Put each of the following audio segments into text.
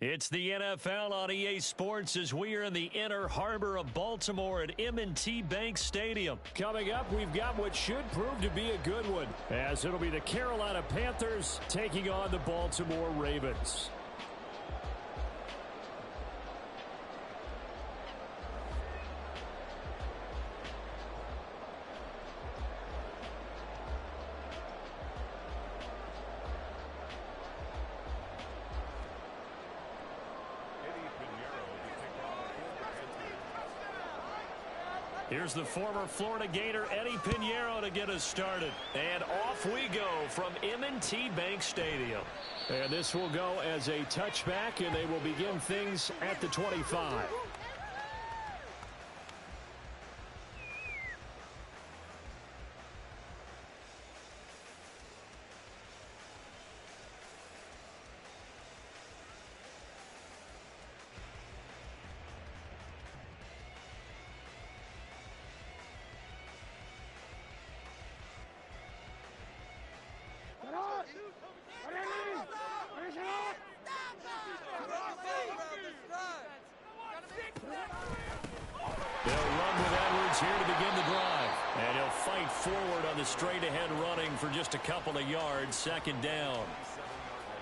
It's the NFL on EA Sports as we are in the inner harbor of Baltimore at M&T Bank Stadium. Coming up, we've got what should prove to be a good one, as it'll be the Carolina Panthers taking on the Baltimore Ravens. Here's the former Florida Gator, Eddie Pinheiro, to get us started. And off we go from M&T Bank Stadium. And this will go as a touchback, and they will begin things at the 25. They'll run with Edwards here to begin the drive. And he'll fight forward on the straight-ahead running for just a couple of yards, second down.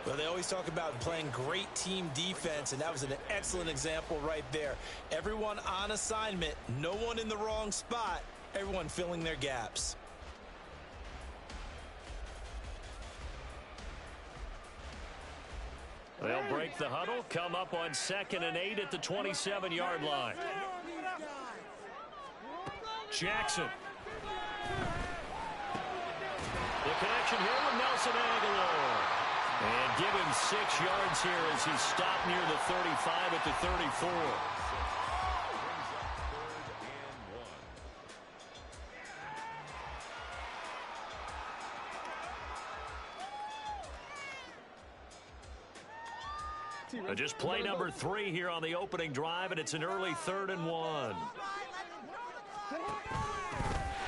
Well, they always talk about playing great team defense, and that was an excellent example right there. Everyone on assignment, no one in the wrong spot, everyone filling their gaps. They'll break the huddle, come up on 2nd and 8 at the 27-yard line. Jackson. The connection here with Nelson Aguilar. And give him 6 yards here as he's stopped near the 35 at the 34. Just play number 3 here on the opening drive, and it's an early 3rd and 1.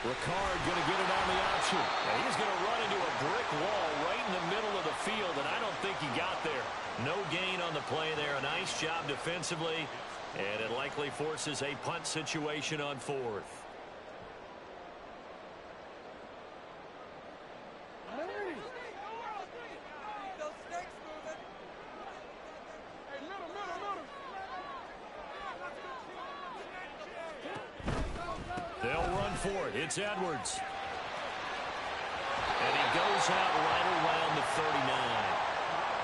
Ricard going to get it on the option. And he's going to run into a brick wall right in the middle of the field, and I don't think he got there. No gain on the play there. A nice job defensively, and it likely forces a punt situation on 4th. They'll run for it. It's Edwards. And he goes out right around the 39.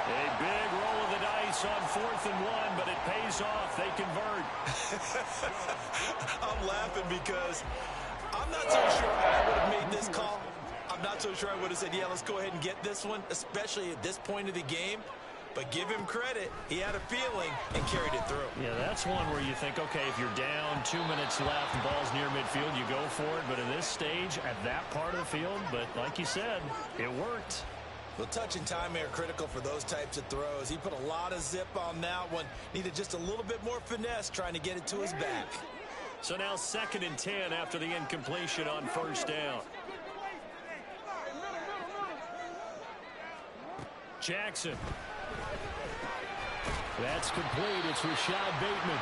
A big roll of the dice on 4th and 1, but it pays off. They convert. I'm laughing because I'm not so sure I would have made this call. I'm not so sure I would have said, yeah, let's go ahead and get this one, especially at this point of the game. But give him credit. He had a feeling and carried it through. Yeah, that's one where you think, okay, if you're down, 2 minutes left, the ball's near midfield, you go for it. But in this stage, at that part of the field, but like you said, it worked. Well, touch and timing are critical for those types of throws. He put a lot of zip on that one. Needed just a little bit more finesse trying to get it to his back. So now 2nd and 10 after the incompletion on 1st down. Jackson. That's complete. It's Rashad Bateman.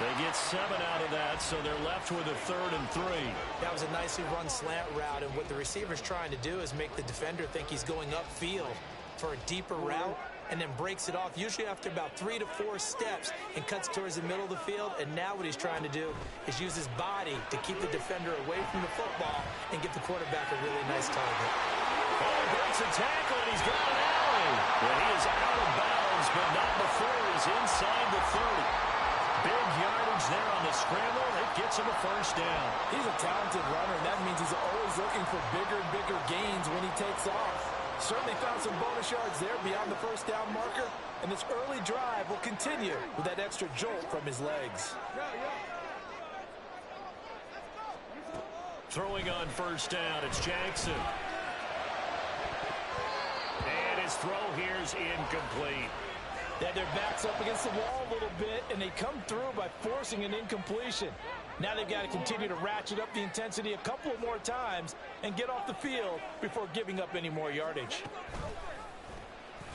They get 7 out of that, so they're left with a 3rd and 3. That was a nicely run slant route, and what the receiver's trying to do is make the defender think he's going upfield for a deeper route, and then breaks it off, usually after about 3 to 4 steps, and cuts towards the middle of the field. And now what he's trying to do is use his body to keep the defender away from the football and get the quarterback a really nice target. Oh, breaks a tackle, and he's got an alley. But he is out of bounds, but not before he's inside the 30. Big yardage there on the scramble. It gets him a 1st down. He's a talented runner, and that means he's always looking for bigger and bigger gains when he takes off. Certainly found some bonus yards there beyond the 1st down marker, and this early drive will continue with that extra jolt from his legs. Throwing on 1st down, it's Jackson. And his throw here is incomplete. They had their backs up against the wall a little bit, and they come through by forcing an incompletion. Now they've got to continue to ratchet up the intensity a couple of more times and get off the field before giving up any more yardage.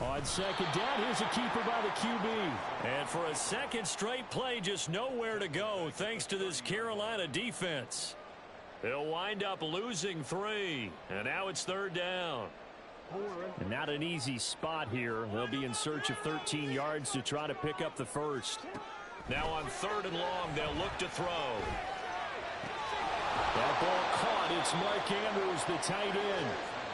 On second down, here's a keeper by the QB. And for a second straight play, just nowhere to go thanks to this Carolina defense. They'll wind up losing 3. And now it's third down. And not an easy spot here. They'll be in search of 13 yards to try to pick up the first. Now on 3rd and long, they'll look to throw. That ball caught. It's Mark Andrews, the tight end.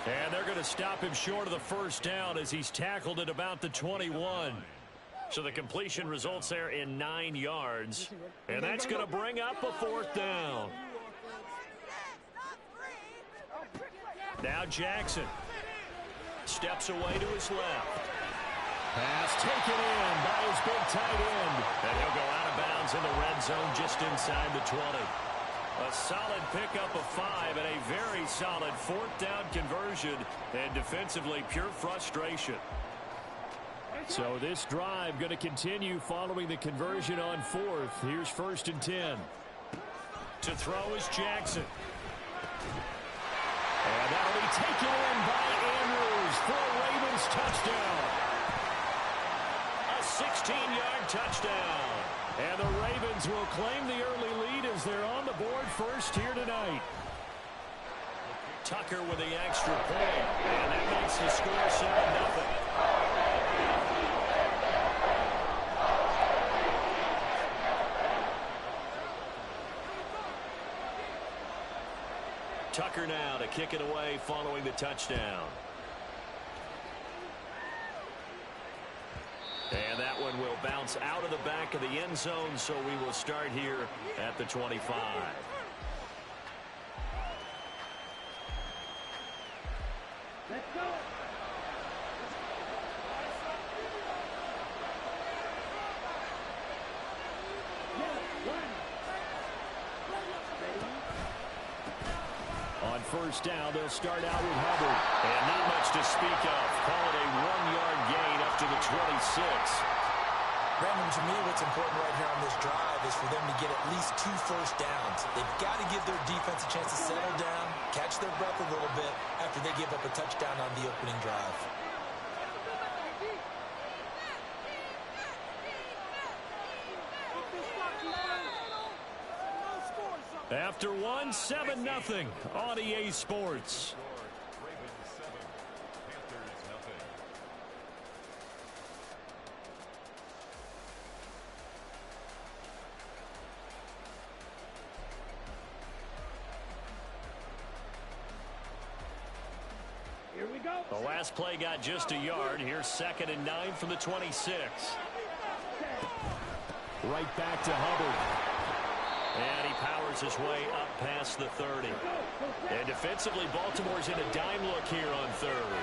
And they're going to stop him short of the first down as he's tackled at about the 21. So the completion results there in 9 yards. And that's going to bring up a 4th down. Now Jackson steps away to his left. Pass taken in by his big tight end. And he'll go out of bounds in the red zone just inside the 20. A solid pickup of 5 and a very solid 4th down conversion. And defensively, pure frustration. So this drive going to continue following the conversion on 4th. Here's 1st and 10. To throw is Jackson. And that'll be taken in by Andrews for a Ravens touchdown. A 16-yard touchdown. And the Ravens will claim the early lead as they're on the board first here tonight. Tucker with the extra point. And that makes the score 7-0. Tucker now to kick it away following the touchdown. And that one will bounce out of the back of the end zone, so we will start here at the 25. Let's go. On first down, they'll start out with Hubbard. And not much to speak of. Call it a 1-yard gain up to the 26. Brandon, to me, what's important right here on this drive is for them to get at least 2 first downs. They've got to give their defense a chance to settle down, catch their breath a little bit after they give up a touchdown on the opening drive. After 1, 7-0 on EA Sports. Here we go. The last play got just a yard. Here's 2nd and 9 from the 26. Right back to Hubbard. And he powers his way up past the 30. And defensively, Baltimore's in a dime look here on 3rd.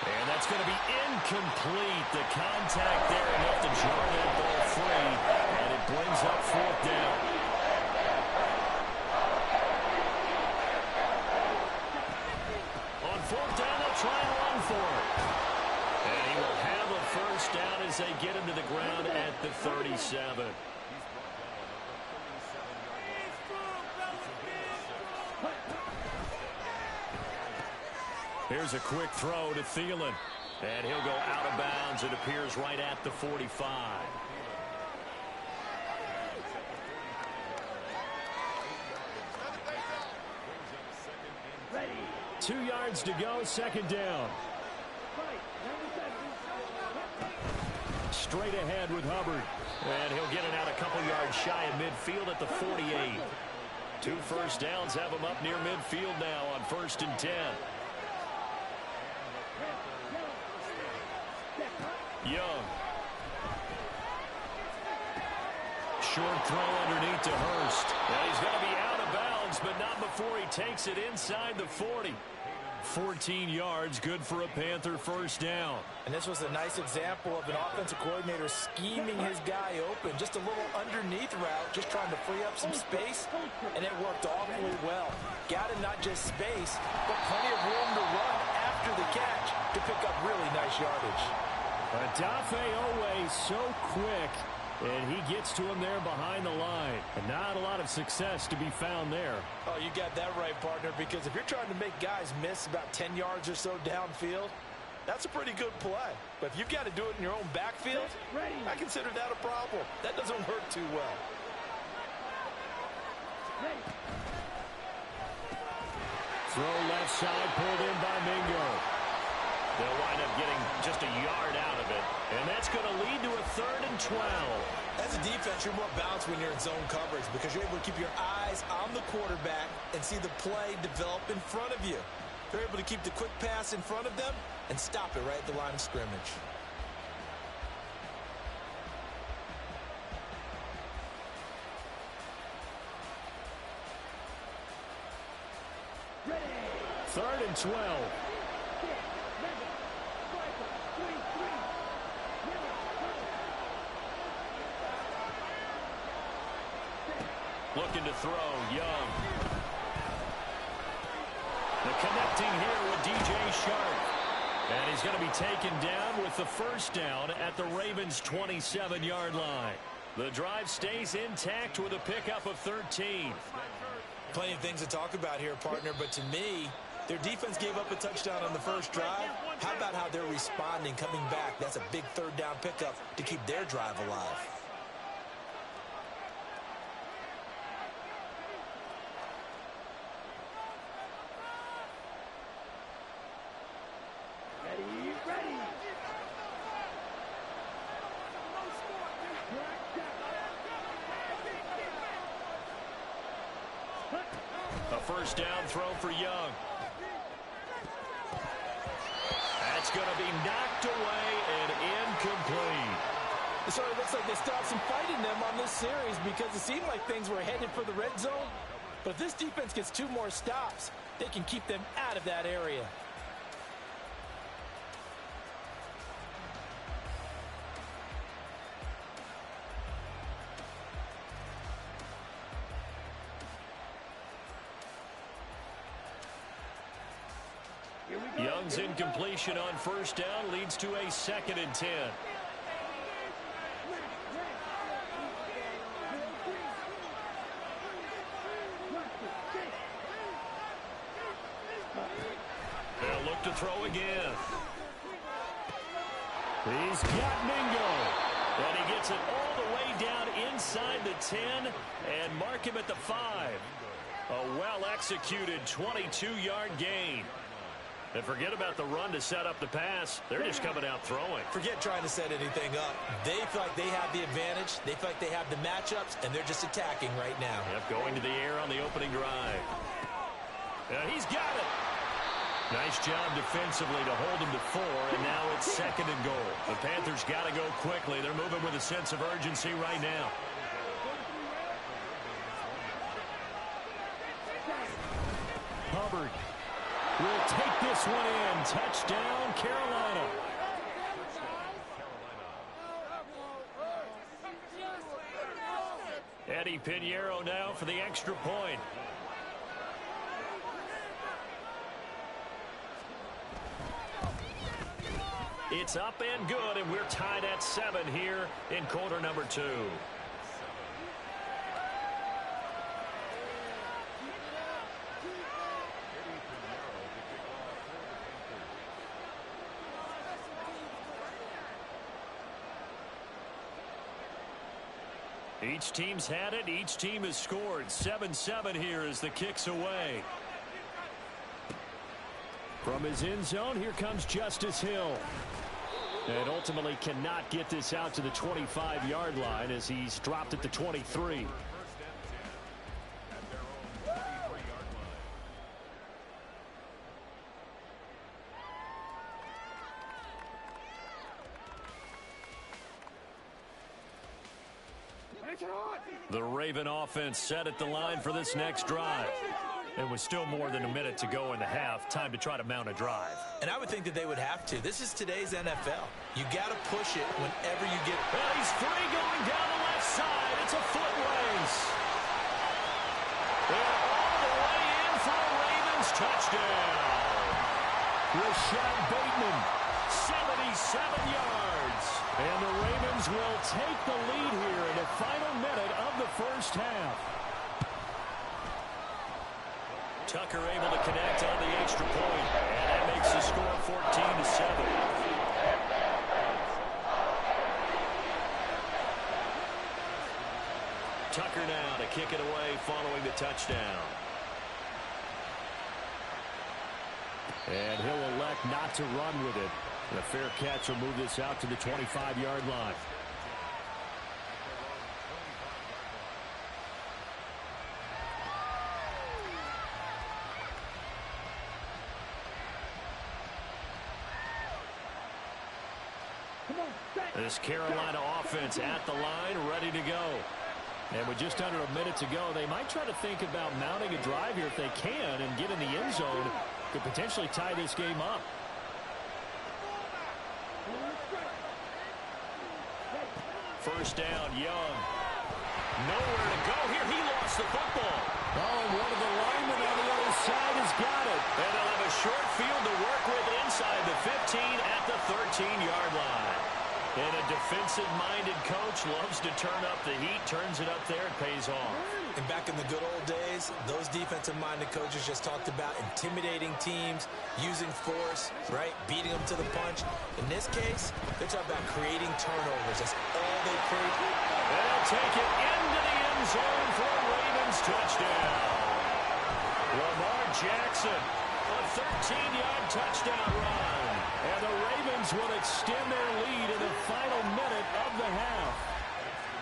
And that's going to be incomplete. The contact there enough to jar that ball free. And it brings up 4th down. On 4th down, they'll try and run for it. And he will have a first down as they get him to the ground at the 37. Here's a quick throw to Thielen. And he'll go out of bounds. It appears right at the 45. Ready. 2 yards to go, 2nd down. Straight ahead with Hubbard. And he'll get it out a couple yards shy of midfield at the 48. 2 first downs have him up near midfield now on 1st and 10. Young. Short throw underneath to Hurst. And he's going to be out of bounds, but not before he takes it inside the 40. 14 yards, good for a Panther first down. And this was a nice example of an offensive coordinator scheming his guy open. Just a little underneath route, just trying to free up some space, and it worked awfully well. Got him not just space, but plenty of room to run after the catch to pick up really nice yardage. Odafe Owe so quick. And he gets to him there behind the line. And not a lot of success to be found there. Oh, you got that right, partner, because if you're trying to make guys miss about 10 yards or so downfield, that's a pretty good play. But if you've got to do it in your own backfield, I consider that a problem. That doesn't work too well. Throw left side, pulled in by Mingo. They'll wind up getting just a yard out of it. And that's going to lead to a 3rd and 12. As a defense, you're more balanced when you're in zone coverage because you're able to keep your eyes on the quarterback and see the play develop in front of you. They're able to keep the quick pass in front of them and stop it right at the line of scrimmage. Third and 12. Looking to throw, Young. The connecting here with DJ Shark. And he's going to be taken down with the first down at the Ravens' 27-yard line. The drive stays intact with a pickup of 13. Plenty of things to talk about here, partner, but to me, their defense gave up a touchdown on the first drive. How about how they're responding, coming back? That's a big 3rd down pickup to keep their drive alive. A first down throw for Young. That's going to be knocked away and incomplete. It sort of looks like they stopped some fight in them on this series because it seemed like things were headed for the red zone. But if this defense gets 2 more stops, they can keep them out of that area. Young's incompletion on first down leads to a 2nd and 10. They'll look to throw again. He's got Mingo. And he gets it all the way down inside the 10 and mark him at the 5. A well-executed 22-yard gain. And forget about the run to set up the pass. They're just coming out throwing. Forget trying to set anything up. They feel like they have the advantage. They feel like they have the matchups, and they're just attacking right now. Yep, going to the air on the opening drive. And he's got it. Nice job defensively to hold him to 4, and now it's 2nd and goal. The Panthers got to go quickly. They're moving with a sense of urgency right now. Hubbard will take this one in. Touchdown, Carolina. Eddie Pinheiro now for the extra point. It's up and good, and we're tied at 7 here in quarter number 2. Each team's had it. Each team has scored. 7-7 here as the kick's away. From his end zone, here comes Justice Hill. And ultimately cannot get this out to the 25-yard line as he's dropped at the 23. The Raven offense set at the line for this next drive. And with still more than a minute to go in the half, time to try to mount a drive. And I would think that they would have to. This is today's NFL. You got to push it whenever you get. And he's free going down the left side. It's a foot race. They're all the way in for a Ravens touchdown. Rashad Bateman, 77 yards. and the Ravens Ravens will take the lead here in the final minute of the first half. Tucker able to connect on the extra point, and that makes the score 14-7. Tucker now to kick it away following the touchdown. And he'll elect not to run with it. The fair catch will move this out to the 25-yard line. This Carolina offense at the line, ready to go. And with just under a minute to go, they might try to think about mounting a drive here if they can and get in the end zone to potentially tie this game up. First down, Young. Nowhere to go here. He lost the football. Oh, and one of the linemen on the other side has got it. And they'll have a short field to work with inside the 15 at the 13-yard line. And a defensive-minded coach loves to turn up the heat, turns it up there, it pays off. And back in the good old days, those defensive-minded coaches just talked about intimidating teams, using force, right, beating them to the punch. In this case, they're talking about creating turnovers. That's all they create. They'll take it into the end zone for a Ravens touchdown. Lamar Jackson, a 13-yard touchdown run. And the Ravens will extend their lead in the final minute of the half.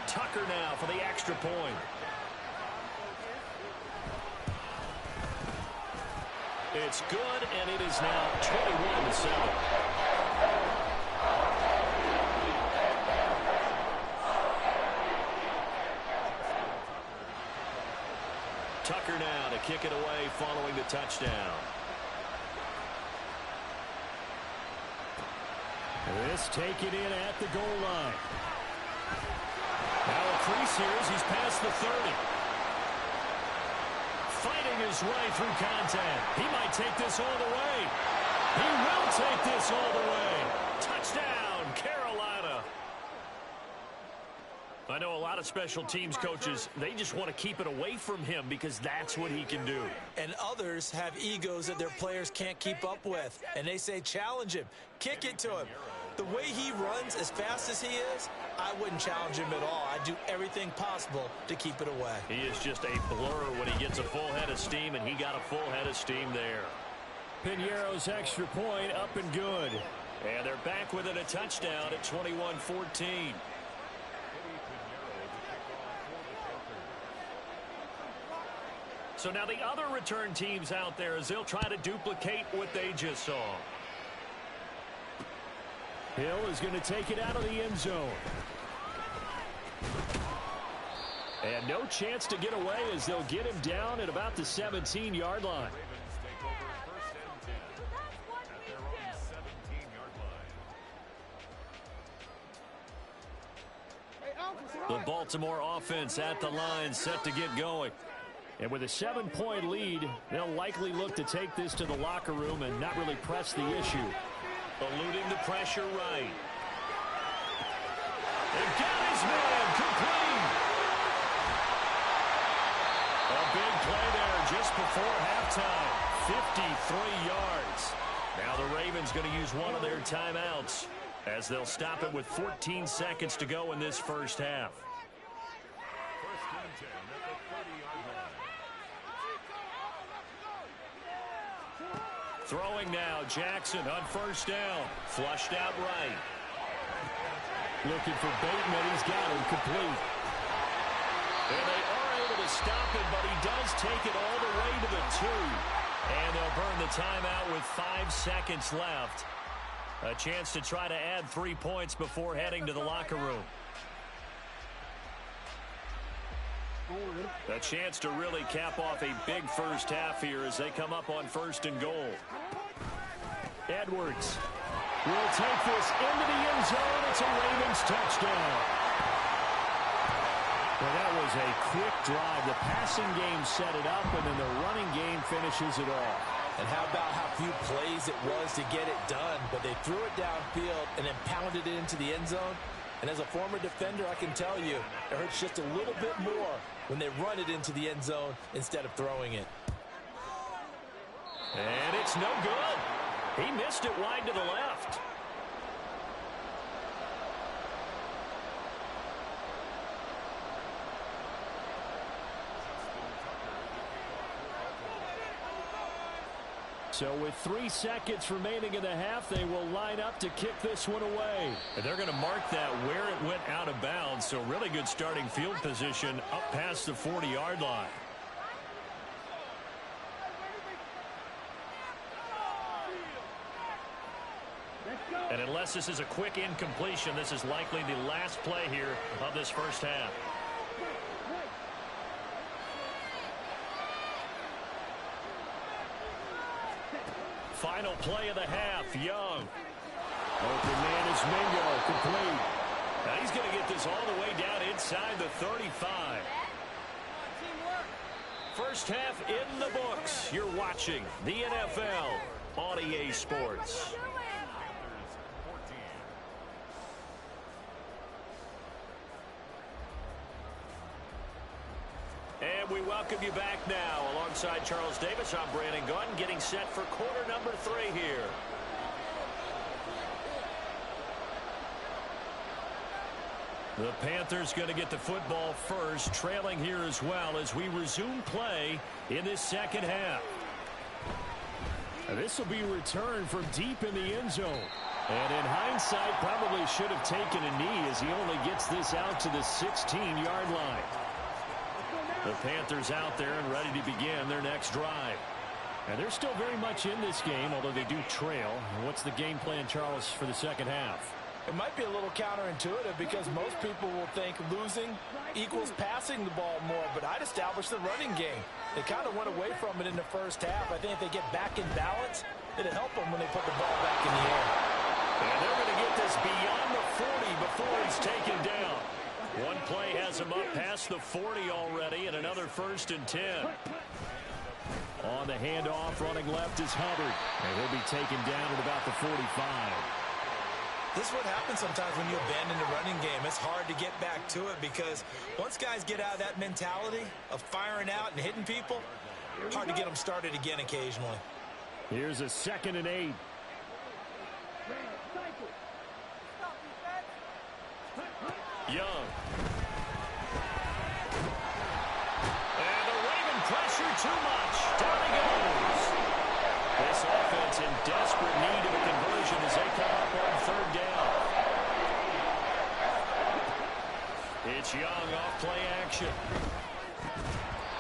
Tucker now for the extra point. It's good, and it is now 21-7. Tucker now to kick it away following the touchdown. This taken in at the goal line. Now a crease here as he's past the 30. Fighting his way through contact. He might take this all the way. He will take this all the way. Touchdown, Carolina. I know a lot of special teams coaches, they just want to keep it away from him because that's what he can do. And others have egos that their players can't keep up with. And they say, challenge him. Kick it to him. The way he runs as fast as he is, I wouldn't challenge him at all. I'd do everything possible to keep it away. He is just a blur when he gets a full head of steam, and he got a full head of steam there. Piñeiro's extra point up and good. And they're back within a touchdown at 21-14. So now the other return teams out there as they'll try to duplicate what they just saw. Hill is going to take it out of the end zone. And no chance to get away as they'll get him down at about the 17-yard line. The Baltimore offense at the line set to get going. And with a 7-point lead, they'll likely look to take this to the locker room and not really press the issue. Eluding the pressure right. And got his man complete. A big play there just before halftime. 53 yards. Now the Ravens going to use one of their timeouts as they'll stop it with 14 seconds to go in this first half. Throwing now, Jackson on first down. Flushed out right. Looking for Bateman. He's got him complete. And they are able to stop him, but he does take it all the way to the 2. And they'll burn the timeout with 5 seconds left. A chance to try to add 3 points before heading to the locker room. A chance to really cap off a big first half here as they come up on 1st and goal. Edwards will take this into the end zone. It's a Ravens touchdown. Well, that was a quick drive. The passing game set it up, and then the running game finishes it off. And how about how few plays it was to get it done, but they threw it downfield and then pounded it into the end zone. And as a former defender, I can tell you, it hurts just a little bit more when they run it into the end zone instead of throwing it. And it's no good. He missed it wide to the left. So with 3 seconds remaining in the half, they will line up to kick this one away. And they're going to mark that where it went out of bounds. So really good starting field position up past the 40-yard line. And unless this is a quick incompletion, this is likely the last play here of this first half. Final play of the half, Young. Open man is Mingo, complete. Now he's going to get this all the way down inside the 35. First half in the books. You're watching the NFL on EA Sports. And we welcome you back now. Alongside Charles Davis, I'm Brandon Gunn, getting set for quarter number 3 here. The Panthers going to get the football first, trailing here as well as we resume play in this second half. This will be returned from deep in the end zone. And in hindsight, probably should have taken a knee as he only gets this out to the 16-yard line. The Panthers out there and ready to begin their next drive. And they're still very much in this game, although they do trail. What's the game plan, Charles, for the second half? It might be a little counterintuitive because most people will think losing equals passing the ball more, but I'd establish the running game. They kind of went away from it in the first half. I think if they get back in balance, it'll help them when they put the ball back in the air. And they're going to get this beyond the 40 before he's taken down. One play has him up past the 40 already, and another 1st and 10. On the handoff, running left is Hubbard. And he'll be taken down at about the 45. This is what happens sometimes when you abandon the running game. It's hard to get back to it because once guys get out of that mentality of firing out and hitting people, hard to get them started again occasionally. Here's a 2nd and 8. Young. And the Raven pressure too much. Down he goes. This offense in desperate need of a conversion as they come up on 3rd down. It's Young off play action.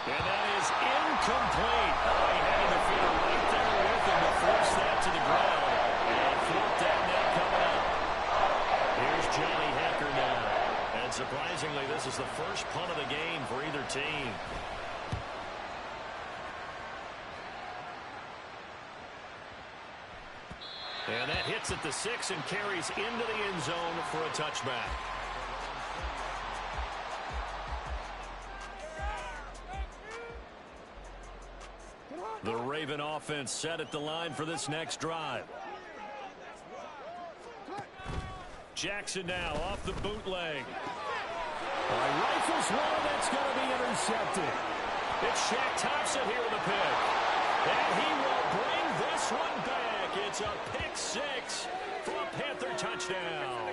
And that is incomplete. Oh, he had the field right there with him to force that to the ground. And 4th down now coming up. Here's Johnny Hecker now. And surprisingly, this is the first punt of the game for either team. And that hits at the 6 and carries into the end zone for a touchback. The Raven offense set at the line for this next drive. Jackson now off the bootleg. Rifles one that's going to be intercepted. It's Shaq Thompson here with a pick. And he will bring this one back. It's a pick 6 for a Panther touchdown.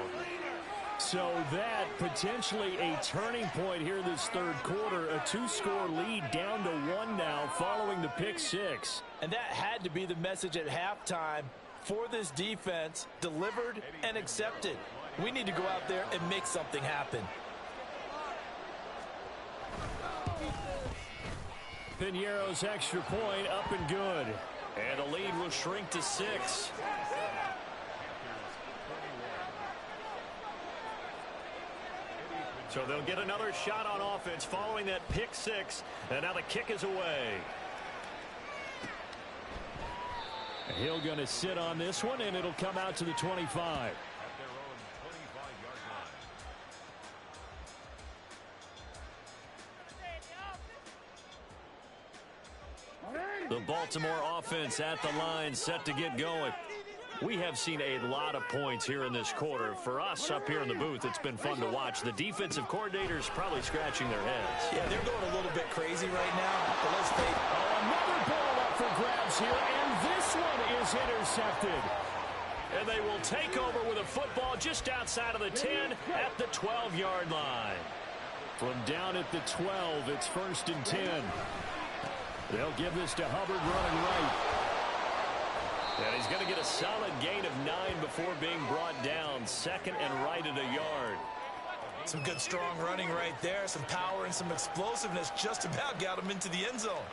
So that potentially a turning point here this 3rd quarter. A 2-score lead down to 1 now following the pick 6. And that had to be the message at halftime for this defense, delivered and accepted. We need to go out there and make something happen. Piñeiro's extra point up and good. And the lead will shrink to 6. So they'll get another shot on offense following that pick 6. And now the kick is away. Hill going to sit on this one, and it'll come out to the 25. The Baltimore offense at the line, set to get going. We have seen a lot of points here in this quarter. For us up here in the booth, it's been fun to watch. The defensive coordinators probably scratching their heads. Yeah, they're going a little bit crazy right now. But let's face it. Oh, another ball up for grabs here, and this one is intercepted. And they will take over with a football just outside of the 10 at the 12-yard line. From down at the 12, it's 1st and 10. They'll give this to Hubbard running right. And he's going to get a solid gain of 9 before being brought down. 2nd and right at a yard. Some good, strong running right there. Some power and some explosiveness just about got him into the end zone.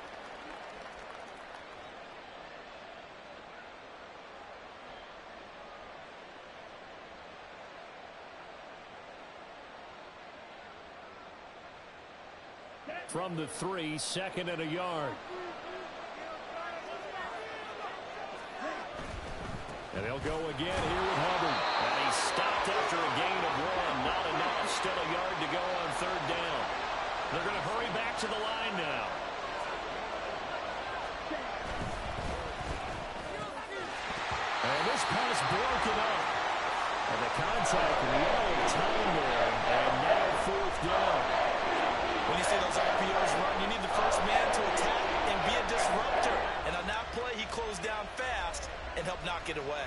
From the 3, 2nd and a yard. And they'll go again here with Hubbard. And he stopped after a gain of 1. Not enough. Still a yard to go on 3rd down. They're going to hurry back to the line now. And this pass broken up. And the contact low time there. And now 4th down. When you see those RPOs run, you need the first man to attack and be a disruptor. And on that play, he closed down fast and helped knock it away.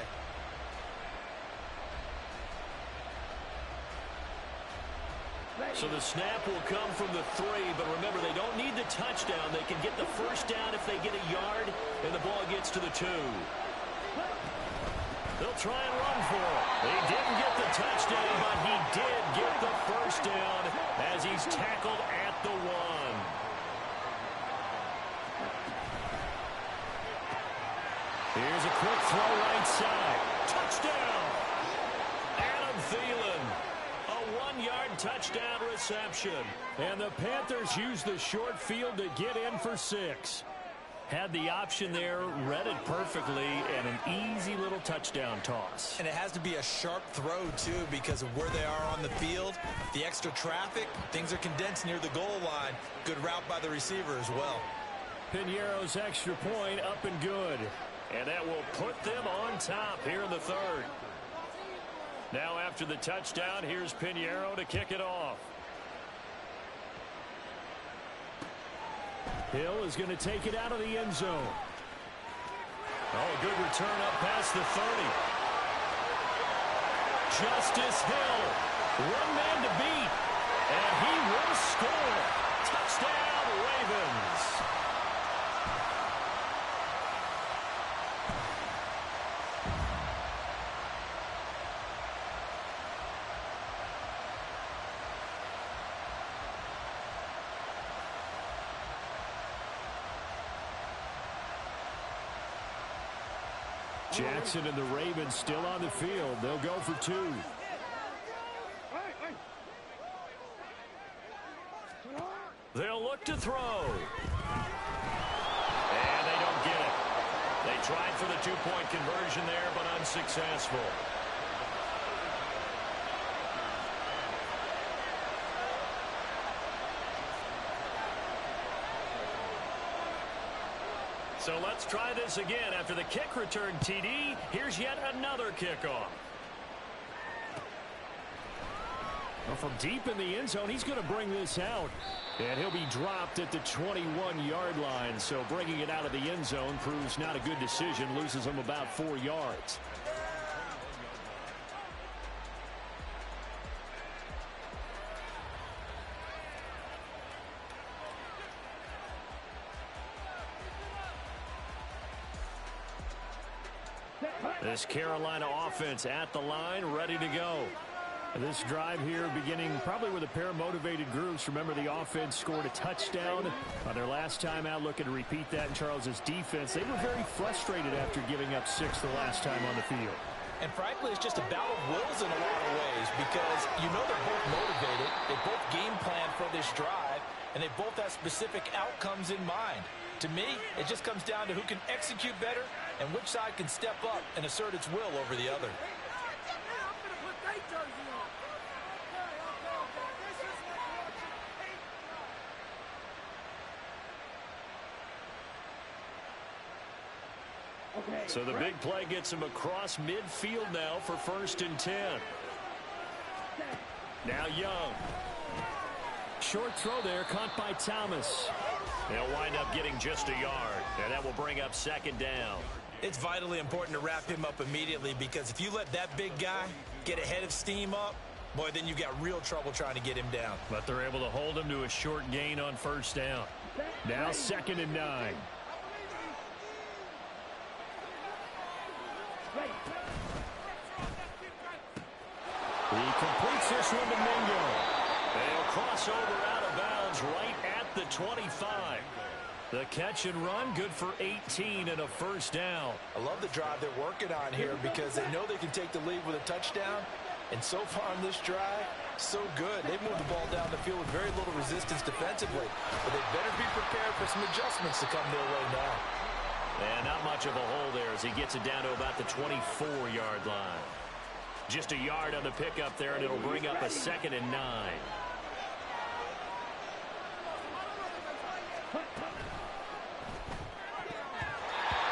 So the snap will come from the 3, but remember, they don't need the touchdown. They can get the first down if they get a yard, and the ball gets to the 2. They'll try and run for it. He didn't get the touchdown, but he did get the first down as he's tackled at the 1. Here's a quick throw right side. Touchdown! Adam Thielen. A 1-yard touchdown reception. And the Panthers use the short field to get in for 6. Had the option there, read it perfectly, and an easy little touchdown toss. And it has to be a sharp throw, too, because of where they are on the field, the extra traffic, things are condensed near the goal line. Good route by the receiver as well. Piñeiro's extra point up and good. And that will put them on top here in the 3rd. Now after the touchdown, here's Piñeiro to kick it off. Hill is going to take it out of the end zone. Oh, a good return up past the 30. Justice Hill, 1 man to beat, and he will score. Touchdown, Ravens. Jackson and the Ravens still on the field. They'll go for 2. They'll look to throw. And they don't get it. They tried for the 2-point conversion there, but unsuccessful. So let's try this again. After the kick return TD, here's yet another kickoff. Well, from deep in the end zone, he's going to bring this out. And he'll be dropped at the 21-yard line. So bringing it out of the end zone proves not a good decision. Loses him about 4 yards. This Carolina offense at the line, ready to go. This drive here beginning probably with a pair of motivated groups. Remember, the offense scored a touchdown on their last time out. Looking to repeat that in Charles's defense. They were very frustrated after giving up 6 the last time on the field. And frankly, it's just a battle of wills in a lot of ways because you know they're both motivated. They both game plan for this drive, and they both have specific outcomes in mind. To me, it just comes down to who can execute better and which side can step up and assert its will over the other. So the big play gets him across midfield now for 1st and 10. Now Young. Short throw there, caught by Thomas. They'll wind up getting just a yard, and that will bring up 2nd down. It's vitally important to wrap him up immediately, because if you let that big guy get a head of steam up, boy, then you got real trouble trying to get him down. But they're able to hold him to a short gain on 1st down. Now 2nd and 9. He completes this one to Mingo. They'll cross over out of bounds right at the 25. The catch and run, good for 18 and a 1st down. I love the drive they're working on here, because they know they can take the lead with a touchdown. And so far on this drive, so good. They've moved the ball down the field with very little resistance defensively. But they better be prepared for some adjustments to come their way now. And not much of a hole there as he gets it down to about the 24-yard line. Just a yard on the pickup there, and it'll bring up a 2nd and 9.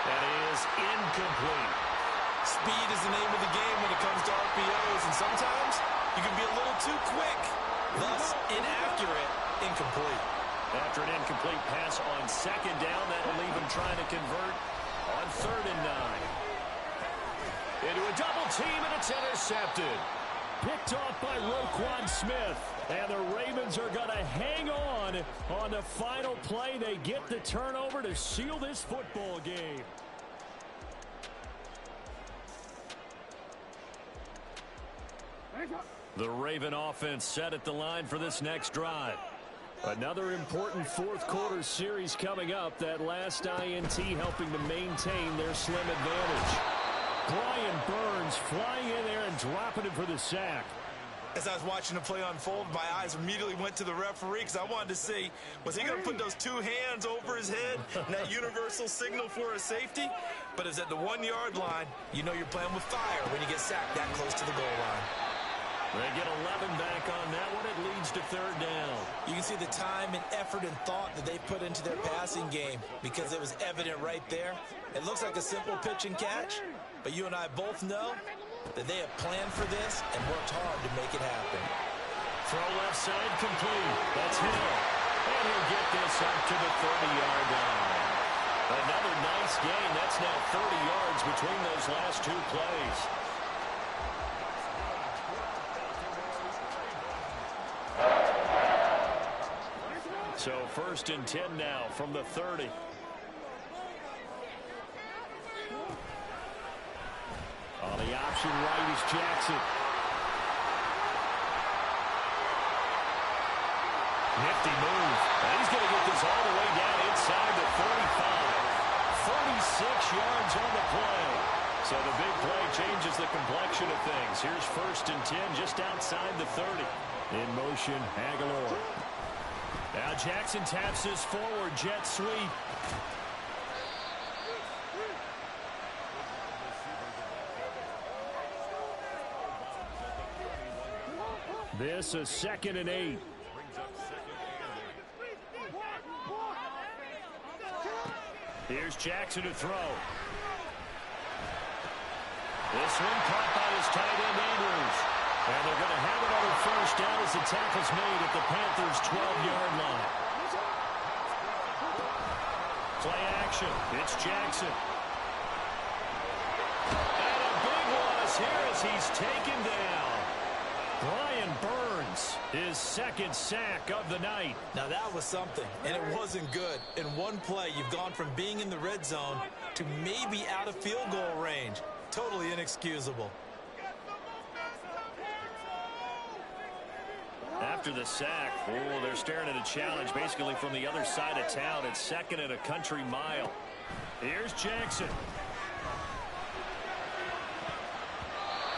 That is incomplete. Speed is the name of the game when it comes to RPOs, and sometimes you can be a little too quick, thus inaccurate, incomplete. After an incomplete pass on 2nd down, that'll leave him trying to convert on 3rd and 9. Into a double team, and it's intercepted. Picked off by Roquan Smith. And the Ravens are going to hang on the final play. They get the turnover to seal this football game. The Raven offense set at the line for this next drive. Another important 4th quarter series coming up. That last INT helping to maintain their slim advantage. Brian Burns flying in there and dropping it for the sack. As I was watching the play unfold, my eyes immediately went to the referee, because I wanted to see, was he going to put those 2 hands over his head, and that universal signal for a safety? But it's at the 1-yard line. You know you're playing with fire when you get sacked that close to the goal line. They get 11 back on that one. It leads to 3rd down. You can see the time and effort and thought that they put into their passing game, because it was evident right there. It looks like a simple pitch and catch, but you and I both know that they have planned for this and worked hard to make it happen. Throw left side complete. That's Hill. And he'll get this up to the 30-yard line. Another nice gain. That's now 30 yards between those last 2 plays. So 1st and 10 now from the 30. On the option right is Jackson. Nifty move. And he's going to get this all the way down inside the 45. 46 yards on the play. So the big play changes the complexion of things. Here's 1st and 10 just outside the 30. In motion, Aguilar. Now Jackson taps this forward jet sweep. This is 2nd and 8. Here's Jackson to throw. This one caught by his tight end Andrews. And they're going to have it on the 1st down as the tackle's made at the Panthers' 12-yard line. Play action. It's Jackson. And a big loss here as he's taken down. Brian Burns, his 2nd sack of the night. Now that was something, and it wasn't good. In one play, you've gone from being in the red zone to maybe out of field goal range. Totally inexcusable. After the sack, they're staring at a challenge basically from the other side of town. It's 2nd and a country mile. Here's Jackson.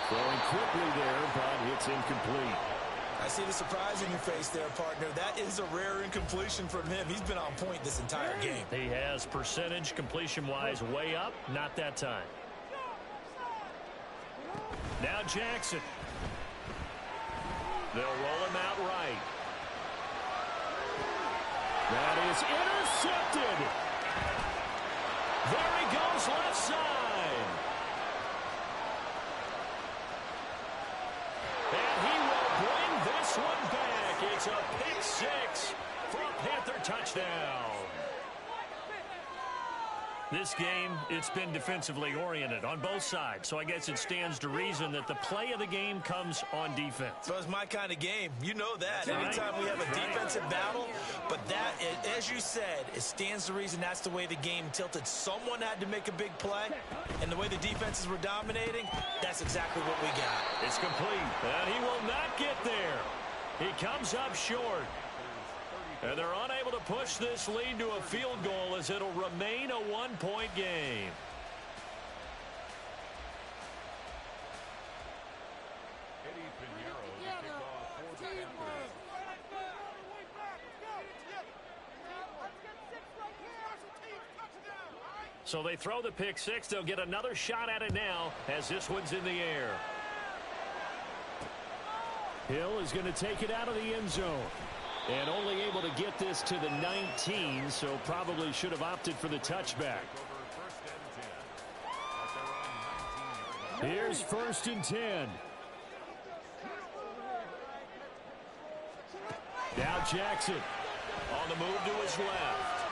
Throwing quickly there, but it's incomplete. I see the surprise in your face there, partner. That is a rare incompletion from him. He's been on point this entire game. He has percentage completion-wise way up. Not that time. Now Jackson. They'll roll him out right. That is intercepted. There he goes left side. this one back. It's a pick six for a Panther touchdown. This game, it's been defensively oriented on both sides, so I guess it stands to reason that the play of the game comes on defense. So it's my kind of game. You know that. Right. Anytime we have a defensive battle, but that, as you said, it stands to reason that's the way the game tilted. Someone had to make a big play, and the way the defenses were dominating, that's exactly what we got. It's complete, and he will not get there. He comes up short. And they're unable to push this lead to a field goal as it'll remain a one-point game. So they throw the pick six. They'll get another shot at it now as this one's in the air. Hill is going to take it out of the end zone. And only able to get this to the 19, so probably should have opted for the touchback. Here's 1st and 10. Now Jackson. On the move to his left.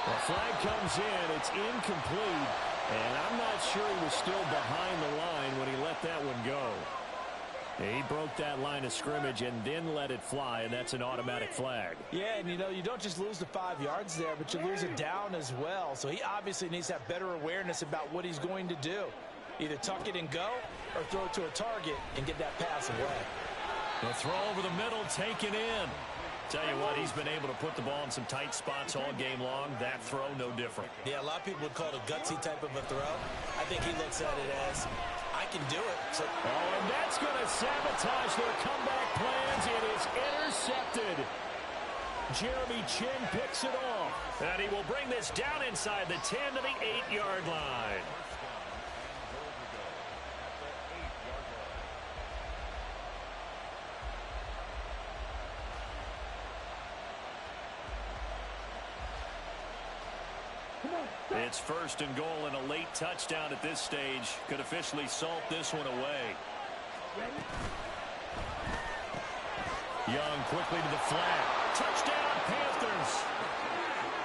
The flag comes in. It's incomplete. And I'm not sure he was still behind the line when he let that one go. He broke that line of scrimmage and then let it fly, and that's an automatic flag. Yeah, and you don't just lose the 5 yards there, but you lose it down as well. So he obviously needs to have better awareness about what he's going to do. Either tuck it and go or throw it to a target and get that pass away. The throw over the middle taken in. Tell you what, he's been able to put the ball in some tight spots all game long. That throw, no different. Yeah, a lot of people would call it a gutsy type of a throw. I think he looks at it as, I can do it. So and that's going to sabotage their comeback plans. It is intercepted. Jeremy Chin picks it off. And he will bring this down inside the 10 to the 8-yard line. It's 1st and goal, and a late touchdown at this stage could officially salt this one away. Young quickly to the flat. Touchdown, Panthers.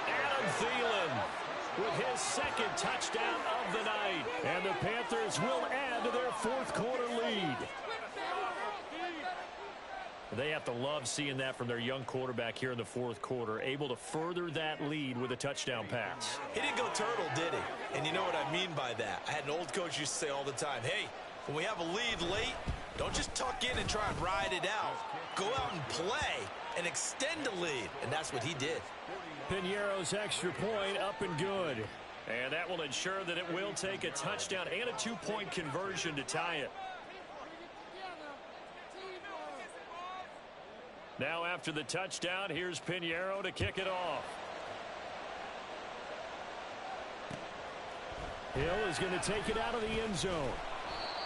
Adam Thielen with his 2nd touchdown of the night. And the Panthers will add to their 4th quarter lead. They have to love seeing that from their young quarterback here in the 4th quarter, able to further that lead with a touchdown pass. he didn't go turtle, did he? And you know what I mean by that. I had an old coach used to say all the time, hey, when we have a lead late, don't just tuck in and try and ride it out. Go out and play and extend the lead. And that's what he did. Piñeiro's extra point up and good. And that will ensure that it will take a touchdown and a 2-point conversion to tie it. Now after the touchdown, here's Piñeiro to kick it off. Hill is going to take it out of the end zone.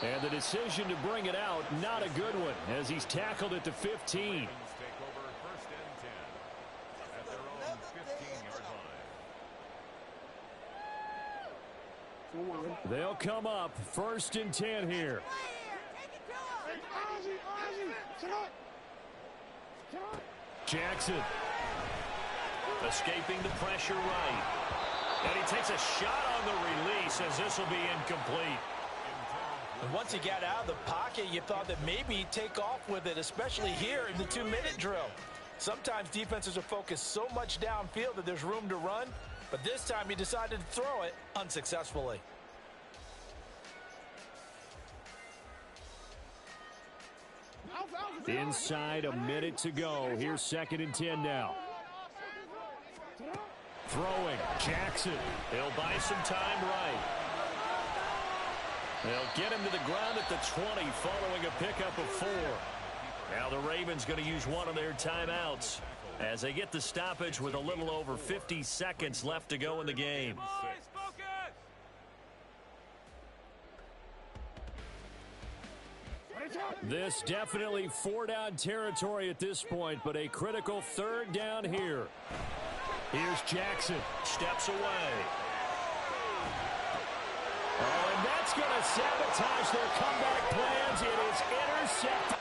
And the decision to bring it out, not a good one, as he's tackled at the 15. They'll come up 1st and 10 here. Jackson. Escaping the pressure right. And he takes a shot on the release as this will be incomplete. And once he got out of the pocket, you thought that maybe he'd take off with it, especially here in the 2-minute drill. Sometimes defenses are focused so much downfield that there's room to run, but this time he decided to throw it unsuccessfully. Inside a minute to go. Here's 2nd and 10 now. Throwing. Jackson. He'll buy some time right. They'll get him to the ground at the 20 following a pickup of 4. Now the Ravens going to use one of their timeouts as they get the stoppage with a little over 50 seconds left to go in the game. This definitely 4-down territory at this point, but a critical 3rd down here. Here's Jackson. Steps away. Oh, and that's going to sabotage their comeback plans. It is intercepted.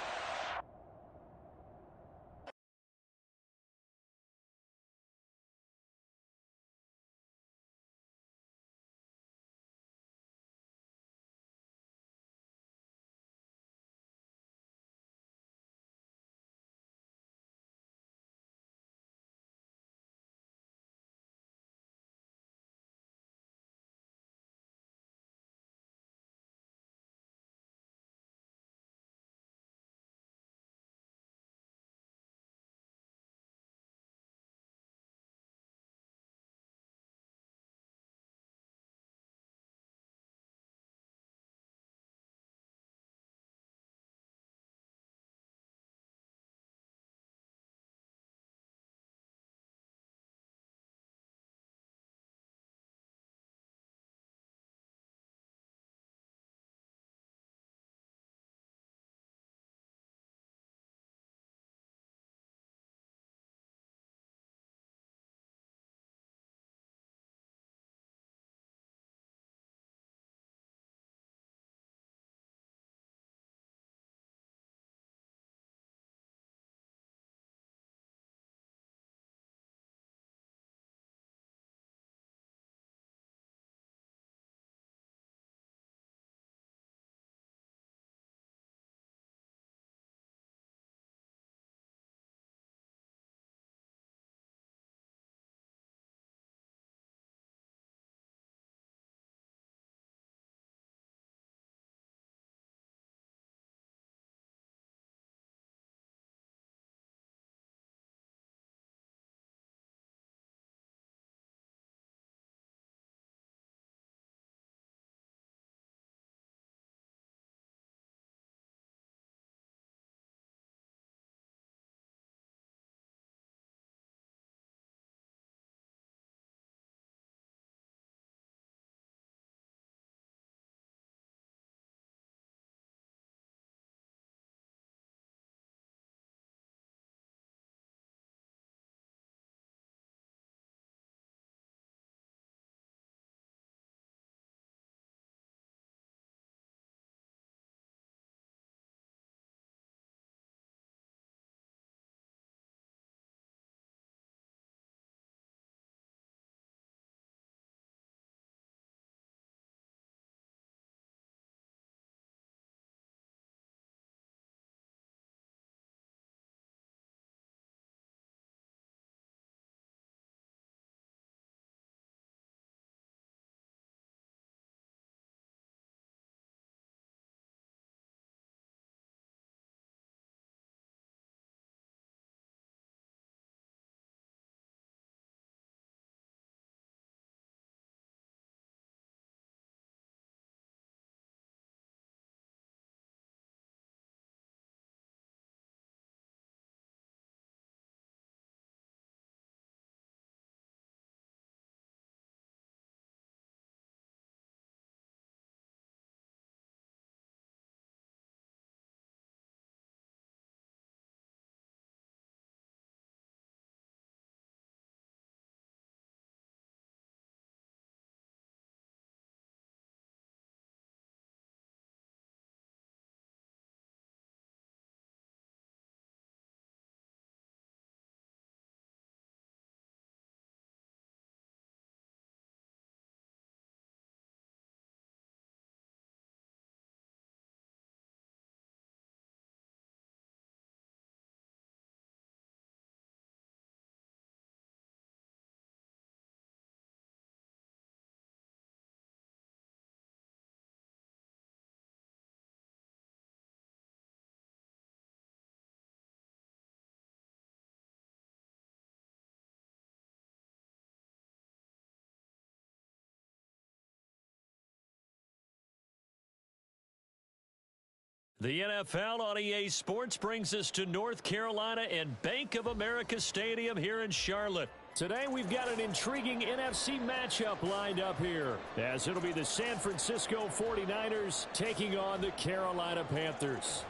The NFL on EA Sports brings us to North Carolina and Bank of America Stadium here in Charlotte. Today we've got an intriguing NFC matchup lined up here, as it'll be the San Francisco 49ers taking on the Carolina Panthers.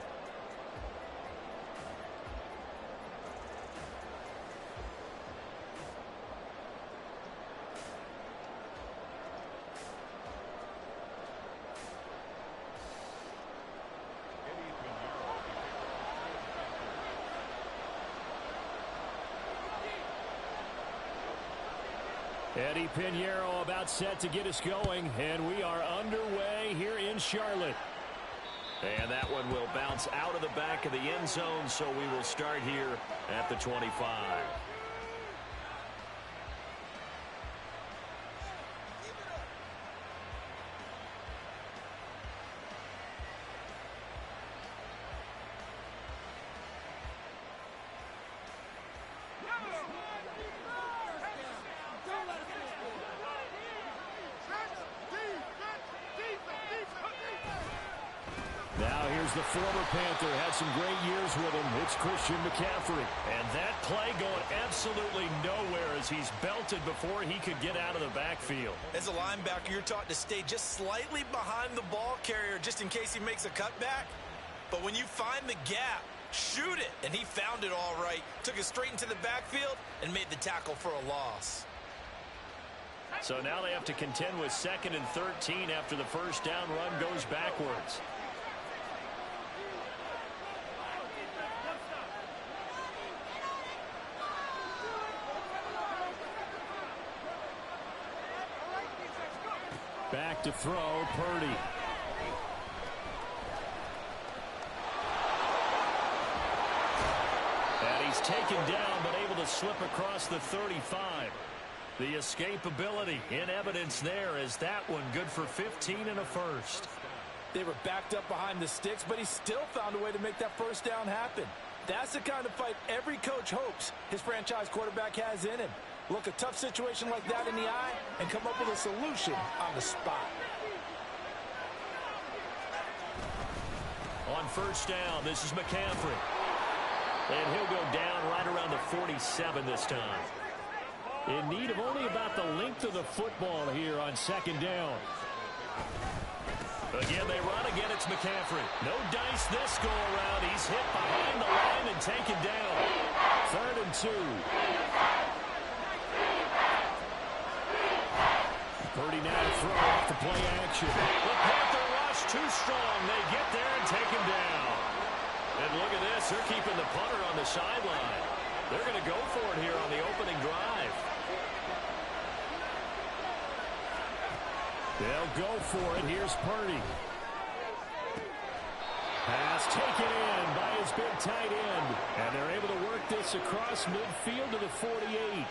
Eddie Pinheiro about set to get us going, and we are underway here in Charlotte. And that one will bounce out of the back of the end zone, so we will start here at the 25. Now here's the former Panther, had some great years with him. It's Christian McCaffrey. And that play going absolutely nowhere as he's belted before he could get out of the backfield. As a linebacker, you're taught to stay just slightly behind the ball carrier just in case he makes a cutback. But when you find the gap, shoot it. And he found it all right. Took it straight into the backfield and made the tackle for a loss. So now they have to contend with 2nd and 13 after the first down run goes backwards. Back to throw, Purdy. And he's taken down, but able to slip across the 35. The escapability in evidence there as that one good for 15 and a first. They were backed up behind the sticks, but he still found a way to make that first down happen. That's the kind of fight every coach hopes his franchise quarterback has in him. Look a tough situation like that in the eye and come up with a solution on the spot. On first down, this is McCaffrey. And he'll go down right around the 47 this time. In need of only about the length of the football here on 2nd down. Again, they run. Again, it's McCaffrey. No dice this go around. He's hit behind the line and taken down. 3rd and 2. Purdy now to throw off the play action. The Panther rush too strong. They get there and take him down. And look at this. They're keeping the punter on the sideline. They're going to go for it here on the opening drive. They'll go for it. Here's Purdy. Pass taken in by his big tight end. And they're able to work this across midfield to the 48.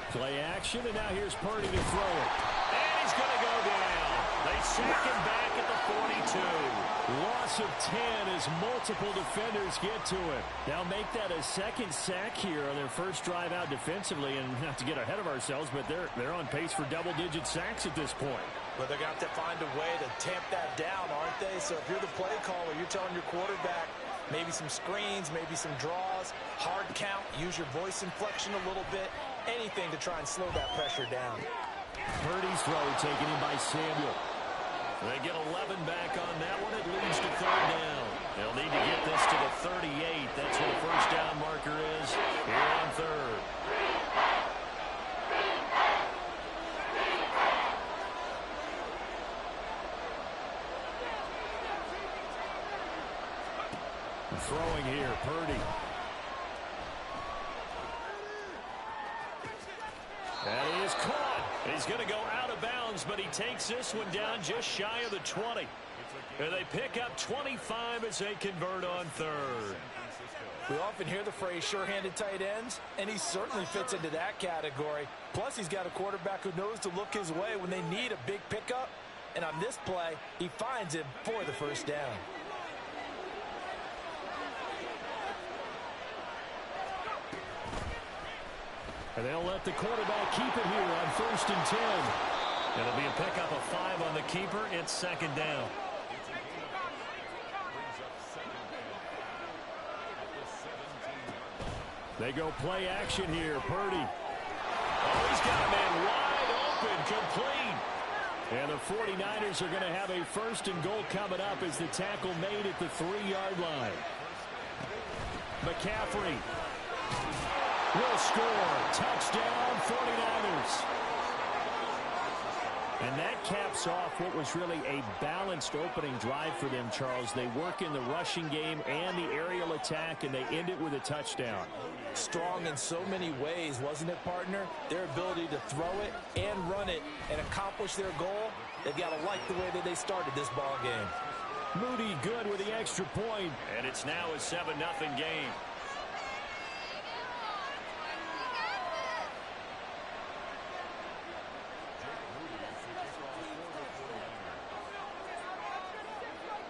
Play action, and now here's Purdy to throw it. And he's going to go down. They sack him back at the 42. Loss of 10 as multiple defenders get to it. Now make that a 2nd sack here on their first drive out defensively, and not to get ahead of ourselves, but they're on pace for double-digit sacks at this point. Well, they're going to have to find a way to tamp that down, aren't they? So if you're the play caller, you're telling your quarterback maybe some screens, maybe some draws, hard count, use your voice inflection a little bit, anything to try and slow that pressure down. Purdy's throw taken in by Samuel. They get 11 back on that one. It leads to 3rd down. They'll need to get this to the 38. That's where the first down marker is here on 3rd. Throwing here, Purdy. And he is caught. He's going to go out of bounds, but he takes this one down just shy of the 20. And they pick up 25 as they convert on 3rd. We often hear the phrase sure-handed tight ends, and he certainly fits into that category. Plus, he's got a quarterback who knows to look his way when they need a big pickup. And on this play, he finds him for the first down. And they'll let the quarterback keep it here on 1st and 10. It'll be a pickup of 5 on the keeper. It's second down. They go play action here. Purdy. Oh, he's got a man wide open, complete. And the 49ers are going to have a first and goal coming up as the tackle made at the 3-yard line. McCaffrey will score. Touchdown, 49ers. And that caps off what was really a balanced opening drive for them, Charles. They work in the rushing game and the aerial attack, and they end it with a touchdown. Strong in so many ways, wasn't it, partner? Their ability to throw it and run it and accomplish their goal, they've got to like the way that they started this ball game. Moody good with the extra point. And it's now a 7-0 game.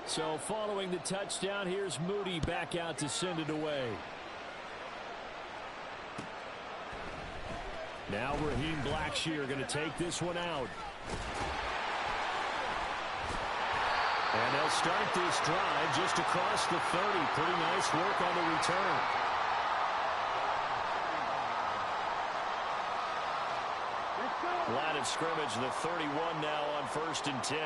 So following the touchdown, here's Moody back out to send it away. Now Raheem Blackshear going to take this one out. And they'll start this drive just across the 30. Pretty nice work on the return. Line of scrimmage, the 31 now on 1st and 10.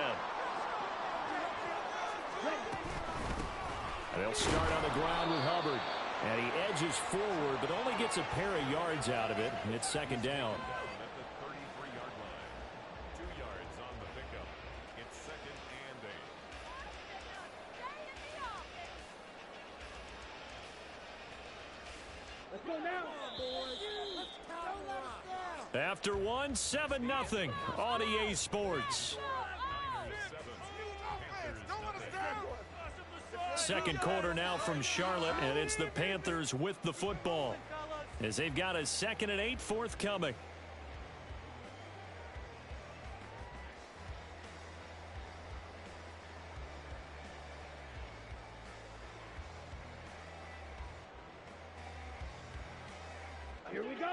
And they'll start on the ground with Hubbard. And he edges forward, but only gets a pair of yards out of it. And it's second down. Let's go now, boys. After one, 7-0 on EA Sports. Second quarter now from Charlotte, and it's the Panthers with the football as they've got a 2nd and 8 forthcoming. Here we go.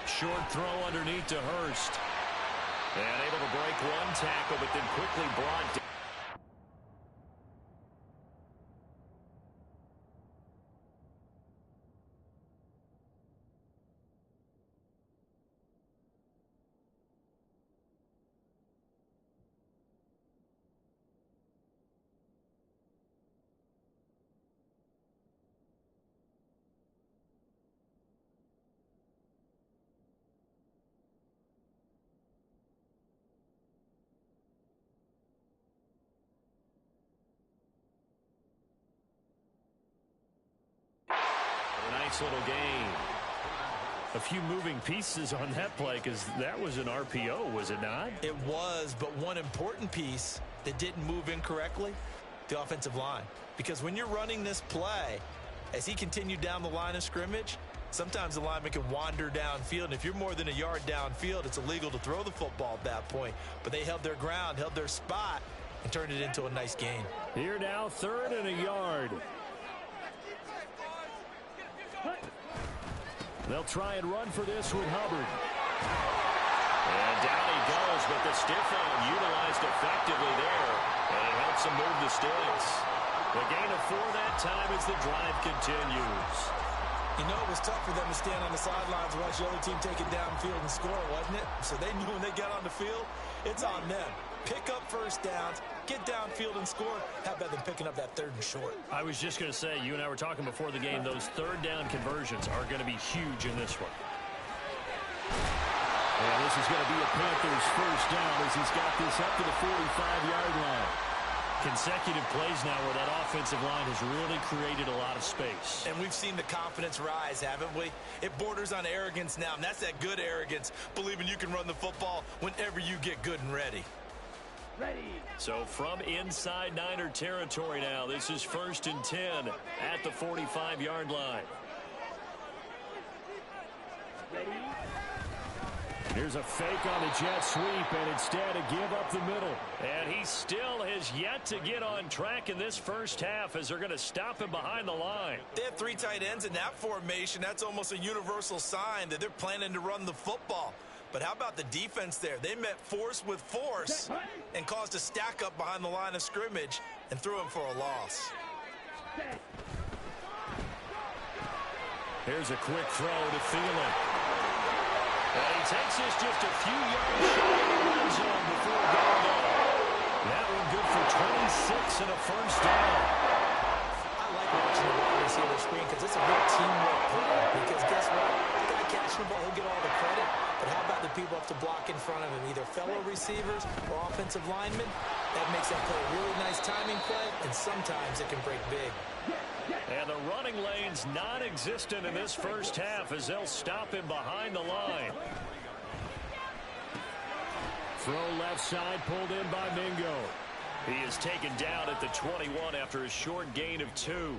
Short throw underneath to Hurst. And able to break one tackle, but then quickly brought down. Nice little gain. A few moving pieces on that play because that was an RPO, was it not? It was, but one important piece that didn't move incorrectly, the offensive line. Because when you're running this play, as he continued down the line of scrimmage, sometimes the lineman can wander downfield, and if you're more than a yard downfield, it's illegal to throw the football at that point. But they held their ground, held their spot, and turned it into a nice gain. Here now, 3rd and a yard. They'll try and run for this with Hubbard. And down he goes, but the stiff arm utilized effectively there, and it helps him move the sticks. The gain of 4 that time as the drive continues. You know, it was tough for them to stand on the sidelines and watch the other team take it downfield and score, wasn't it? So they knew when they got on the field, it's on them. Pick up first downs, get downfield and score. How about them picking up that 3rd and short? I was just going to say, you and I were talking before the game, those 3rd down conversions are going to be huge in this one. And this is going to be a Panthers first down as he's got this up to the 45-yard line. Consecutive plays now where that offensive line has really created a lot of space. And we've seen the confidence rise, haven't we? It borders on arrogance now, and that's that good arrogance, believing you can run the football whenever you get good and ready. So from inside Niner territory now, this is 1st and 10 at the 45-yard line. Here's a fake on the jet sweep, and instead a give up the middle. And he still has yet to get on track in this first half as they're going to stop him behind the line. They have 3 tight ends in that formation. That's almost a universal sign that they're planning to run the football. But how about the defense there? They met force with force and caused a stack up behind the line of scrimmage and threw him for a loss. Here's a quick throw to Thielen. And he takes this just a few yards short of the red zone before going down. That one good for 26 and a first down. I like watching the wide receiver screen because it's a real teamwork play. Because guess what? The guy catching the ball, he'll get all the credit. But how about the people up to block in front of him, either fellow receivers or offensive linemen? That makes that play a really nice timing play, and sometimes it can break big. And the running lane's non-existent in this first half as they'll stop him behind the line. Throw left side, pulled in by Mingo. He is taken down at the 21 after a short gain of 2.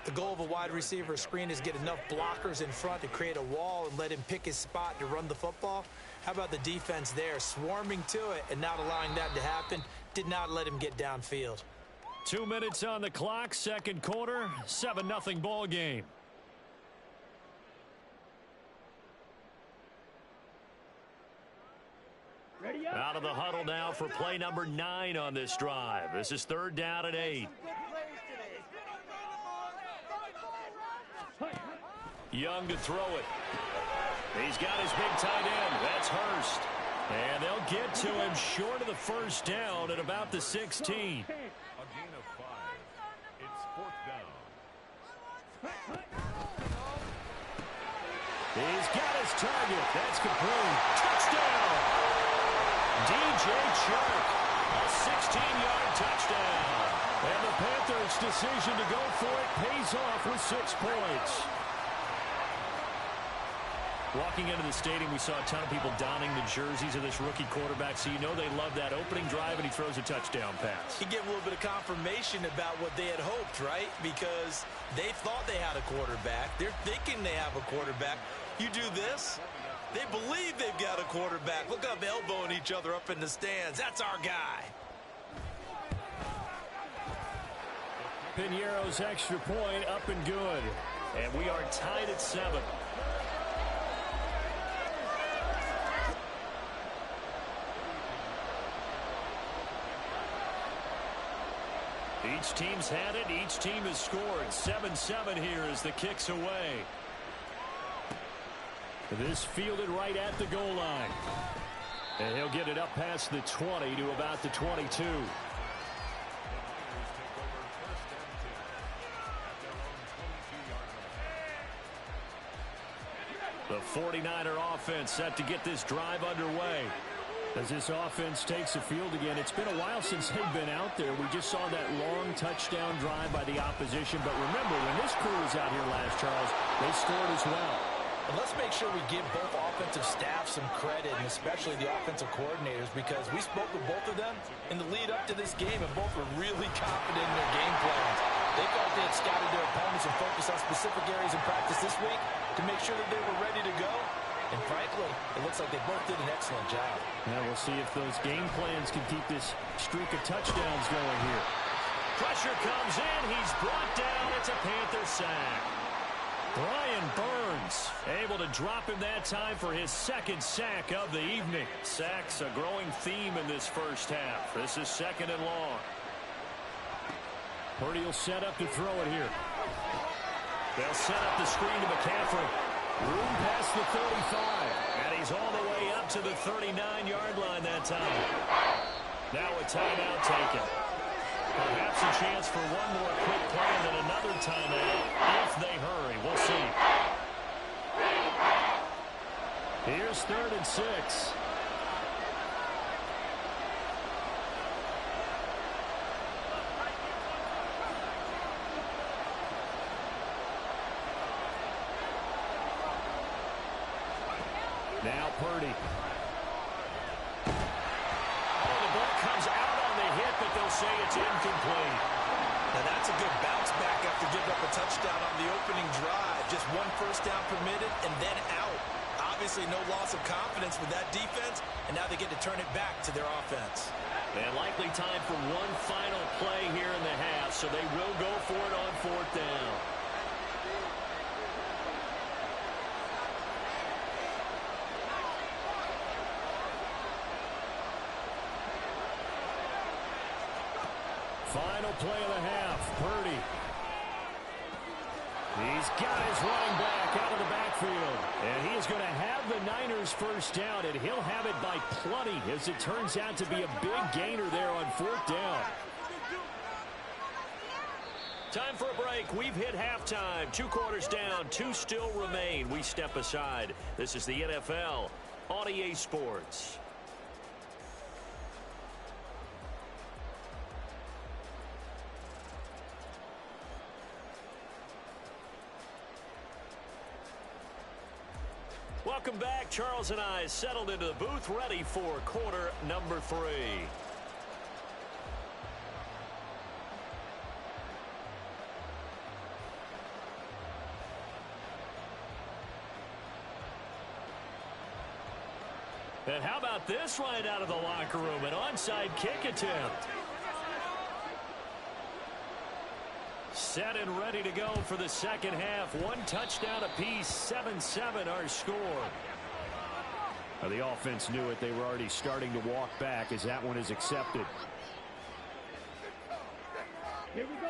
The goal of a wide receiver screen is get enough blockers in front to create a wall and let him pick his spot to run the football. How about the defense there, swarming to it and not allowing that to happen? Did not let him get downfield. 2 minutes on the clock, second quarter, 7-0 ball game. Out of the huddle now for play number 9 on this drive. This is 3rd down and 8. Young to throw it. He's got his big tight end. That's Hurst. And they'll get to him short of the first down at about the 16. A gain of 5. It's 4th down. He's got his target. That's complete. Touchdown. DJ Chark. A 16-yard touchdown. And the Panthers' decision to go for it pays off with 6 points. Walking into the stadium, we saw a ton of people donning the jerseys of this rookie quarterback, so you know they love that opening drive, and he throws a touchdown pass. He gave a little bit of confirmation about what they had hoped, right? Because they thought they had a quarterback. They're thinking they have a quarterback. You do this, they believe they've got a quarterback. Look up, elbowing each other up in the stands. That's our guy. Piñeiro's extra point up and good. And we are tied at 7. Each team's had it. Each team has scored. 7-7 here as the kick's away. This fielded right at the goal line. And he'll get it up past the 20 to about the 22. The 49er offense set to get this drive underway. As this offense takes the field again, it's been a while since they've been out there. We just saw that long touchdown drive by the opposition. But remember, when this crew was out here last, Charles, they scored as well. And let's make sure we give both offensive staff some credit, and especially the offensive coordinators, because we spoke with both of them in the lead up to this game, and both were really confident in their game plans. They felt they had scouted their opponents and focused on specific areas in practice this week to make sure that they were ready to go. And frankly, it looks like they both did an excellent job. Now we'll see if those game plans can keep this streak of touchdowns going here. Pressure comes in. He's brought down. It's a Panther sack. Brian Burns able to drop him that time for his 2nd sack of the evening. Sacks a growing theme in this first half. This is 2nd and long. Purdy will set up to throw it here. They'll set up the screen to McCaffrey. Room past the 35. And he's all the way up to the 39-yard line that time. Now a timeout taken. Perhaps a chance for one more quick play and then another timeout if they hurry. We'll see. Here's 3rd and 6. Now Purdy. Oh, the ball comes out on the hit, but they'll say it's incomplete. Now that's a good bounce back after giving up a touchdown on the opening drive. Just 1 first down permitted and then out Obviously, no loss of confidence with that defense, and now they get to turn it back to their offense. And likely time for one final play here in the half, so they will go for it on fourth down. Final play of the half, Purdy. He's got his running back out of the backfield. And he is going to have the Niners first down, and he'll have it by plenty, as it turns out to be a big gainer there on fourth down. Time for a break. We've hit halftime. 2 quarters down, 2 still remain. We step aside. This is the NFL on EA Sports. Welcome back. Charles and I settled into the booth, ready for quarter number 3. And how about this right out of the locker room? An onside kick attempt. Set and ready to go for the second half. 1 touchdown apiece, 7-7 our score. Well, the offense knew it. They were already starting to walk back as that one is accepted. Here we go.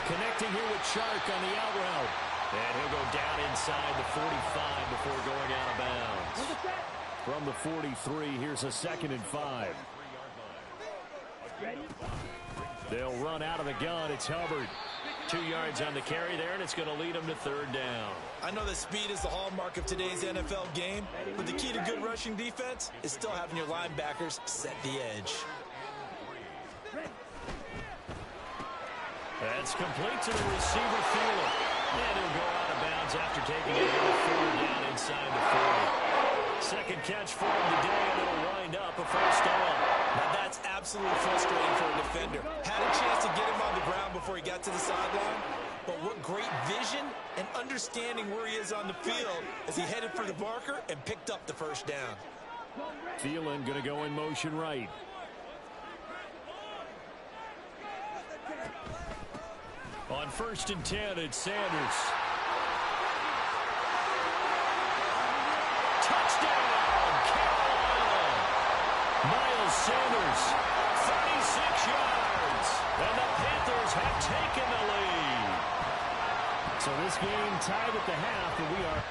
Connecting here with Shark on the out route. And he'll go down inside the 45 before going out of bounds. From the 43, here's a 2nd and 5. They'll run out of the gun. It's Hubbard. 2 yards on the carry there, and it's going to lead them to 3rd down. I know that speed is the hallmark of today's NFL game, but the key to good rushing defense is still having your linebackers set the edge. That's complete to the receiver fielder. And he'll go out of bounds after taking it forward down inside the 40. Second catch for him today, and it'll wind up a first down. Now that's absolutely frustrating for a defender. Had a chance to get him on the ground before he got to the sideline, but what great vision and understanding where he is on the field as he headed for the marker and picked up the first down. Thielen going to go in motion right. On 1st and 10, it's Sanders. Touchdown, Carolina! Miles Sanders, 36 yards. And the Panthers have taken the lead. So this game tied at the half, and we are...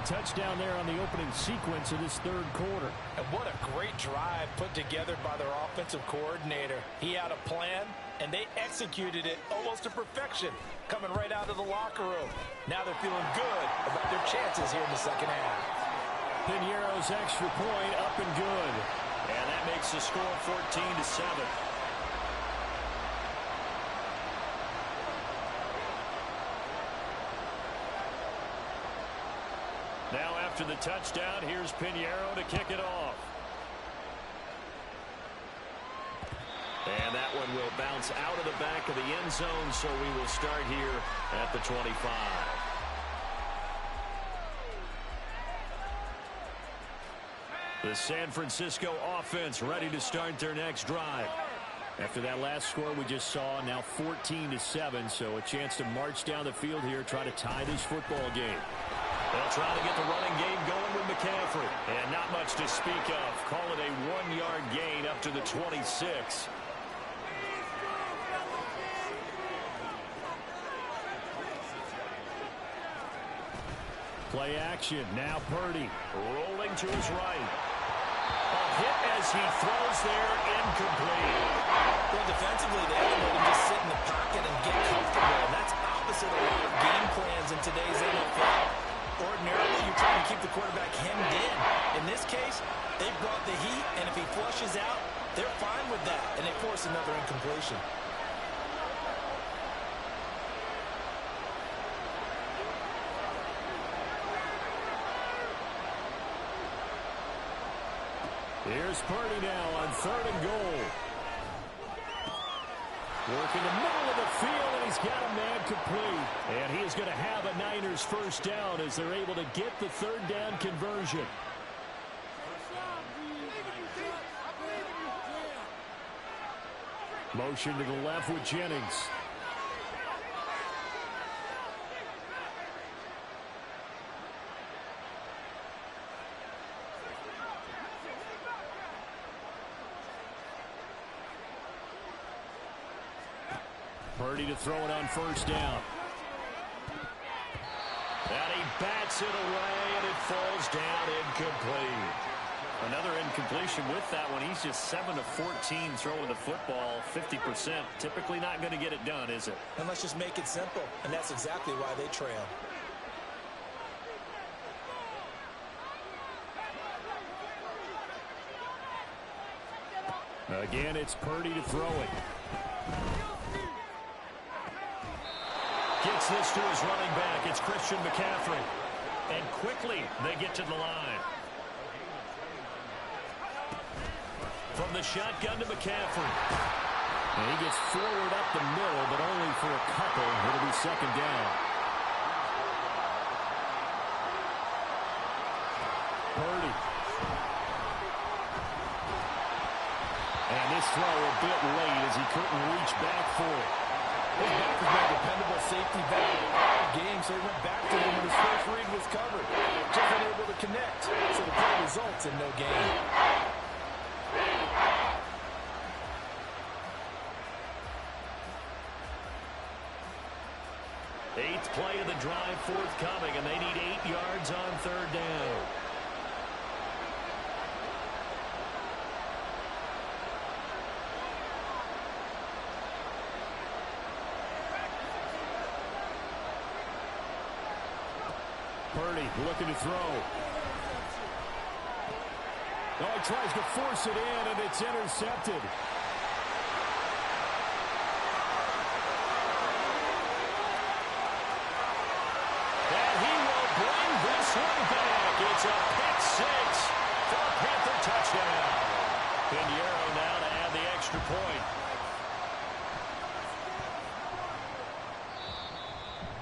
touchdown there on the opening sequence of this 3rd quarter. And what a great drive put together by their offensive coordinator. He had a plan, and they executed it almost to perfection, coming right out of the locker room. Now they're feeling good about their chances here in the second half. Piñeiro's extra point up and good. And that makes the score 14-7. Now after the touchdown, here's Piñeiro to kick it off. And that one will bounce out of the back of the end zone, so we will start here at the 25. The San Francisco offense ready to start their next drive. After that last score we just saw, now 14-7, so a chance to march down the field here, try to tie this football game. They'll try to get the running game going with McCaffrey. And not much to speak of. Call it a 1-yard gain up to the 26. Play action. Now Purdy. Rolling to his right. A hit as he throws there, incomplete. Well, defensively, they have to let him just sit in the pocket and get comfortable. And that's opposite a lot of game plans in today's NFL. Ordinarily, you're trying to keep the quarterback hemmed in. in this case, they brought the heat, and if he flushes out, they're fine with that, and they force another incompletion. Here's Purdy now on 3rd and goal. Working the middle of the field, and he's got a man complete. And he is going to have a Niners first down as they're able to get the 3rd down conversion. Motion to the left with Jennings. Purdy to throw it on 1st down. And he bats it away, and it falls down incomplete. Another incompletion with that one. He's just 7 of 14 throwing the football, 50%. Typically not going to get it done, is it? And let's just make it simple, and that's exactly why they trail. Again, it's Purdy to throw it. Gets this to his running back. It's Christian McCaffrey. And quickly they get to the line. From the shotgun to McCaffrey. And he gets forward up the middle, but only for a couple. It'll be 2nd down. Purdy. And this throw a bit late as he couldn't reach back for it. His back has been a dependable safety valve all game, so he went back to him when his first read was covered. Just unable to connect, so the play results in no gain. Eighth play of the drive forthcoming, and they need 8 yards on 3rd down. Purdy looking to throw. Oh, he tries to force it in, and it's intercepted. And he will bring this one back. It's a pick 6 for a Panther touchdown. Pinheiro now to add the extra point.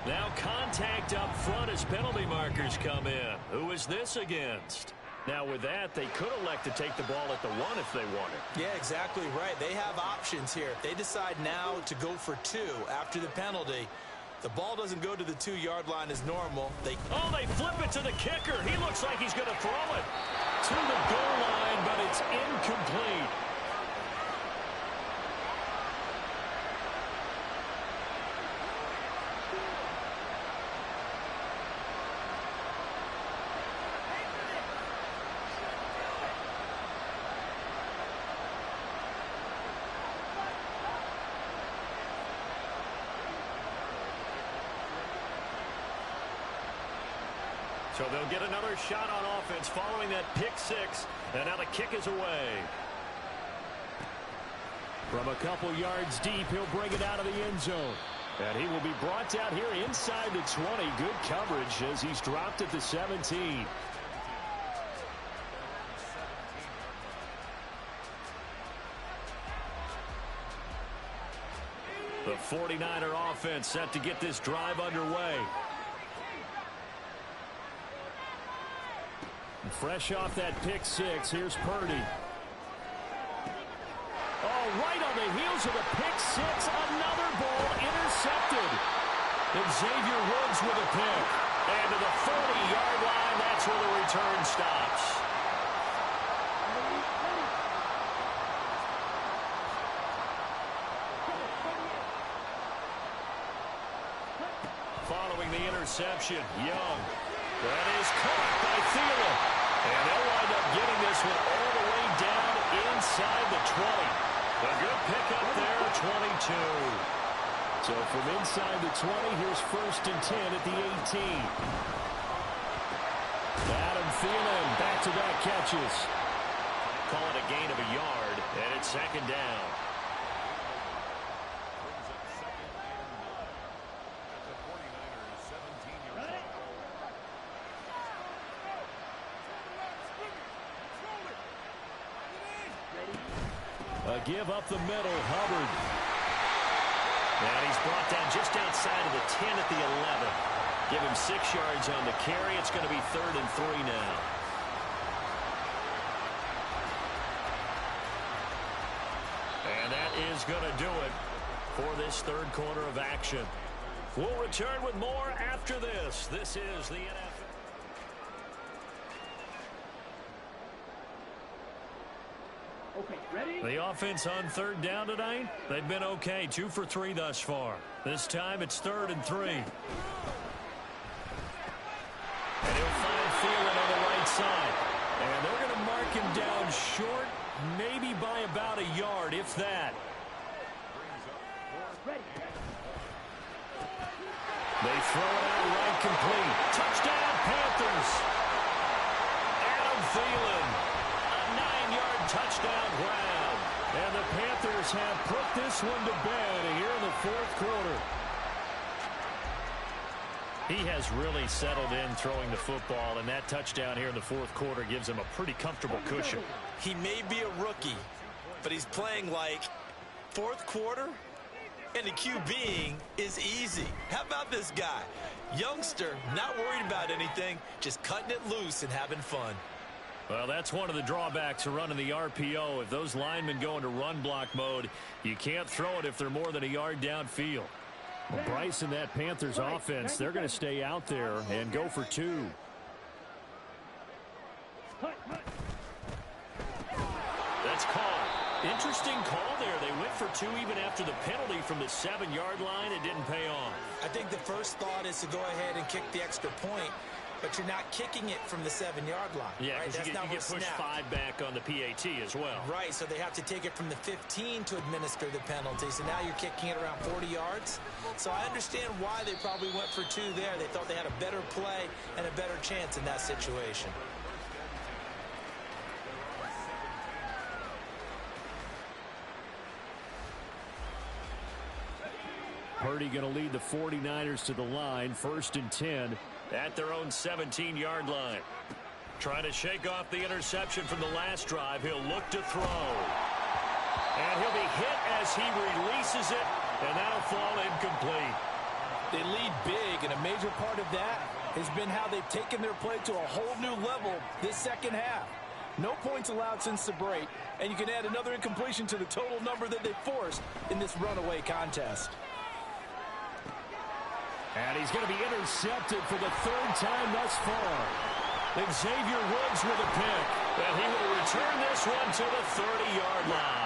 Now contact up front as penalty markers come in. Who is this against? Now with that, they could elect to take the ball at the 1 if they wanted. Yeah, exactly right. They have options here. If they decide now to go for 2 after the penalty, the ball doesn't go to the 2-yard line as normal. They flip it to the kicker. He looks like he's going to throw it to the goal line, but it's incomplete. So they'll get another shot on offense following that pick 6, and now the kick is away. From a couple yards deep, he'll bring it out of the end zone. And he will be brought down here inside the 20. Good coverage as he's dropped at the 17. The 49er offense set to get this drive underway. Fresh off that pick 6, here's Purdy. Oh, right on the heels of the pick 6, another ball intercepted. And Xavier Woods with a pick. And to the 40-yard line, that's where the return stops. Following the interception, Young. That is caught by Thielen. And they'll wind up getting this one all the way down inside the 20. A good pickup there, 22. So from inside the 20, here's 1st and 10 at the 18. Adam Thielen, back-to-back catches. Call it a gain of a yard, and it's second down. A give up the middle, Hubbard. And he's brought down just outside of the 10 at the 11. Give him 6 yards on the carry. It's going to be 3rd and 3 now. And that is going to do it for this third quarter of action. We'll return with more after this. This is the NFL. Okay, ready? The offense on third down tonight, they've been okay, 2 for 3 thus far. This time it's 3rd and 3. And he'll find Thielen on the right side. And they're going to mark him down short, maybe by about a yard, if that. They throw it out right complete. Touchdown, Panthers. Adam Thielen. A 9-yard touchdown grab. And the Panthers have put this one to bed here in the fourth quarter. He has really settled in throwing the football, and that touchdown here in the fourth quarter gives him a pretty comfortable cushion. He may be a rookie, but he's playing like fourth quarter, and the QBing is easy. How about this guy? Youngster, not worried about anything, just cutting it loose and having fun. Well, that's one of the drawbacks of running the RPO. If those linemen go into run block mode, you can't throw it if they're more than a yard downfield. Well, Bryce and that Panthers offense, they're going to stay out there and go for 2. That's called. Interesting call there. They went for 2 even after the penalty from the 7-yard line. It didn't pay off. I think the first thought is to go ahead and kick the extra point, but you're not kicking it from the 7-yard line. Yeah, right? because you get pushed 5 back on the PAT as well. Right, so they have to take it from the 15 to administer the penalty. So now you're kicking it around 40 yards. So I understand why they probably went for 2 there. They thought they had a better play and a better chance in that situation. Purdy going to lead the 49ers to the line, 1st and 10. At their own 17-yard line. Trying to shake off the interception from the last drive. He'll look to throw. And he'll be hit as he releases it, and that'll fall incomplete. They lead big, and a major part of that has been how they've taken their play to a whole new level this second half. No points allowed since the break, and you can add another incompletion to the total number that they forced in this runaway contest. And he's going to be intercepted for the 3rd time thus far. Xavier Woods with a pick. And he will return this one to the 30-yard line.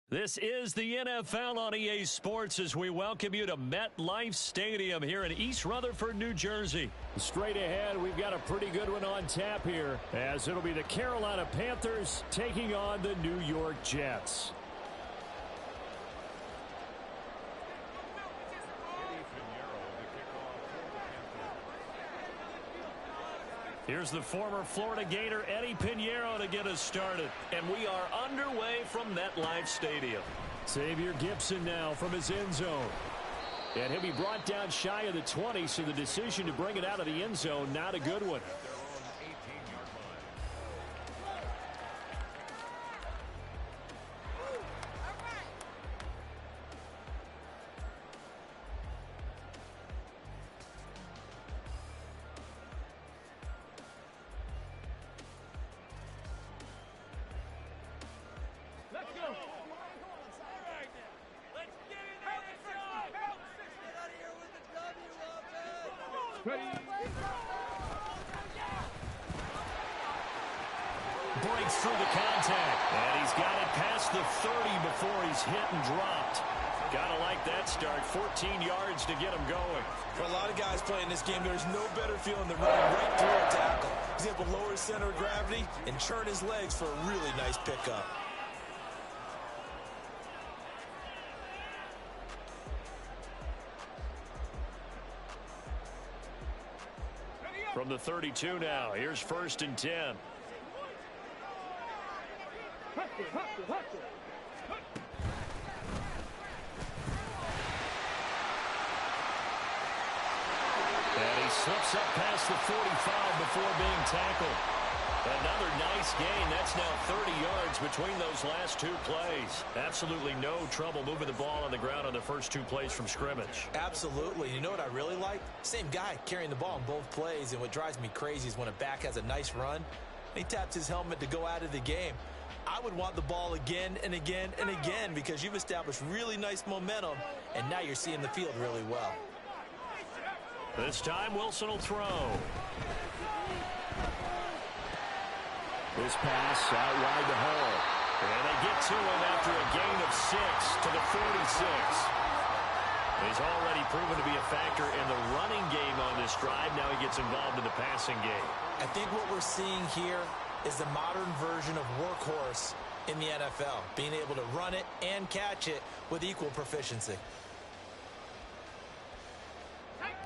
This is the NFL on EA Sports as we welcome you to MetLife Stadium here in East Rutherford, New Jersey. Straight ahead, we've got a pretty good one on tap here, as it'll be the Carolina Panthers taking on the New York Jets. Here's the former Florida Gator, Eddie Pinheiro, to get us started. And we are underway from MetLife Stadium. Xavier Gipson now from his end zone. And he'll be brought down shy of the 20, so the decision to bring it out of the end zone, not a good one. Breaks through the contact. And he's got it past the 30 before he's hit and dropped. Gotta like that start. 14 yards to get him going. For a lot of guys playing this game, there's no better feeling than running right through a tackle. He's able to lower his center of gravity and churn his legs for a really nice pickup. From the 32 now, here's 1st and 10. And he slips up past the 45 before being tackled. Another nice gain. That's now 30 yards between those last two plays. Absolutely no trouble moving the ball on the ground on the first two plays from scrimmage. Absolutely. You know what I really like? Same guy carrying the ball in both plays, and what drives me crazy is when a back has a nice run, he taps his helmet to go out of the game. I would want the ball again and again and again because you've established really nice momentum, and now you're seeing the field really well. This time, Wilson will throw. This pass out wide to Hall. And they get to him after a gain of 6 to the 46. He's already proven to be a factor in the running game on this drive. Now he gets involved in the passing game. I think what we're seeing here is the modern version of workhorse in the NFL, being able to run it and catch it with equal proficiency.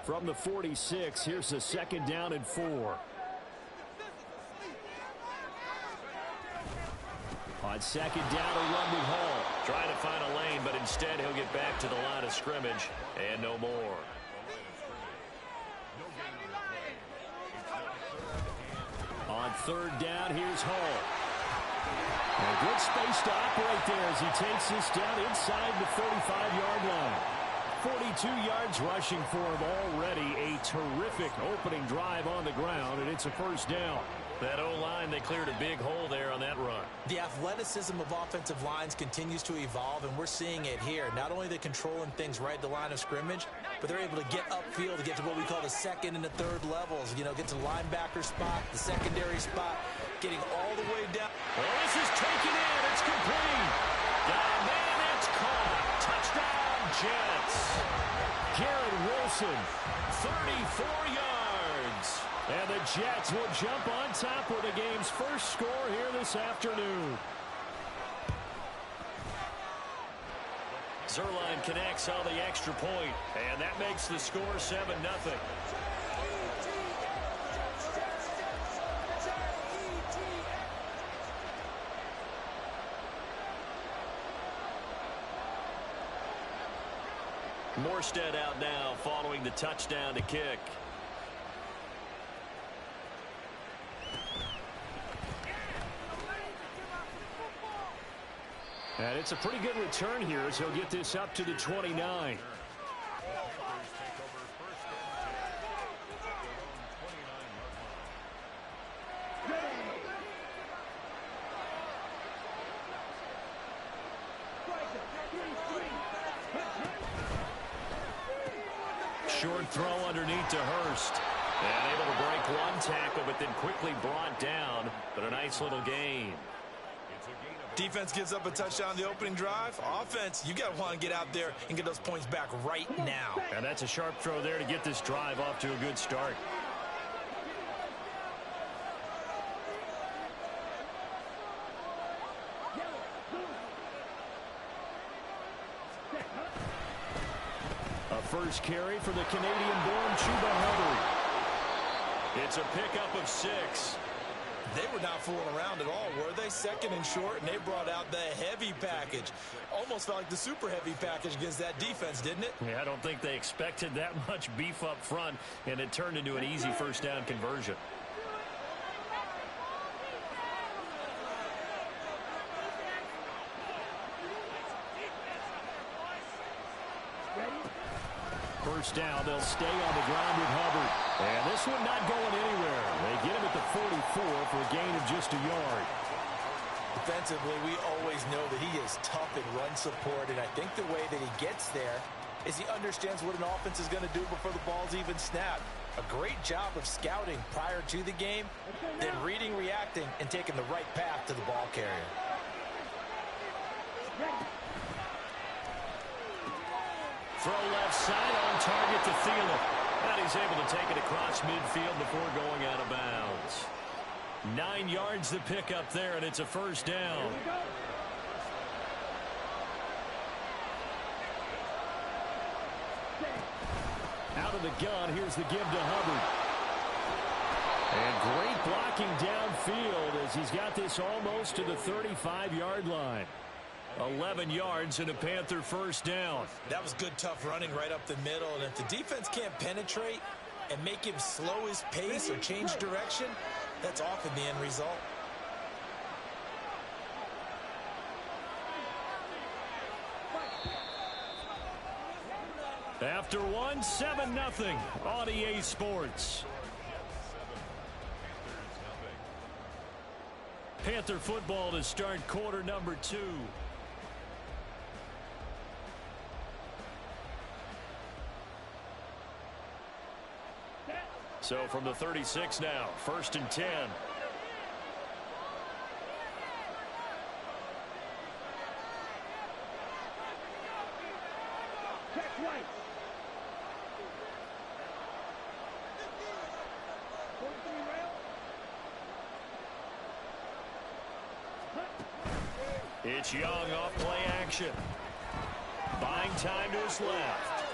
From the 46, here's a 2nd down and 4. On 2nd down, a run with Hall. Trying to find a lane, but instead he'll get back to the line of scrimmage and no more. On 3rd down, here's Hall. A good space to operate there as he takes this down inside the 35-yard line. 42 yards rushing for him already. A terrific opening drive on the ground, and it's a 1st down. That O-line, they cleared a big hole there on that run. The athleticism of offensive lines continues to evolve, and we're seeing it here. Not only are they controlling things right at the line of scrimmage, but they're able to get upfield to get to what we call the 2nd and the 3rd levels. You know, get to the linebacker spot, the secondary spot, getting all the way down. Well, this is taken in. It's complete. Got a man, it's caught. Touchdown, Jets. Garrett Wilson, 34 yards. And the Jets will jump on top with the game's first score here this afternoon. Zerline connects on the extra point, and that makes the score 7-0. Morstead out now following the touchdown to kick. And it's a pretty good return here as he'll get this up to the 29. Short throw underneath to Hurst. And able to break one tackle, but then quickly brought down. But a nice little gain. Defense gives up a touchdown the opening drive. Offense, you got to want to get out there and get those points back right now. And that's a sharp throw there to get this drive off to a good start. A first carry for the Canadian-born 2Madden. It's a pickup of 6. They were not fooling around at all, were they? Second and short, and they brought out the heavy package. Almost felt like the super heavy package against that defense, didn't it? Yeah, I don't think they expected that much beef up front, and it turned into an easy first down conversion. First down, they'll stay on the ground with Hubbard. And this one not going anywhere. They get him at the 44 for a gain of just a yard. Defensively, we always know that he is tough in run support, and I think the way that he gets there is he understands what an offense is going to do before the ball's even snapped. A great job of scouting prior to the game, then reading, reacting, and taking the right path to the ball carrier. Throw left side on target to Thielen. And he's able to take it across midfield before going out of bounds. 9 yards to pick up there, and it's a first down. Out of the gun, here's the give to Hubbard. And great blocking downfield as he's got this almost to the 35-yard line. 11 yards and a Panther first down. That was good, tough running right up the middle. And if the defense can't penetrate and make him slow his pace or change direction, that's often the end result. After one, 7-0 on EA Sports. Panther football to start quarter number 2. So from the 36 now, 1st and 10. Check right. It's Young off play action. Buying time to his left.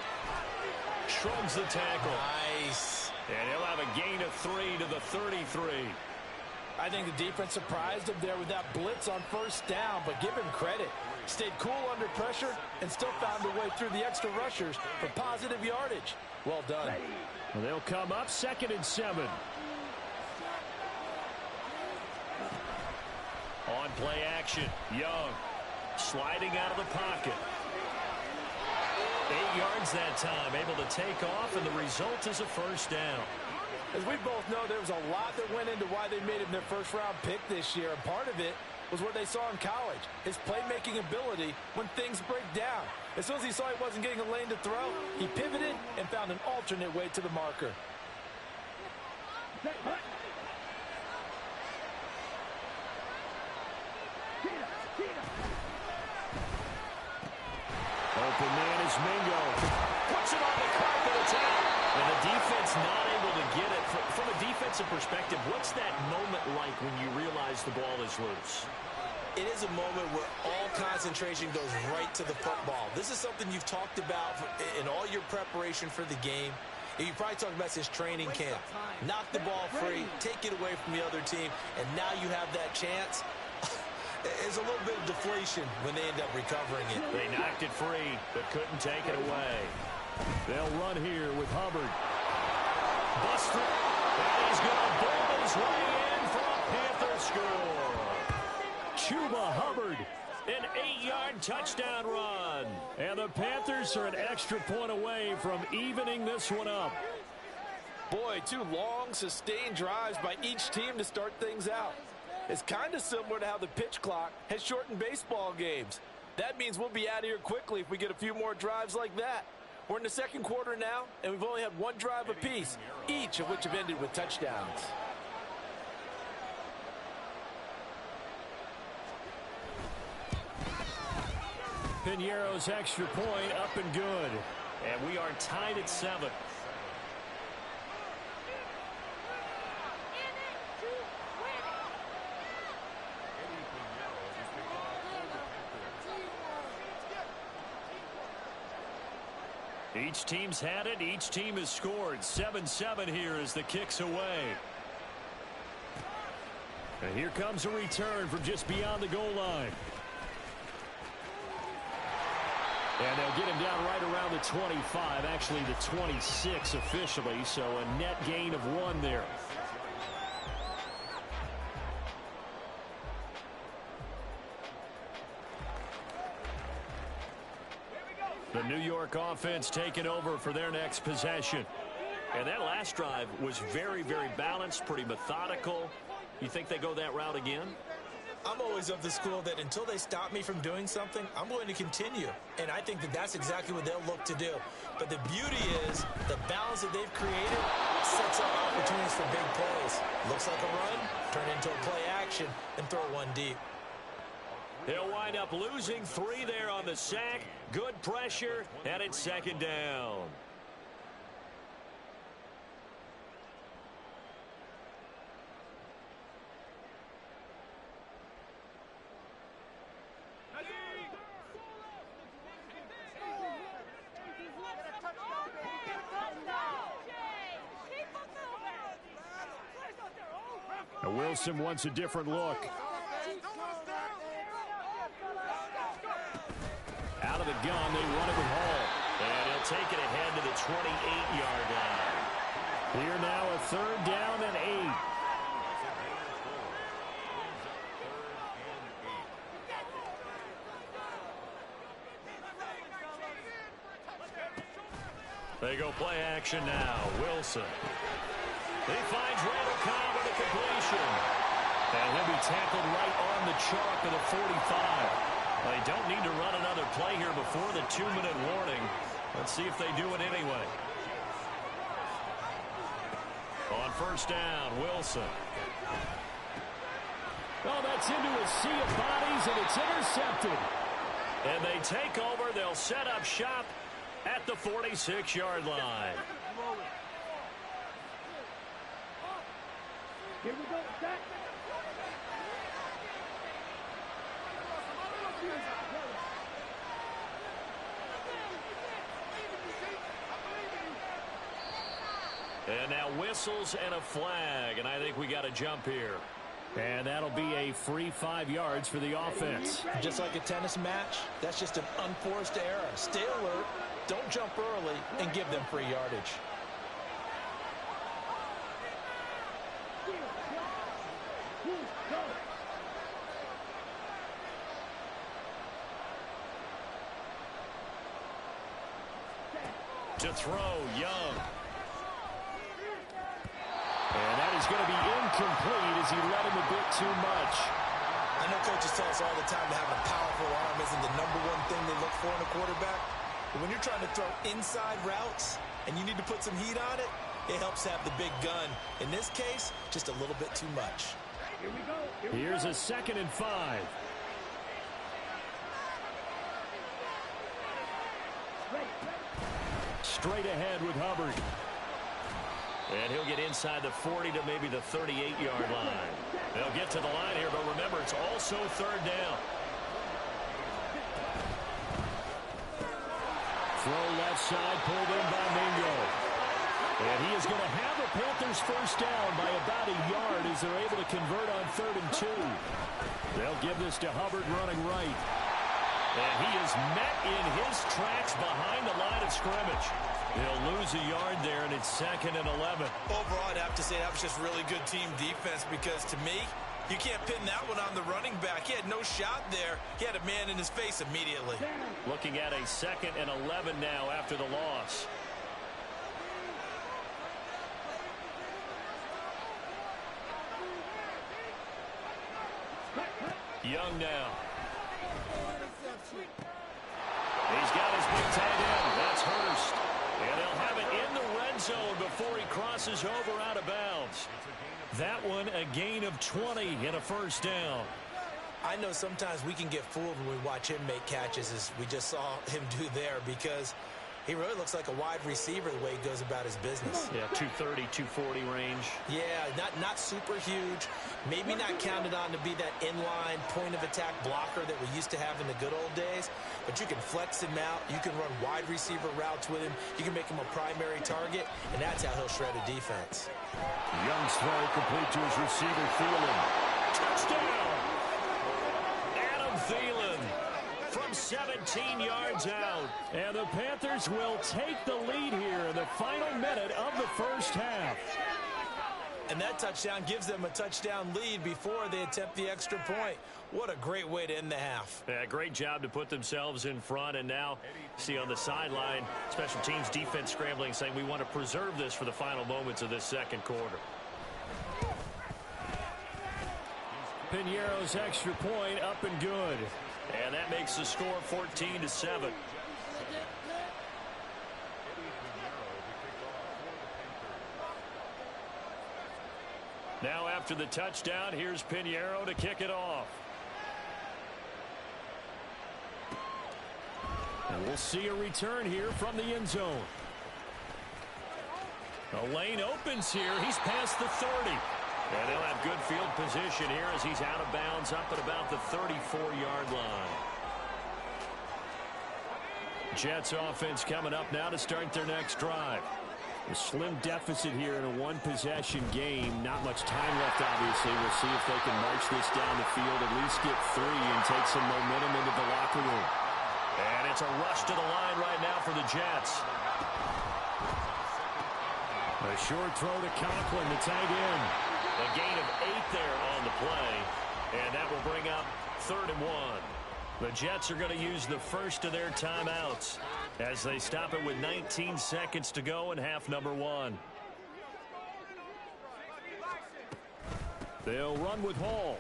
Shrugs the tackle. Nice. And he'll have a gain of 3 to the 33. I think the defense surprised him there with that blitz on first down, but give him credit. Stayed cool under pressure and still found a way through the extra rushers for positive yardage. Well done. Well, they'll come up 2nd and 7. On play action, Young sliding out of the pocket. 8 yards that time, able to take off, and the result is a first down. As we both know, there was a lot that went into why they made him their first-round pick this year, and part of it was what they saw in college, his playmaking ability when things break down. As soon as he saw he wasn't getting a lane to throw, he pivoted and found an alternate way to the marker. Open man is Mingo. Puts it on the carpet. It's out. And the defense not able to get it. From a defensive perspective, what's that moment like when you realize the ball is loose? It is a moment where all concentration goes right to the football. This is something you've talked about in all your preparation for the game. You probably talked about since training camp. Knock the ball free, take it away from the other team, and now you have that chance. There's a little bit of deflation when they end up recovering it. They knocked it free, but couldn't take it away. They'll run here with Hubbard. Buster, and he's going to bowl his way in for a Panther score. Chuba Hubbard, an 8-yard touchdown run. And the Panthers are an extra point away from evening this one up. Boy, 2 long, sustained drives by each team to start things out. It's kind of similar to how the pitch clock has shortened baseball games. That means we'll be out of here quickly if we get a few more drives like that. We're in the 2nd quarter now, and we've only had 1 drive apiece, each of which have ended with touchdowns. Piñeiro's extra point up and good. And we are tied at 7. Each team's had it. Each team has scored. 7-7 here as the kick's away. And here comes a return from just beyond the goal line. And they'll get him down right around the 25, actually the 26 officially, so a net gain of 1 there. The New York offense taking over for their next possession. And that last drive was very, very balanced, pretty methodical. You think they go that route again? I'm always of the school that until they stop me from doing something, I'm going to continue. And I think that that's exactly what they'll look to do. But the beauty is the balance that they've created sets up opportunities for big plays. Looks like a run, turn into a play action, and throw one deep. He'll wind up losing 3 there on the sack. Good pressure, and it's 2nd down. Now Wilson wants a different look. Out of the gun, they run it with Hall. And he'll take it ahead to the 28-yard line. Here now a 3rd down and 8. They go play action now. Wilson. He finds Randall Cobb with a completion. And he'll be tackled right on the chalk of the 45. They don't need to run another play here before the 2-minute warning. Let's see if they do it anyway. On 1st down, Wilson. Oh, that's into a sea of bodies, and it's intercepted. And they take over. They'll set up shop at the 46-yard line. Here we go. Back. And now whistles and a flag, and I think we got a jump here. And that'll be a free 5 yards for the offense. Just like a tennis match, that's just an unforced error. Stay alert, don't jump early, and give them free yardage. To throw, Young. And that is going to be incomplete as he let him a bit too much. I know coaches tell us all the time that having a powerful arm isn't the #1 thing they look for in a quarterback. But when you're trying to throw inside routes and you need to put some heat on it, it helps have the big gun. In this case, just a little bit too much. Here we go. Here's a 2nd and 5. Straight ahead with Hubbard. And he'll get inside the 40 to maybe the 38-yard line. They'll get to the line here, but remember, it's also 3rd down. Throw left side, pulled in by Mingo. And he is going to have the Panthers 1st down by about a yard as they're able to convert on 3rd and 2. They'll give this to Hubbard running right. And he is met in his tracks behind the line of scrimmage. He'll lose a yard there, and it's 2nd and 11. Overall, I'd have to say that was just really good team defense because, to me, you can't pin that one on the running back. He had no shot there. He had a man in his face immediately. Looking at a 2nd and 11 now after the loss. Young now. He's got his big tight end. That's Hurst. And they'll have it in the red zone before he crosses over out of bounds. That one, a gain of 20 and a 1st down. I know sometimes we can get fooled when we watch him make catches, as we just saw him do there, because he really looks like a wide receiver the way he goes about his business. Yeah, 230, 240 range. Yeah, not super huge. Maybe not counted on to be that inline point-of-attack blocker that we used to have in the good old days, but you can flex him out. You can run wide receiver routes with him. You can make him a primary target, and that's how he'll shred a defense. Young's throw complete to his receiver, Thielen. Touchdown! Adam Thielen from 17 yards out. And the Panthers will take the lead here in the final minute of the first half. And that touchdown gives them a touchdown lead before they attempt the extra point. What a great way to end the half. Yeah, great job to put themselves in front. And now, see on the sideline, special teams defense scrambling, saying we want to preserve this for the final moments of this second quarter. Piñeiro's extra point up and good. And that makes the score 14-7. Now after the touchdown, here's Piñeiro to kick it off. And we'll see a return here from the end zone. The lane opens here. He's past the 30. And they'll have good field position here as he's out of bounds up at about the 34-yard line. Jets offense coming up now to start their next drive. A slim deficit here in a one-possession game. Not much time left, obviously. We'll see if they can march this down the field, at least get 3 and take some momentum into the locker room. And it's a rush to the line right now for the Jets. A short throw to Conklin to tag in. A gain of 8 there on the play. And that will bring up 3rd and 1. The Jets are going to use the first of their timeouts as they stop it with 19 seconds to go in half number 1. They'll run with Hall.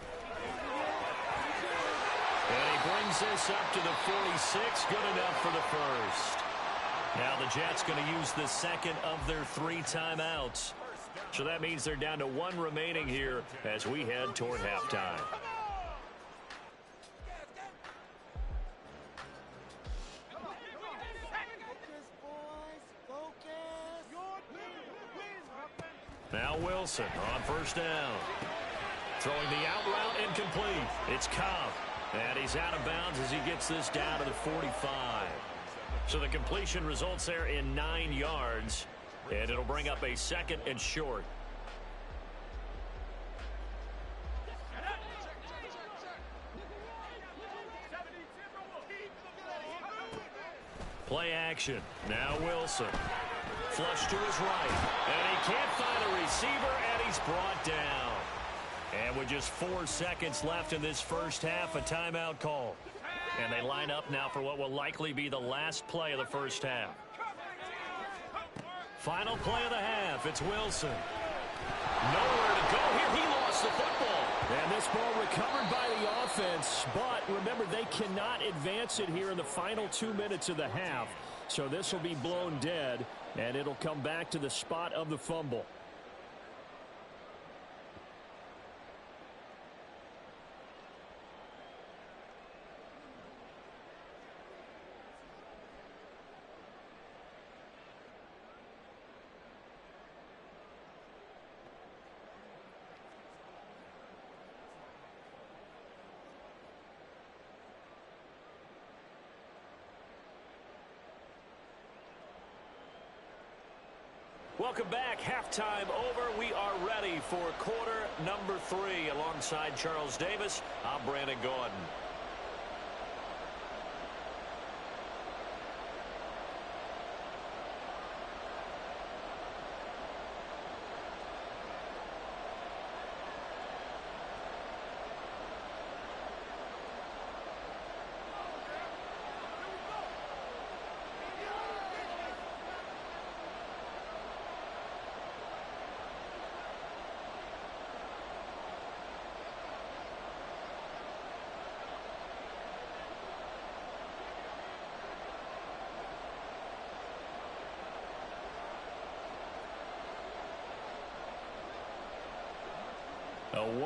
And he brings this up to the 46. Good enough for the first. Now the Jets going to use the second of their 3 timeouts. So that means they're down to 1 remaining here as we head toward halftime. Now Wilson on first down. Throwing the out route incomplete. It's Cobb. And he's out of bounds as he gets this down to the 45. So the completion results there in 9 yards. And it'll bring up a 2nd and short. Play action. Now Wilson. Flush to his right. And he can't find a receiver, and he's brought down. And with just 4 seconds left in this first half, a timeout call. And they line up now for what will likely be the last play of the first half. Final play of the half. It's Wilson. Nowhere to go here. He lost the football. And this ball recovered by the offense. But remember, they cannot advance it here in the final 2 minutes of the half. So this will be blown dead, and it'll come back to the spot of the fumble. Welcome back. Halftime over. We are ready for quarter number 3. Alongside Charles Davis, I'm Brandon Gordon.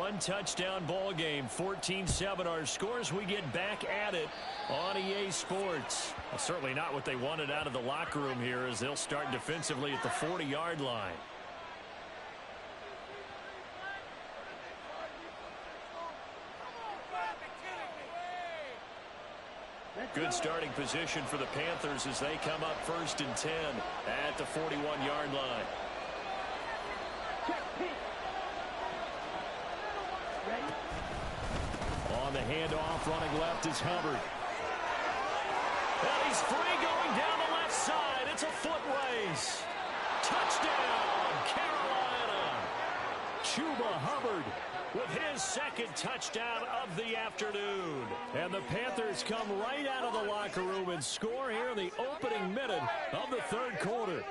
One-touchdown ball game, 14-7 our scores. We get back at it on EA Sports. Well, certainly not what they wanted out of the locker room here as they'll start defensively at the 40-yard line. Good starting position for the Panthers as they come up 1st and 10 at the 41-yard line. On the handoff, running left is Hubbard. And he's free going down the left side. It's a foot race. Touchdown, Carolina. Chuba Hubbard with his second touchdown of the afternoon. And the Panthers come right out of the locker room and score here in the opening minute of the third quarter.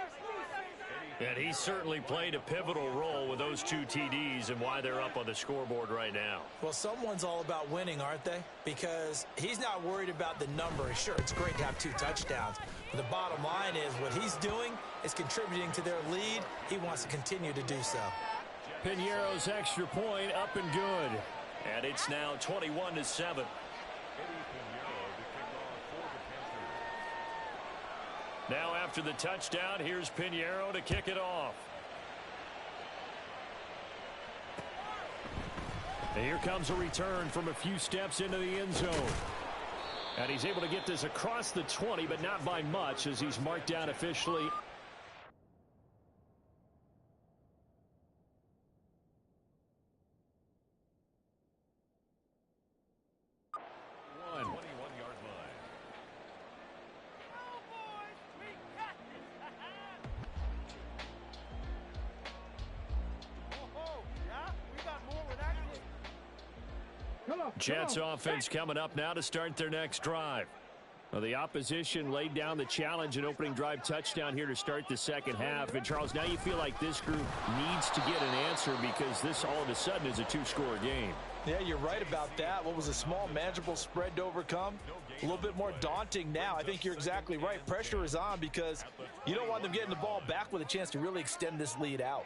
And he certainly played a pivotal role with those 2 TDs and why they're up on the scoreboard right now. Well, someone's all about winning, aren't they? Because he's not worried about the number. Sure, it's great to have 2 touchdowns. But the bottom line is what he's doing is contributing to their lead. He wants to continue to do so. Piñeiro's extra point up and good. And it's now 21-7. Now after the touchdown, here's Piñeiro to kick it off. And here comes a return from a few steps into the end zone. And he's able to get this across the 20, but not by much as he's marked down officially. Jets offense coming up now to start their next drive. Well, the opposition laid down the challenge and opening drive touchdown here to start the second half. And, Charles, now you feel like this group needs to get an answer because this all of a sudden is a 2-score game. Yeah, you're right about that. What was a small, manageable spread to overcome? A little bit more daunting now. I think you're exactly right. Pressure is on because you don't want them getting the ball back with a chance to really extend this lead out.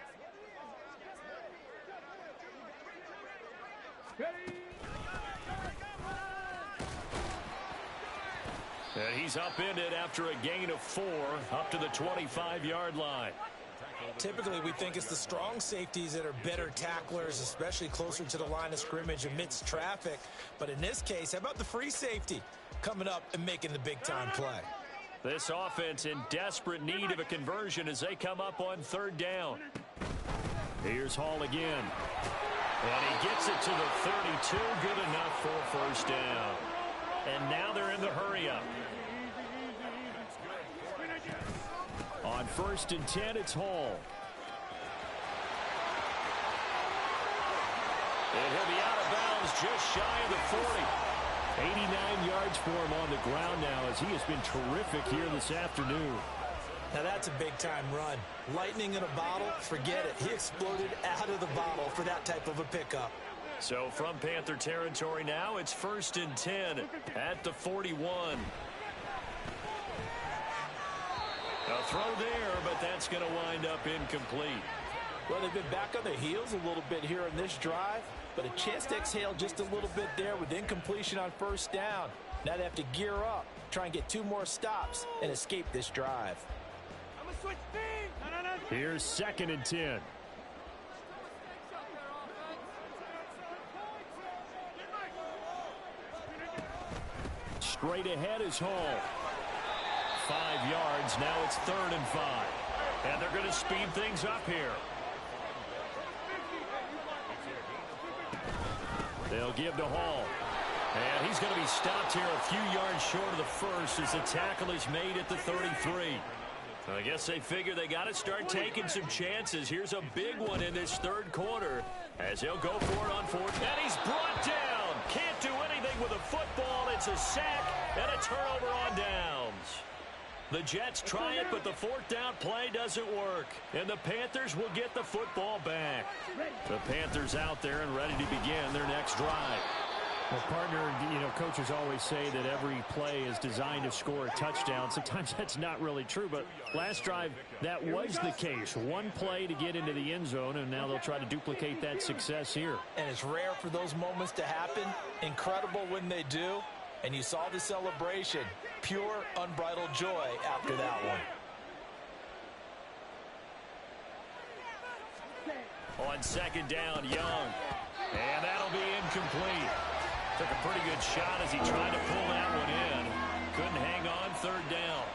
And he's upended after a gain of 4 up to the 25-yard line. Typically, we think it's the strong safeties that are better tacklers, especially closer to the line of scrimmage amidst traffic. But in this case, how about the free safety coming up and making the big-time play? This offense in desperate need of a conversion as they come up on 3rd down. Here's Hall again. And he gets it to the 32. Good enough for a 1st down. And now they're in the hurry-up. On 1st and 10, it's Hall. And he'll be out of bounds just shy of the 40. 89 yards for him on the ground now as he has been terrific here this afternoon. Now that's a big-time run. Lightning in a bottle, forget it. He exploded out of the bottle for that type of a pickup. So from Panther territory now, it's 1st and 10 at the 41. A throw there, but that's going to wind up incomplete. Well, they've been back on their heels a little bit here in this drive, but a chance to exhale just a little bit there with incompletion on 1st down. Now they have to gear up, try and get 2 more stops, and escape this drive. I'm gonna switch speed. Here's 2nd and 10. Straight ahead is Hall. 5 yards. Now it's 3rd and 5. And they're going to speed things up here. They'll give to Hall. And he's going to be stopped here a few yards short of the first as the tackle is made at the 33. I guess they figure they got to start taking some chances. Here's a big one in this 3rd quarter as he'll go for it on 4th. And he's brought down. Can't do anything with a football. It's a sack and a turnover on downs. The Jets try it, but the 4th down play doesn't work. And the Panthers will get the football back. The Panthers out there and ready to begin their next drive. Well, partner, coaches always say that every play is designed to score a touchdown. Sometimes that's not really true, but last drive, that was the case. One play to get into the end zone, and now they'll try to duplicate that success here. And it's rare for those moments to happen. Incredible when they do. And you saw the celebration. Pure, unbridled joy after that one. On second down, Young. And that'll be incomplete. Took a pretty good shot as he tried to pull that one in. Couldn't hang on third down.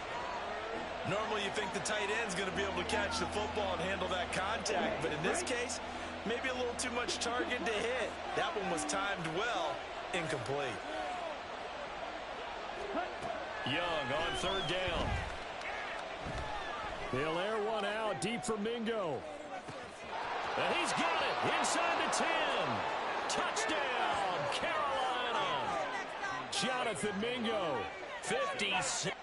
Normally you think the tight end's going to be able to catch the football and handle that contact. But in this case, maybe a little too much target to hit. That one was timed well. Incomplete. Young on third down. They'll air one out deep for Mingo. And he's got it inside the 10. Touchdown, Carolina. Jonathan Mingo. 56.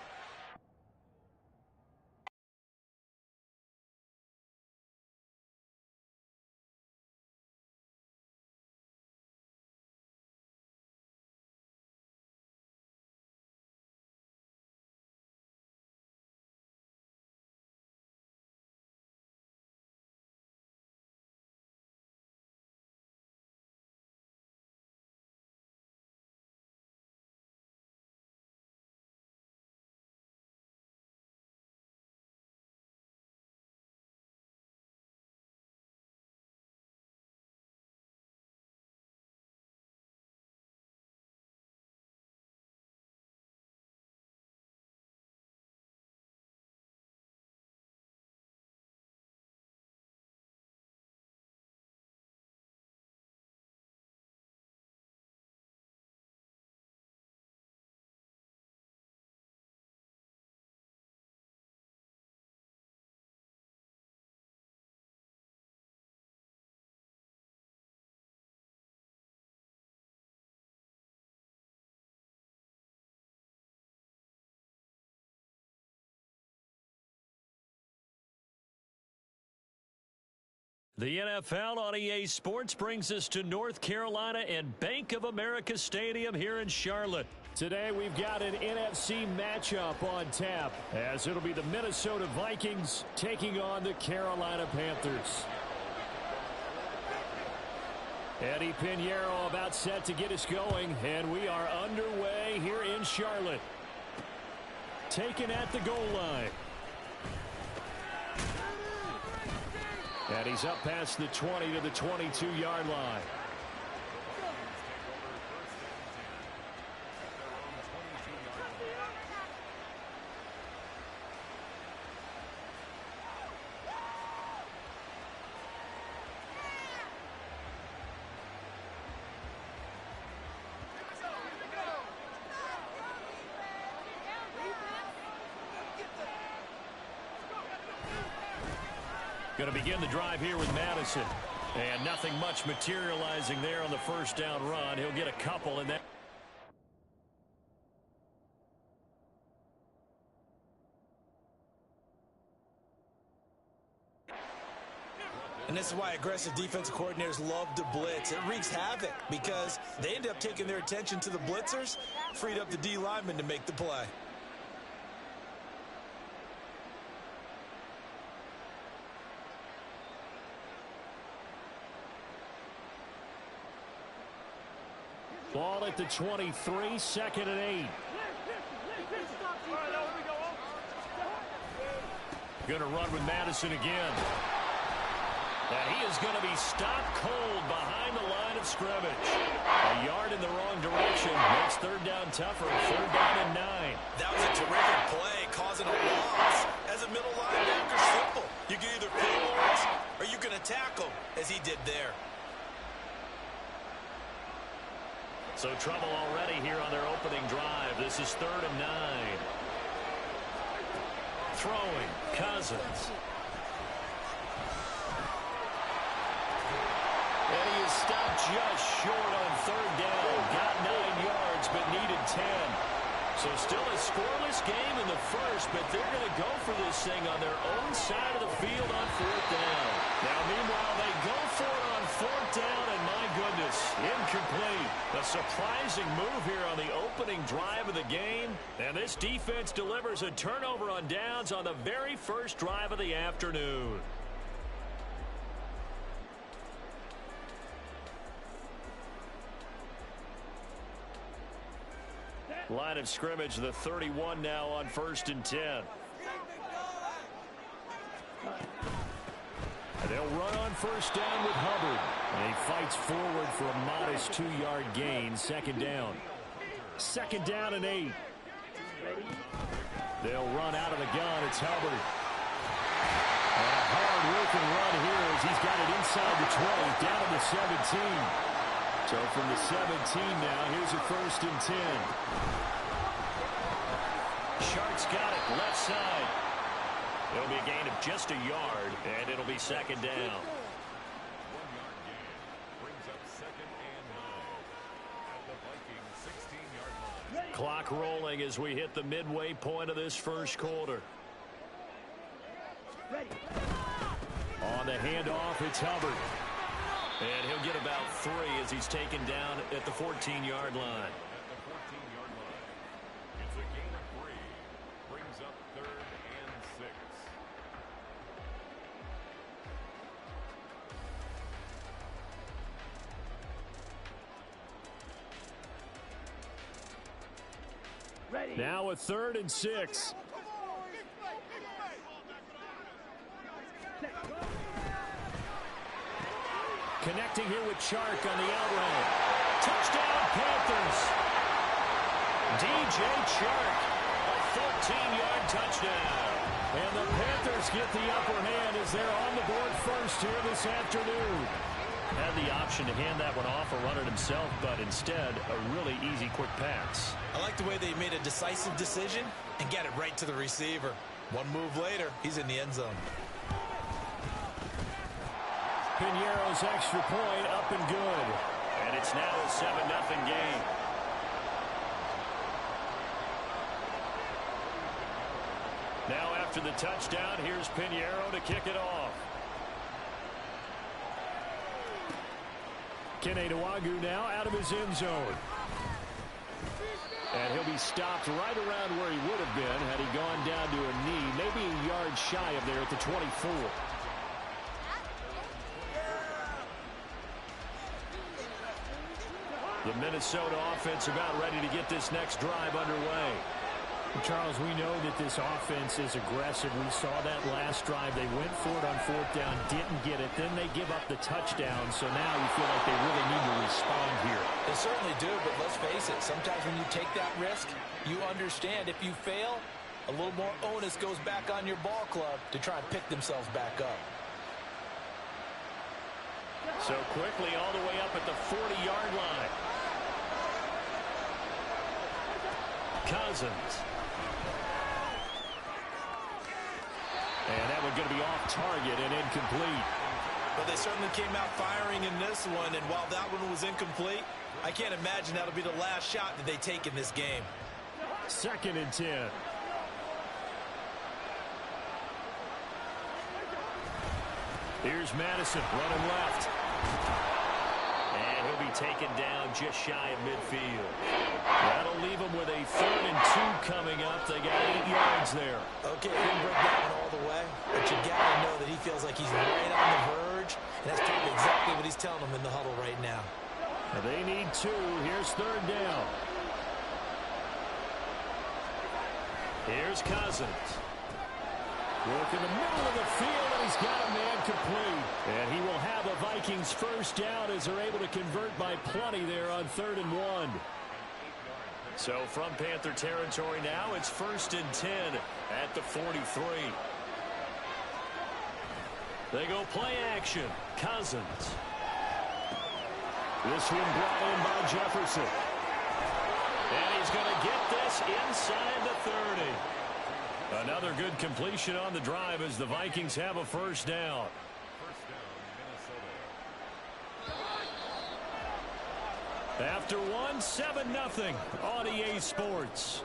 The NFL on EA Sports brings us to North Carolina and Bank of America Stadium here in Charlotte. Today we've got an NFC matchup on tap, as it'll be the Minnesota Vikings taking on the Carolina Panthers. Eddie Pinheiro about set to get us going, and we are underway here in Charlotte. Taken at the goal line. And he's up past the 20 to the 22-yard line. Going to begin the drive here with Madison. And nothing much materializing there on the first down run. He'll get a couple in that. And this is why aggressive defensive coordinators love to blitz. It wreaks havoc because they end up taking their attention to the blitzers, freed up the D lineman to make the play. Ball at the 23, second and 8. Going to run with Madison again. And he is going to be stopped cold behind the line of scrimmage. A yard in the wrong direction makes third down tougher. Third down and 9. That was a terrific play, causing a loss. As a middle linebacker, simple. You can either penalize or you can attack him, as he did there. So trouble already here on their opening drive. This is third and 9. Throwing, Cousins. And he is stopped just short on third down. Got 9 yards, but needed 10. So still a scoreless game in the first, but they're going to go for this thing on their own side of the field on fourth down. Now, meanwhile, they go for it on fourth down, and my goodness, incomplete. A surprising move here on the opening drive of the game, and this defense delivers a turnover on downs on the very first drive of the afternoon. Line of scrimmage, the 31 now on 1st and 10. And they'll run on first down with Hubbard. And he fights forward for a modest 2-yard gain, second down. Second down and 8. They'll run out of the gun. It's Hubbard. And a hard-working run here as he's got it inside the 20, down to the 17. So from the 17 now, here's a 1st and 10. Shark's got it, left side. It'll be a gain of just a yard, and it'll be second down. 1 yard gain brings up 2nd and 9 at the Vikings 16-yard line. Clock rolling as we hit the midway point of this first quarter. On the handoff, it's Hubbard. And he'll get about 3 as he's taken down at the 14-yard line. At the 14-yard line, it's a gain of 3. Brings up 3rd and 6. Now a 3rd and 6. Connecting here with Chark on the out route. Touchdown, Panthers. DJ Chark, a 14-yard touchdown. And the Panthers get the upper hand as they're on the board first here this afternoon. Had the option to hand that one off or run it himself, but instead, a really easy, quick pass. I like the way they made a decisive decision and get it right to the receiver. One move later, he's in the end zone. Piñeiro's extra point up and good. And it's now a 7-0 game. Now after the touchdown, here's Piñeiro to kick it off. Kene Nwangwu now out of his end zone. And he'll be stopped right around where he would have been had he gone down to a knee, maybe a yard shy of there at the 24. The Minnesota offense about ready to get this next drive underway. Charles, we know that this offense is aggressive. We saw that last drive. They went for it on fourth down, didn't get it. Then they give up the touchdown. So now you feel like they really need to respond here. They certainly do, but let's face it. Sometimes when you take that risk, you understand if you fail, a little more onus goes back on your ball club to try and pick themselves back up. So quickly all the way up at the 40-yard line. Cousins. And that one going to be off target and incomplete. But they certainly came out firing in this one, and while that one was incomplete, I can't imagine that'll be the last shot that they take in this game. 2nd and 10. Here's Madison running left. And he'll be taken down just shy of midfield. That'll leave them with a 3rd and 2 coming up. They got 8 yards there. Okay, he didn't break that one all the way, but you got to know that he feels like he's right on the verge, and that's probably exactly what he's telling them in the huddle right now. Now they need 2. Here's 3rd down. Here's Cousins. Work in the middle of the field, and he's got a man complete. And he will have a Vikings first down as they're able to convert by plenty there on 3rd and 1. So from Panther territory now, it's 1st and 10 at the 43. They go play action. Cousins. This one brought in by Jefferson. And he's going to get this inside the 30. Another good completion on the drive as the Vikings have a first down. First down, Minnesota. After one, 7-0 on EA Sports.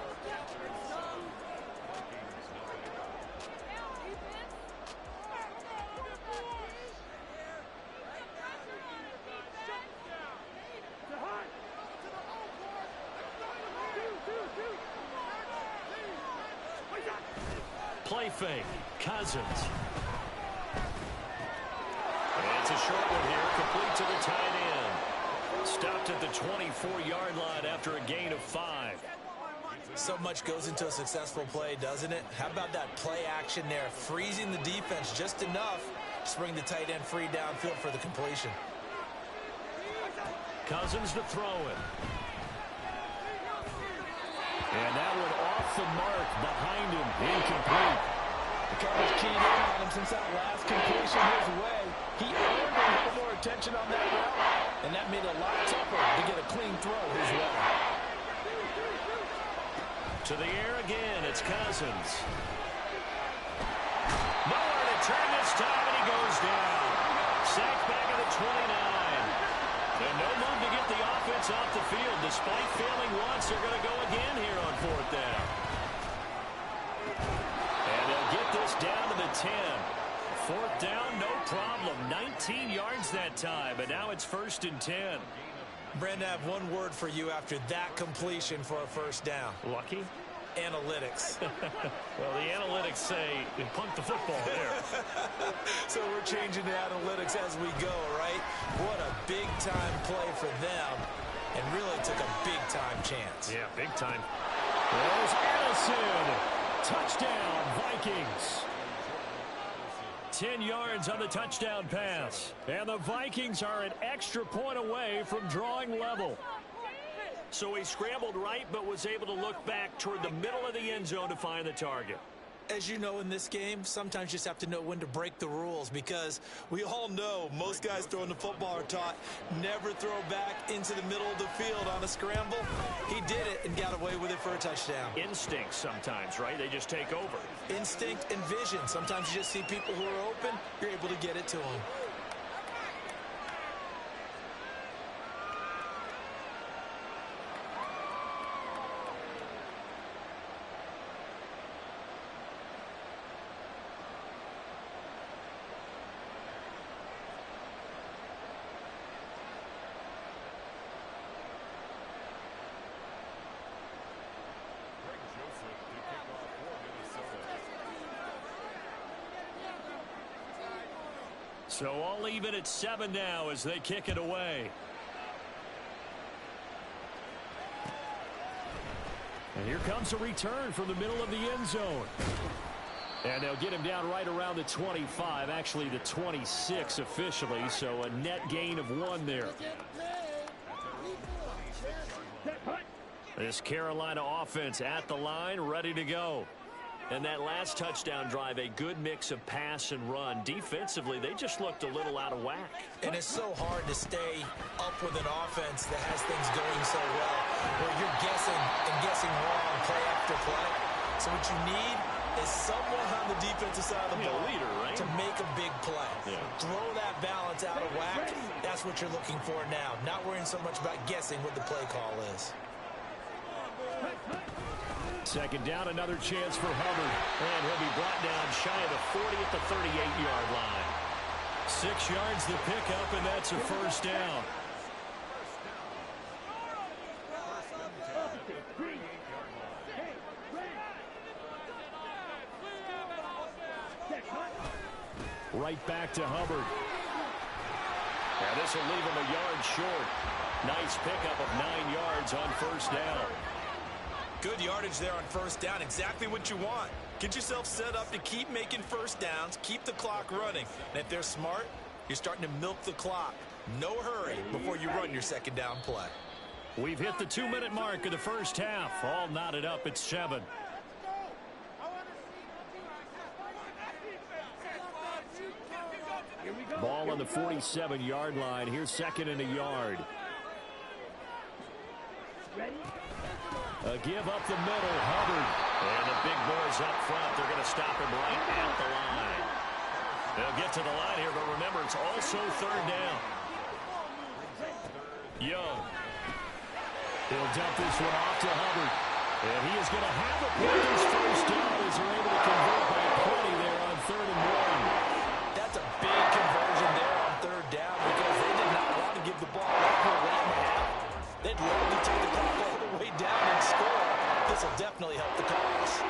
Play fake. Cousins. And it's a short one here. Complete to the tight end. Stopped at the 24-yard line after a gain of 5. So much goes into a successful play, doesn't it? How about that play action there? Freezing the defense just enough to bring the tight end free downfield for the completion. Cousins to throw it. And that one off the mark behind him. Incomplete. The coverage keyed in on him since that last completion his way. He earned a little more attention on that route, and that made it a lot tougher to get a clean throw his way. To the air again, it's Cousins. Nowhere to turn this time, and he goes down. Sacked back at the 29. And no move to get the offense off the field. Despite failing once, they're going to go again here on 4th down. And they'll get this down to the 10. 4th down, no problem. 19 yards that time, but now it's 1st and 10. Brandon, I have one word for you after that completion for a 1st down. Lucky? Analytics. Well, the analytics say punt the football there. So we're changing the analytics as we go, right? What a big-time play for them, and really took a big-time chance. Yeah, big time. There's Addison. Touchdown, Vikings. 10 yards on the touchdown pass. And the Vikings are an extra point away from drawing level. So he scrambled right, but was able to look back toward the middle of the end zone to find the target. As you know, in this game, sometimes you just have to know when to break the rules, because we all know most guys throwing the football are taught never throw back into the middle of the field on a scramble. He did it and got away with it for a touchdown. Instinct sometimes, right? They just take over. Instinct and vision. Sometimes you just see people who are open, you're able to get it to them. So all even at 7 now as they kick it away. And here comes a return from the middle of the end zone. And they'll get him down right around the 25, actually the 26 officially, so a net gain of 1 there. This Carolina offense at the line, ready to go. And that last touchdown drive, a good mix of pass and run. Defensively, they just looked a little out of whack. And it's so hard to stay up with an offense that has things going so well, where you're guessing and guessing wrong play after play. So what you need is someone on the defensive side of the ball, leader, right? to make a big play. Yeah. Throw that balance out of whack. That's what you're looking for now. Not worrying so much about guessing what the play call is. 2nd down, another chance for Hubbard. And he'll be brought down shy of the 40 at the 38-yard line. 6 yards to pick up, and that's a 1st down. Right back to Hubbard. And this will leave him a yard short. Nice pickup of 9 yards on 1st down. Good yardage there on 1st down. Exactly what you want. Get yourself set up to keep making 1st downs, keep the clock running. And if they're smart, you're starting to milk the clock. No hurry before you run your 2nd down play. We've hit the 2-minute mark of the 1st half. All knotted up at 7. Ball on the 47-yard line. Here's 2nd and a yard. A give up the middle, Hubbard. And the big boys up front. They're going to stop him right at the line. They'll get to the line here, but remember, it's also 3rd down. Young. He'll dump this one off to Hubbard. And he is going to have a Panthers first down as they're able to convert by plenty there on 3rd and 1. That's a big conversion there on 3rd down because they did not want to give the ball up to a late half. They'd literally take the clock all the way down and score. This will definitely help the cause.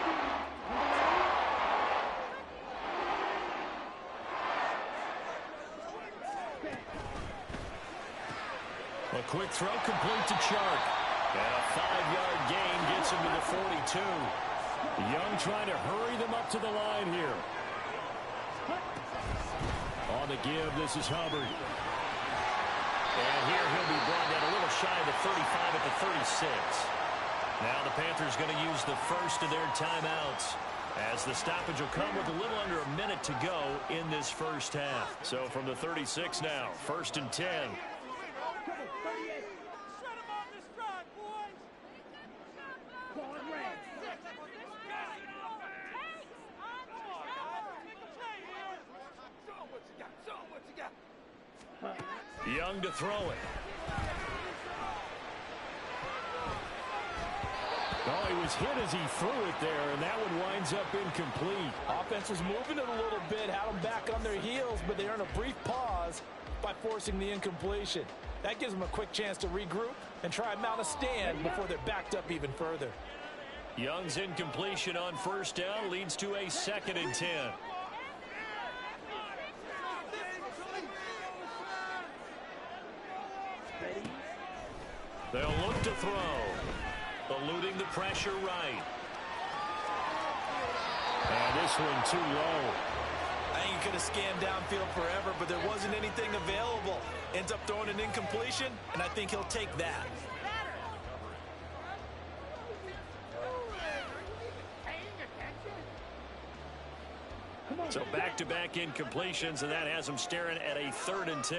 A quick throw complete to Chark. And a 5-yard gain gets him to the 42. Young trying to hurry them up to the line here. On the give, this is Hubbard. And here he'll be brought down a little shy of the 35 at the 36. Now the Panthers going to use the first of their timeouts, as the stoppage will come with a little under a minute to go in this first half. So from the 36 now, 1st and 10. Young to throw it. Oh, he was hit as he threw it there, and that one winds up incomplete. Offense was moving it a little bit, had them back on their heels, but they earn a brief pause by forcing the incompletion. That gives them a quick chance to regroup and try and mount a stand before they're backed up even further. Young's incompletion on 1st down leads to a 2nd and 10. They'll look to throw. Eluding the pressure right. And this one too low. I think he could have scanned downfield forever, but there wasn't anything available. Ends up throwing an incompletion, and I think he'll take that. So back-to-back incompletions, and that has him staring at a 3rd and 10.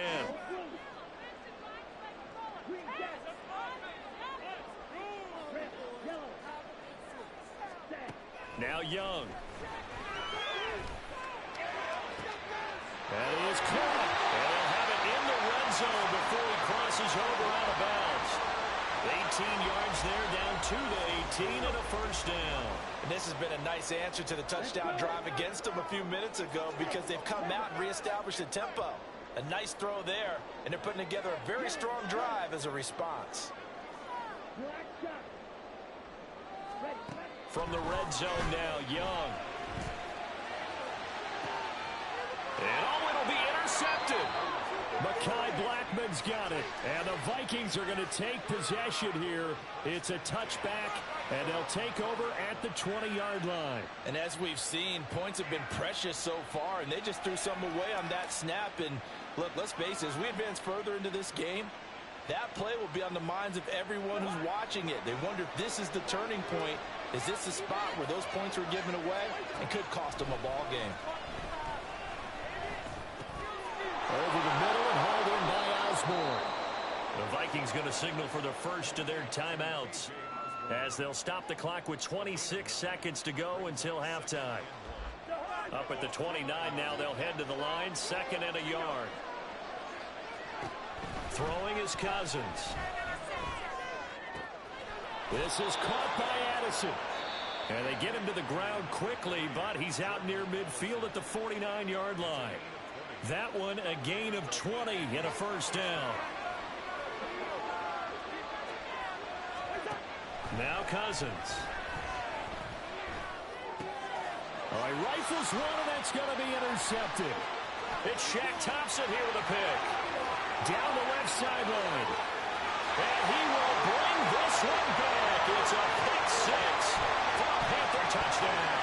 Now Young. That is caught. And they'll have it in the red zone before he crosses over out of bounds. 18 yards there, down 2 to 18 and a 1st down. And this has been a nice answer to the touchdown drive against them a few minutes ago because they've come out and reestablished the tempo. A nice throw there, and they're putting together a very strong drive as a response. From the red zone now, Young. And oh, it'll be intercepted. Mekhi Blackman's got it. And the Vikings are going to take possession here. It's a touchback, and they'll take over at the 20-yard line. And as we've seen, points have been precious so far, and they just threw some away on that snap. And look, let's face it, as we advance further into this game, that play will be on the minds of everyone who's watching it. They wonder if this is the turning point. Is this the spot where those points were given away and could cost them a ball game? Over the middle and hauled in by Osborne. The Vikings going to signal for the first of their timeouts as they'll stop the clock with 26 seconds to go until halftime. Up at the 29 now, they'll head to the line, 2nd and a yard. Throwing is Cousins. This is caught by Addison. And they get him to the ground quickly, but he's out near midfield at the 49-yard line. That one a gain of 20 and a 1st down. Now Cousins. All right, rifles one, and that's going to be intercepted. It's Shaq Thompson here with a pick. Down the left sideline. And he will bring this one back. It's a pick 6 for a Panther touchdown.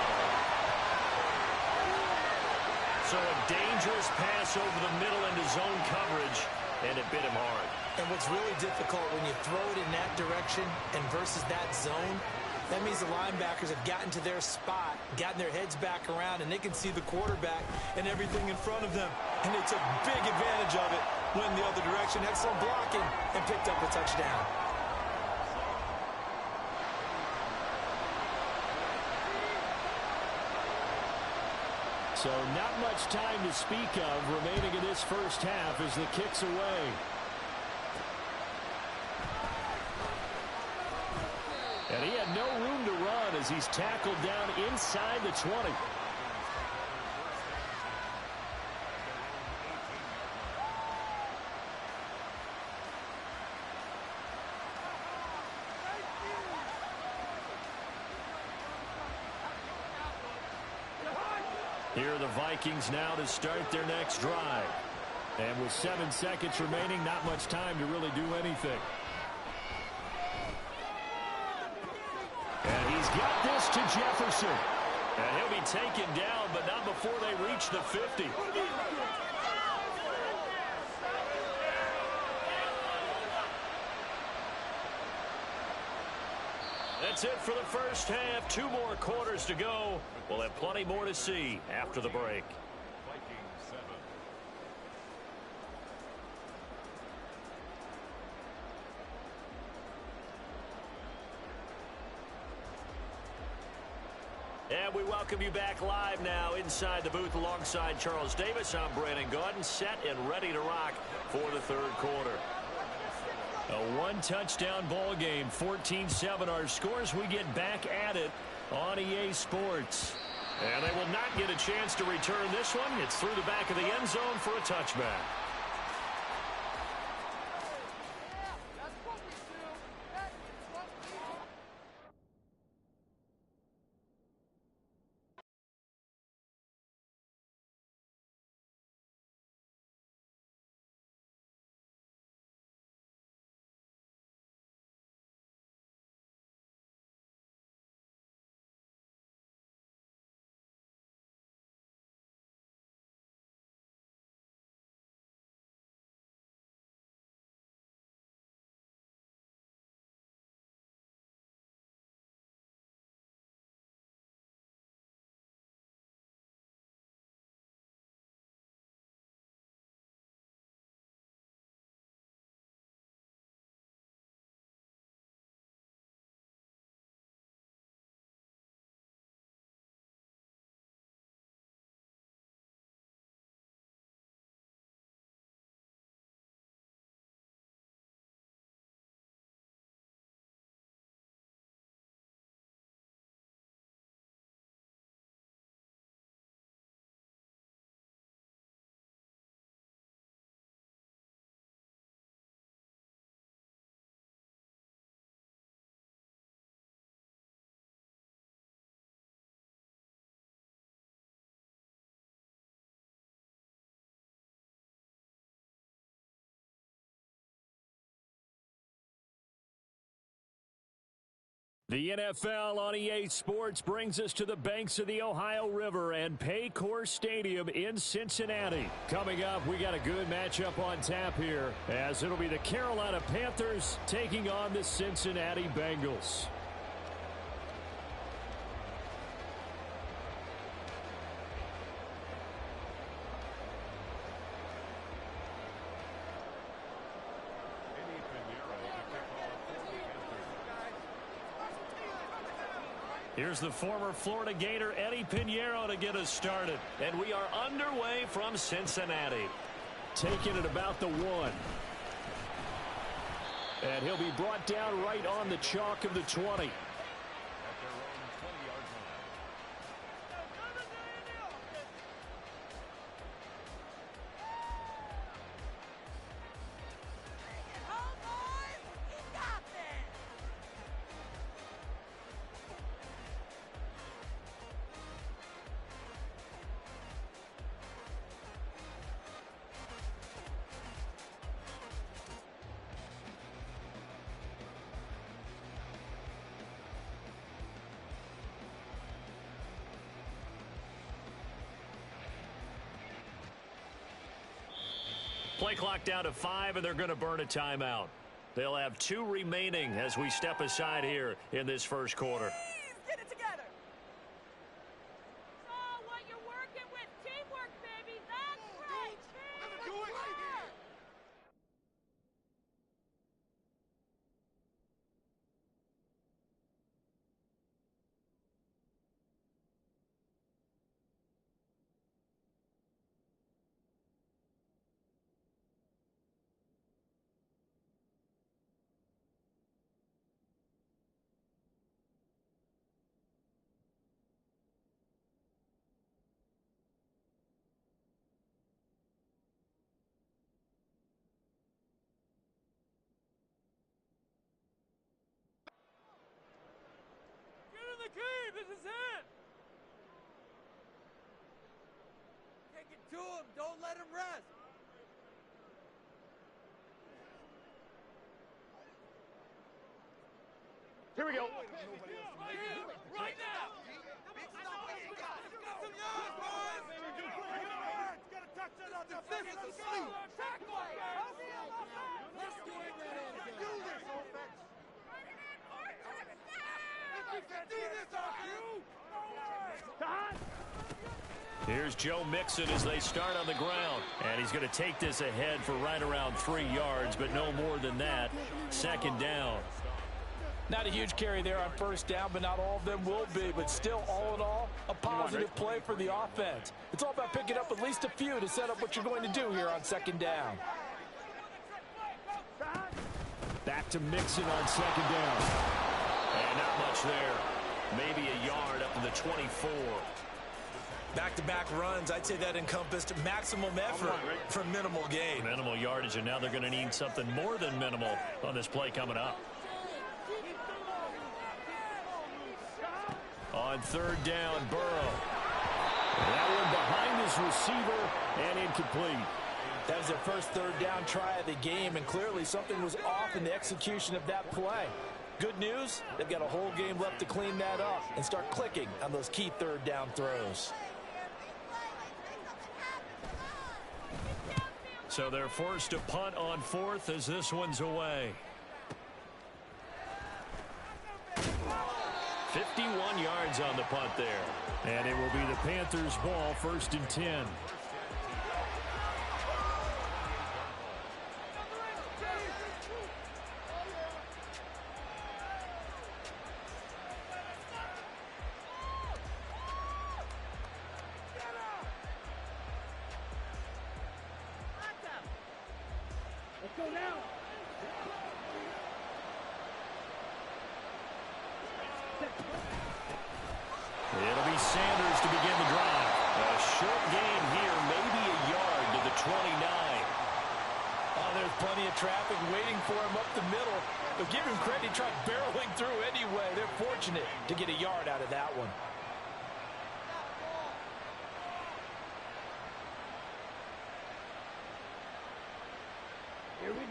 So a dangerous pass over the middle into zone coverage, and it bit him hard. And what's really difficult when you throw it in that direction and versus that zone, that means the linebackers have gotten to their spot, gotten their heads back around, and they can see the quarterback and everything in front of them. And they took big advantage of it, went the other direction, excellent blocking, and picked up a touchdown. So not much time to speak of remaining in this first half as the kick's away. And he had no room to run as he's tackled down inside the 20. Here are the Vikings now to start their next drive. And with 7 seconds remaining, not much time to really do anything. And he's got this to Jefferson. And he'll be taken down, but not before they reach the 50. That's it for the first half. 2 more quarters to go. We'll have plenty more to see after the break. Vikings 7. And we welcome you back live now inside the booth alongside Charles Davis. I'm Brandon Gaudin, set and ready to rock for the third quarter. A 1-touchdown ball game, 14-7 our scores. We get back at it on EA Sports. And they will not get a chance to return this one. It's through the back of the end zone for a touchback. The NFL on EA Sports brings us to the banks of the Ohio River and Paycor Stadium in Cincinnati. Coming up, we got a good matchup on tap here, as it'll be the Carolina Panthers taking on the Cincinnati Bengals. Here's the former Florida Gator, Eddie Pinheiro, to get us started. And we are underway from Cincinnati. Taking it about the 1. And he'll be brought down right on the chalk of the 20. Play clock down to 5, and they're going to burn a timeout. They'll have 2 remaining as we step aside here in this first quarter. Get it together. So what you're working with, teamwork, baby. That's right. Teamwork. team. This is it. Take it to him. Don't let him rest. Here we go. Right now. Here's Joe Mixon as they start on the ground. And he's going to take this ahead for right around 3 yards, but no more than that. Second down. Not a huge carry there on first down, but not all of them will be. But still, all in all, a positive play for the offense. It's all about picking up at least a few to set up what you're going to do here on second down. Back to Mixon on second down. And not much there. Maybe a yard up to the 24. Back-to-back runs, I'd say that encompassed maximum effort for minimal gain. Minimal yardage, and now they're going to need something more than minimal on this play coming up. On third down, Burrow. That one behind his receiver and incomplete. That was their first third down try of the game, and clearly something was off in the execution of that play. Good news, they've got a whole game left to clean that up and start clicking on those key third down throws. So they're forced to punt on fourth as this one's away. 51 yards on the punt there. And it will be the Panthers' ball, 1st and 10. Let's go now. It'll be Sanders to begin the drive. A short gain here, maybe a yard to the 29. Oh, there's plenty of traffic waiting for him up the middle. But give him credit, he tried barreling through anyway. They're fortunate to get a yard out of that one.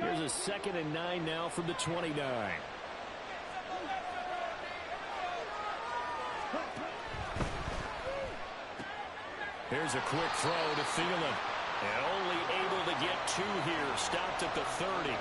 Here's a 2nd and 9 now from the 29. Here's a quick throw to Thielen. And only able to get 2 here. Stopped at the 30.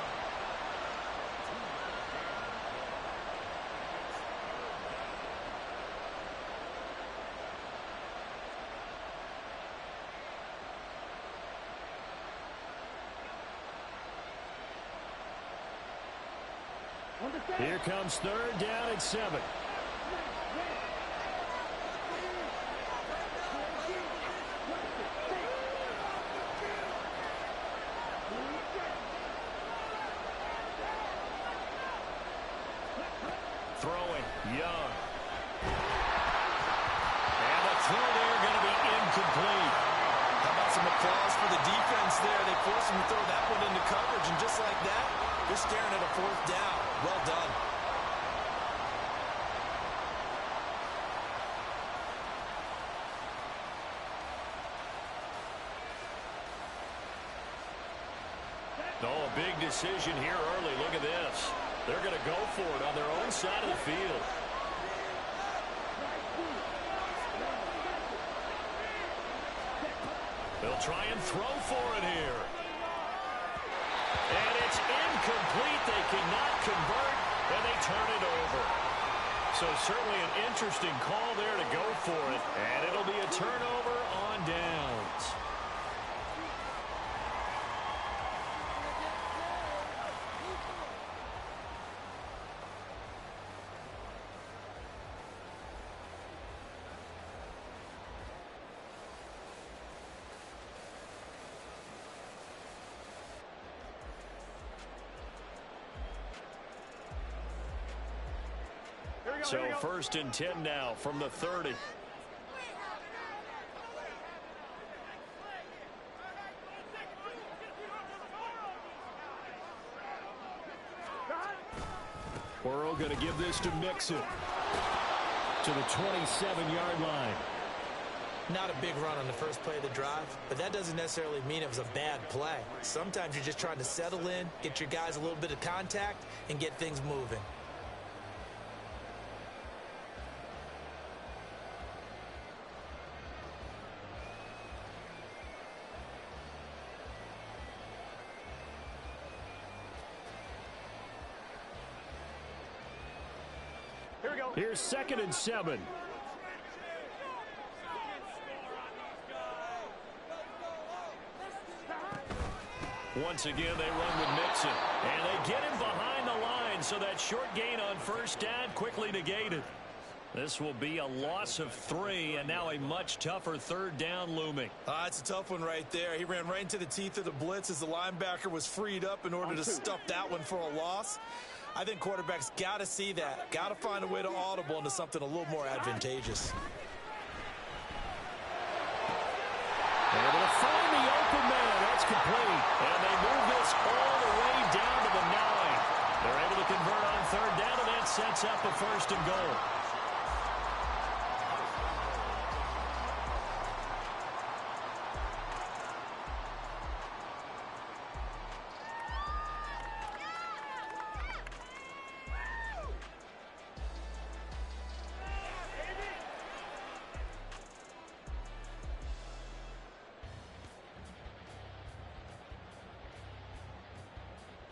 Here comes third down and 7. Throwing, Young. And the throw there going to be incomplete. How about some applause for the defense there? They forced him to throw that one into coverage, and just like that, they're staring at a 4th down. Well done. Oh, a big decision here early. Look at this. They're going to go for it on their own side of the field. They'll try and throw for it here. And it's incomplete. They cannot convert, and they turn it over. So certainly an interesting call there to go for it. And it'll be a turnover on downs. So 1st and 10 now from the 30. Burrow going to give this to Mixon. to the 27-yard line. Not a big run on the first play of the drive, but that doesn't necessarily mean it was a bad play. Sometimes you're just trying to settle in, get your guys a little bit of contact, and get things moving. Here we go. Here's 2nd and 7. Once again, they run with Mixon. And they get him behind the line, so that short gain on first down quickly negated. This will be a loss of 3, and now a much tougher 3rd down looming. It's a tough one right there. He ran right into the teeth of the blitz as the linebacker was freed up in order to stuff that one for a loss. I think quarterbacks got to see that. Got to find a way to audible into something a little more advantageous. Able to find the open man. That's complete. And they move this all the way down to the 9. They're able to convert on 3rd down, and that sets up a 1st and goal.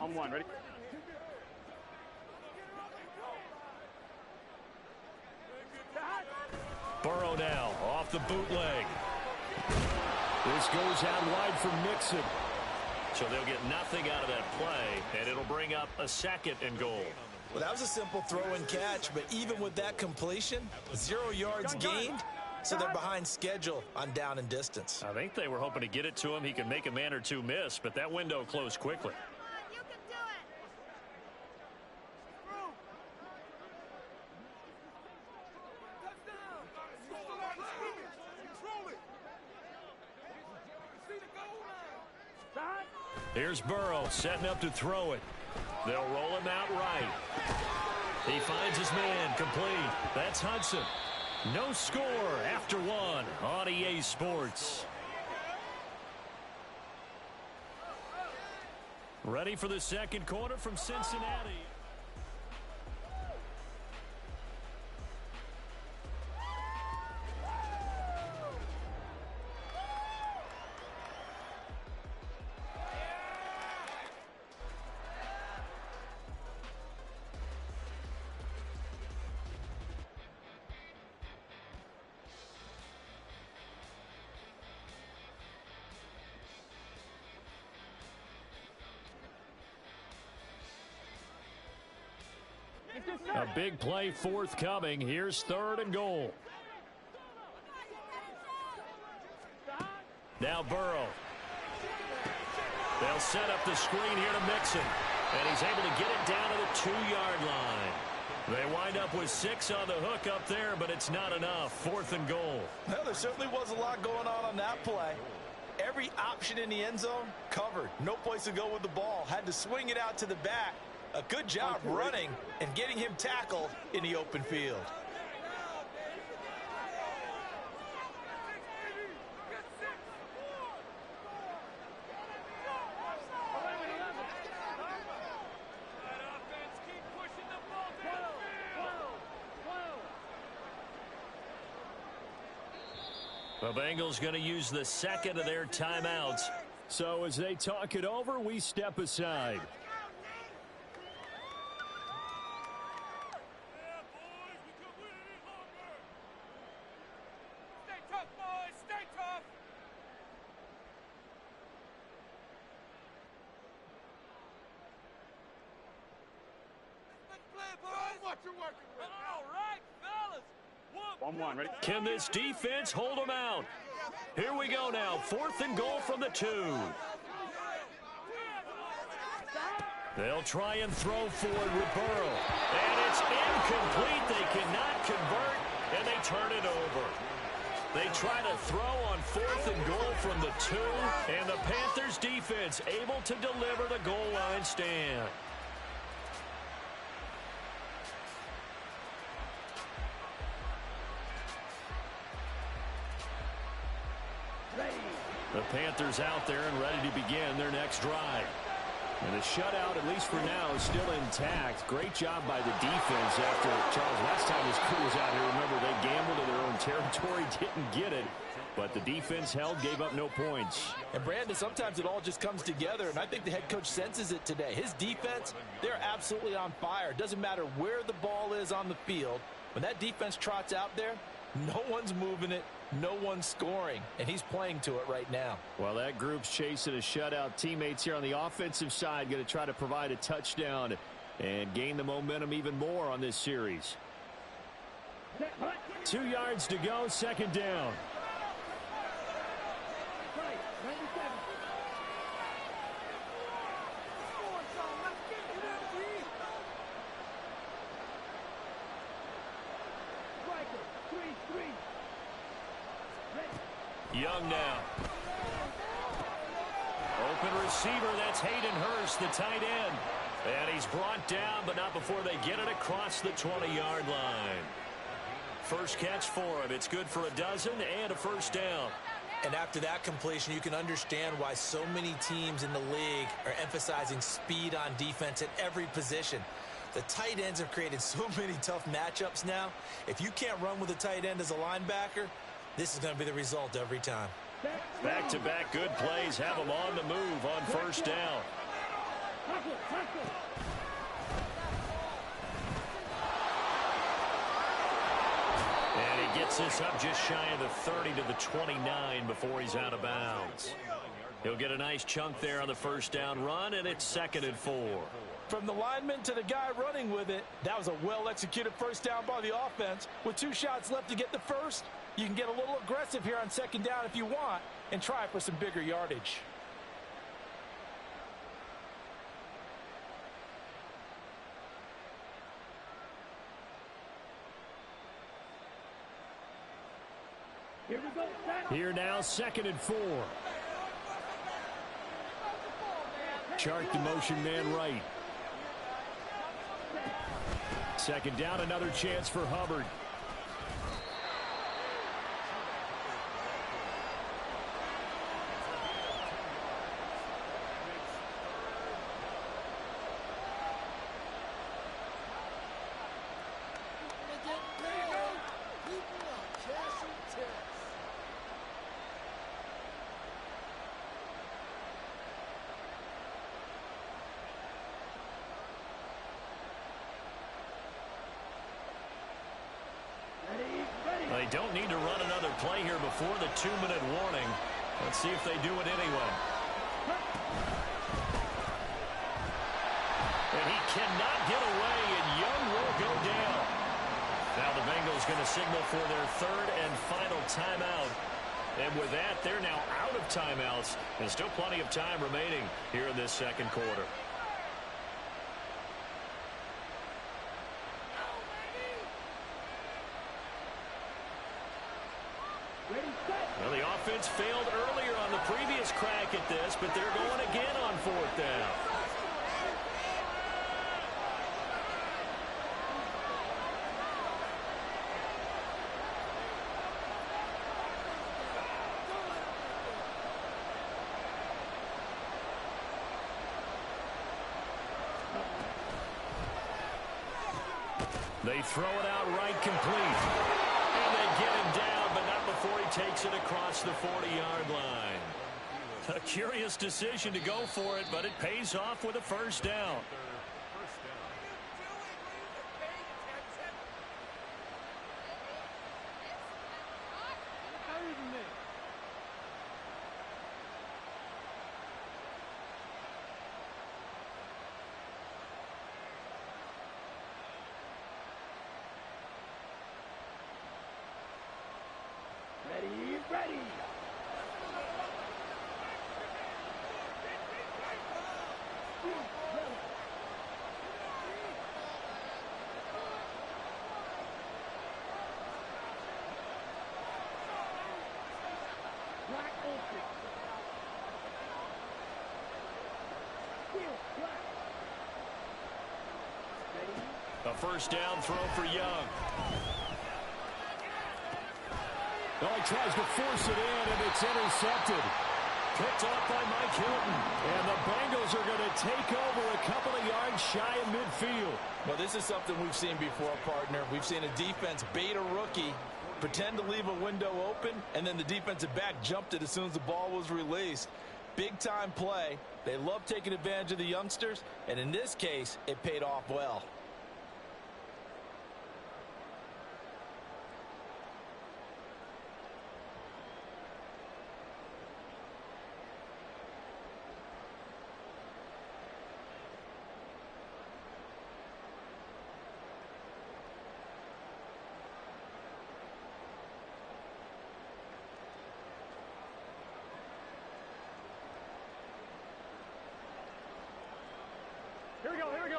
On one, ready? Burrow now off the bootleg. This goes out wide for Mixon. So they'll get nothing out of that play, and it'll bring up a 2nd and goal. Well, that was a simple throw and catch, but even with that completion, 0 yards gained, so they're behind schedule on down and distance. I think they were hoping to get it to him. He could make a man or two miss, but that window closed quickly. You can do it. Here's Burrow setting up to throw it. They'll roll him out right. He finds his man complete. That's Hudson. No score after 1 on EA Sports. Ready for the 2nd quarter from Cincinnati. A big play forthcoming. Here's 3rd and goal. Now Burrow. They'll set up the screen here to Mixon. And he's able to get it down to the 2-yard line. They wind up with 6 on the hook up there, but it's not enough. 4th and goal. Well, there certainly was a lot going on that play. Every option in the end zone covered. No place to go with the ball. Had to swing it out to the back. A good job running and getting him tackled in the open field. The Bengals going to use the 2nd of their timeouts. So as they talk it over, we step aside. On one, ready? Can this defense hold them out? Here we go now. 4th and goal from the 2. They'll try and throw forward with Burrow. And it's incomplete. They cannot convert, and they turn it over. They try to throw on 4th and goal from the 2, and the Panthers defense able to deliver the goal line stand. The Panthers out there and ready to begin their next drive. And the shutout, at least for now, is still intact. Great job by the defense after, Charles, last time this crew was out here, remember, they gambled in their own territory, didn't get it. But the defense held, gave up no points. And, Brandon, sometimes it all just comes together, and I think the head coach senses it today. His defense, they're absolutely on fire. It doesn't matter where the ball is on the field. When that defense trots out there, no one's moving it, no one's scoring, and he's playing to it right now. Well, that group's chasing a shutout. Teammates here on the offensive side going to try to provide a touchdown and gain the momentum even more on this series. 2 yards to go, second down. Young now. Open receiver, that's Hayden Hurst, the tight end. And he's brought down, but not before they get it across the 20-yard line. First catch for him. It's good for a dozen and a first down. And after that completion, you can understand why so many teams in the league are emphasizing speed on defense at every position. The tight ends have created so many tough matchups now. If you can't run with a tight end as a linebacker, this is going to be the result every time. Back-to-back good plays have them on the move on first down. And he gets this up just shy of the 30 to the 29 before he's out of bounds. He'll get a nice chunk there on the first down run, and it's 2nd and 4. From the lineman to the guy running with it, that was a well-executed first down by the offense. With 2 shots left to get the first, you can get a little aggressive here on second down if you want and try for some bigger yardage. Here now, 2nd and 4. Chart the motion man right. Second down, another chance for Hubbard. They don't need to run another play here before the 2-minute warning. Let's see if they do it anyway. And he cannot get away, and Young will go down. Now the Bengals going to signal for their 3rd and final timeout. And with that, they're now out of timeouts. And still plenty of time remaining here in this second quarter. Well, the offense failed earlier on the previous crack at this, but they're going again on 4th down. They throw it out right complete. And they get him down, but not before he takes it across the 40-yard line. A curious decision to go for it, but it pays off with a first down. Ready. A first down throw for Young. Oh, he tries to force it in, and it's intercepted. Picked off by Mike Hilton. And the Bengals are going to take over a couple of yards shy of midfield. Well, this is something we've seen before, partner. We've seen a defense bait a rookie, pretend to leave a window open, and then the defensive back jumped it as soon as the ball was released. Big-time play. They love taking advantage of the youngsters, and in this case, it paid off well.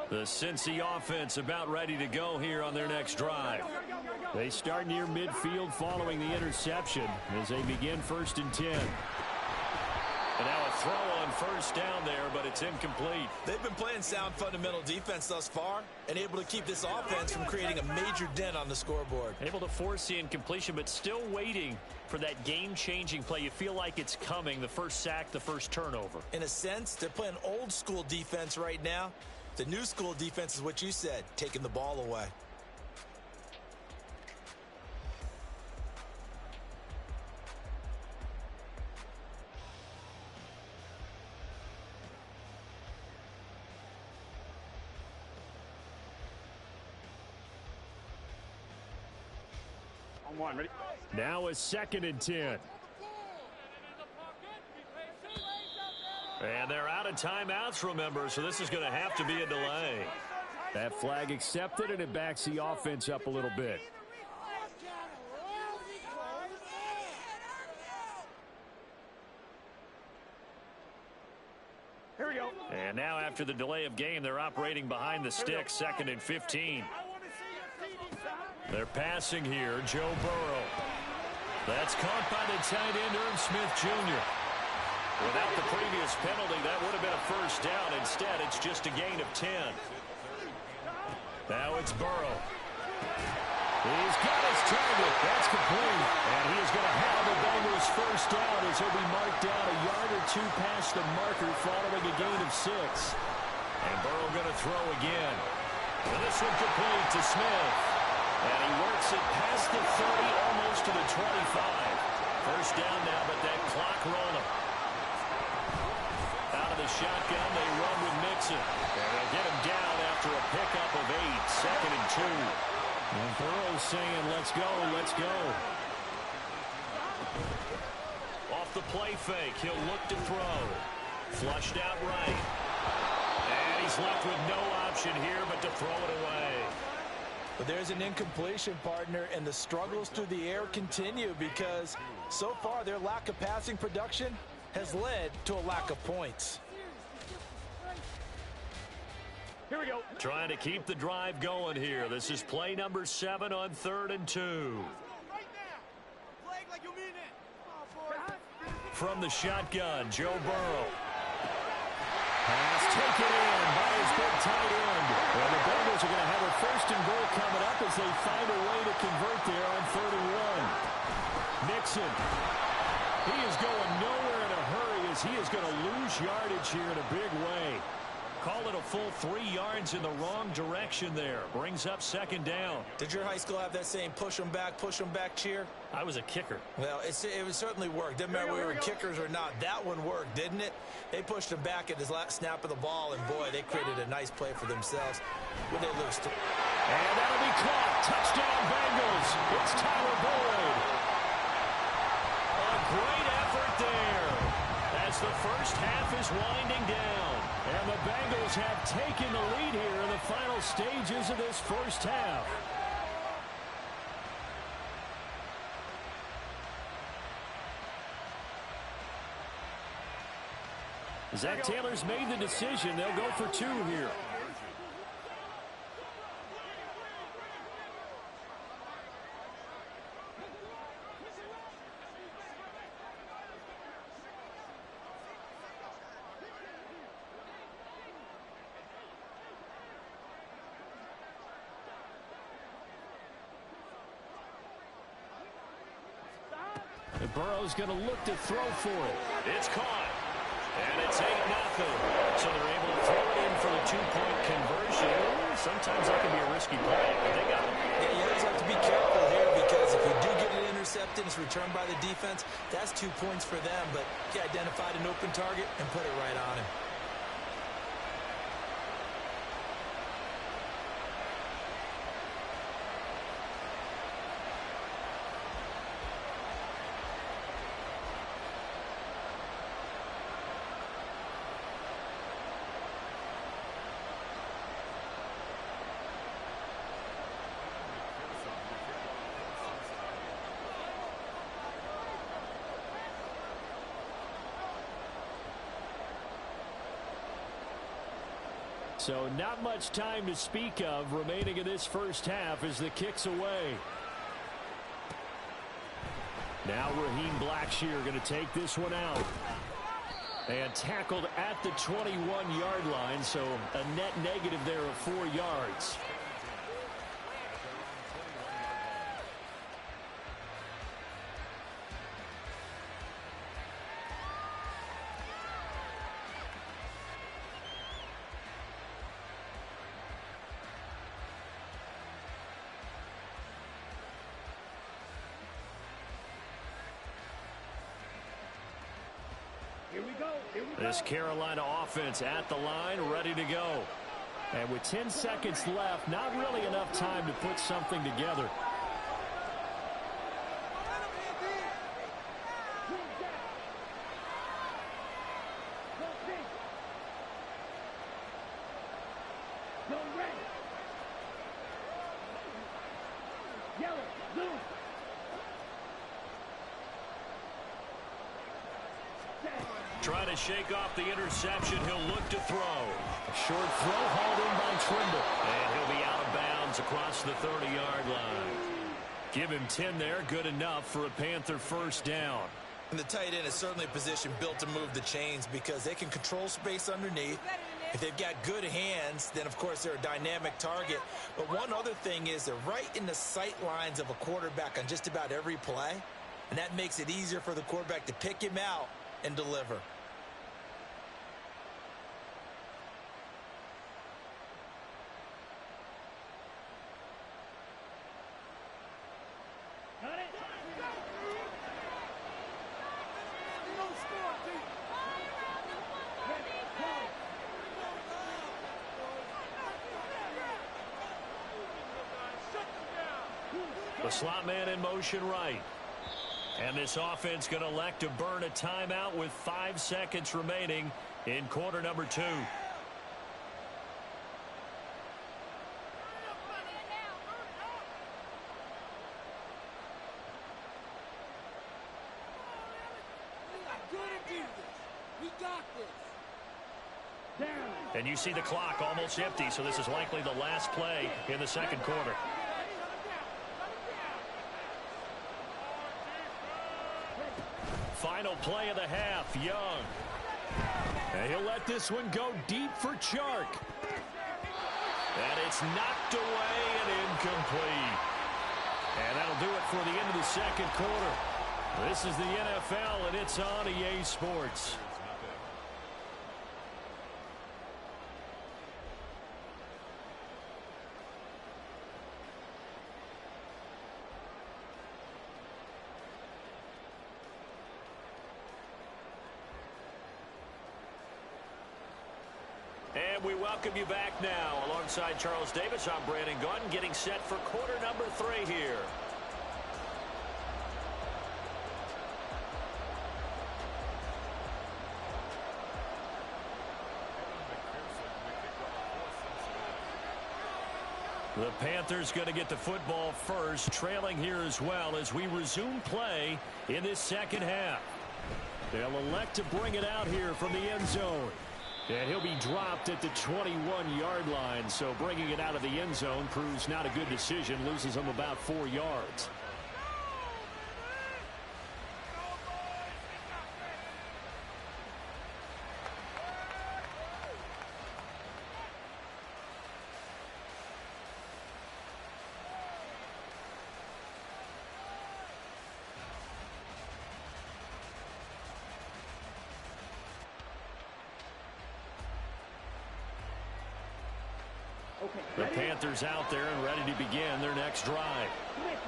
The Cincy offense about ready to go here on their next drive. They start near midfield following the interception as they begin 1st and 10. And now a throw on first down there, but it's incomplete. They've been playing sound fundamental defense thus far and able to keep this offense from creating a major dent on the scoreboard. Able to force the incompletion, but still waiting for that game-changing play. You feel like it's coming, the first sack, the first turnover. In a sense, they're playing old school defense right now. The new school defense is what you said, taking the ball away. On one, ready? Now a 2nd and 10. And they're out of timeouts, remember, so this is going to have to be a delay. That flag accepted, and it backs the offense up a little bit. Here we go. And now after the delay of game, they're operating behind the stick, 2nd and 15. They're passing here, Joe Burrow. That's caught by the tight end, Irv Smith Jr. Without the previous penalty, that would have been a first down. Instead, it's just a gain of 10. Now it's Burrow. He's got his target. That's complete. And he is going to have the Bengals first down as he'll be marked down a yard or two past the marker following a gain of 6. And Burrow going to throw again. And this one complete to Smith. And he works it past the 30, almost to the 25. First down now, but that clock rolling. Out of the shotgun, they run with Mixon. And they'll get him down after a pickup of 8, 2nd and 2. And Burrow's saying, let's go, let's go. Off the play fake, he'll look to throw. Flushed out right. And he's left with no option here but to throw it away. But there's an incompletion, partner, and the struggles through the air continue because so far their lack of passing production has led to a lack of points. Here we go. Trying to keep the drive going here. This is play number 7 on 3rd and 2. From the shotgun, Joe Burrow. Pass taken in by his big tight end. And the Bengals are going to have a 1st and goal coming up as they find a way to convert there on 3rd and 1. Mixon. He is going nowhere in a hurry as he is going to lose yardage here in a big way. Call it a full 3 yards in the wrong direction there. Brings up 2nd down. Did your high school have that same push them back cheer? I was a kicker. Well, it certainly worked. Didn't matter whether we were kickers or not. That one worked, didn't it? They pushed him back at his last snap of the ball, and boy, they created a nice play for themselves. Would they lose? And that'll be caught. Touchdown, Bengals. It's Tyler Boyd. A great effort there as the first half is winding down. And the Bengals have taken the lead here in the final stages of this first half. Zach Taylor's made the decision. They'll go for 2 here. Burrow's going to look to throw for it. It's caught. And it's 8-0. So they're able to throw it in for the two-point conversion. Sometimes that can be a risky play, but they got it. Yeah, you always have to be careful here because if you do get it intercepted, it's returned by the defense. That's 2 points for them, but he identified an open target and put it right on him. So not much time to speak of remaining in this first half as the kick's away. Now Raheem Blackshear going to take this one out. And tackled at the 21-yard line, so a net negative there of 4 yards. This Carolina offense at the line, ready to go. And with 10 seconds left, not really enough time to put something together. Trying to shake off the interception. He'll look to throw. A short throw hauled in by Trimble. And he'll be out of bounds across the 30-yard line. Give him 10 there. Good enough for a Panther first down. And the tight end is certainly a position built to move the chains because they can control space underneath. If they've got good hands, then, of course, they're a dynamic target. But one other thing is they're right in the sight lines of a quarterback on just about every play. And that makes it easier for the quarterback to pick him out and deliver. The slot man in motion right. And this offense going to elect to burn a timeout with 5 seconds remaining in quarter number 2. And you see the clock almost empty, so this is likely the last play in the second quarter. Final play of the half, Young. And he'll let this one go deep for Chark. And it's knocked away and incomplete. And that'll do it for the end of the second quarter. This is the NFL, and it's on EA Sports. And we welcome you back now. Alongside Charles Davis, I'm Brandon Gunn, getting set for quarter number 3 here. The Panthers going to get the football first, trailing here as well as we resume play in this second half. They'll elect to bring it out here from the end zone. And he'll be dropped at the 21-yard line, so bringing it out of the end zone proves not a good decision, loses him about 4 yards. The Panthers out there and ready to begin their next drive.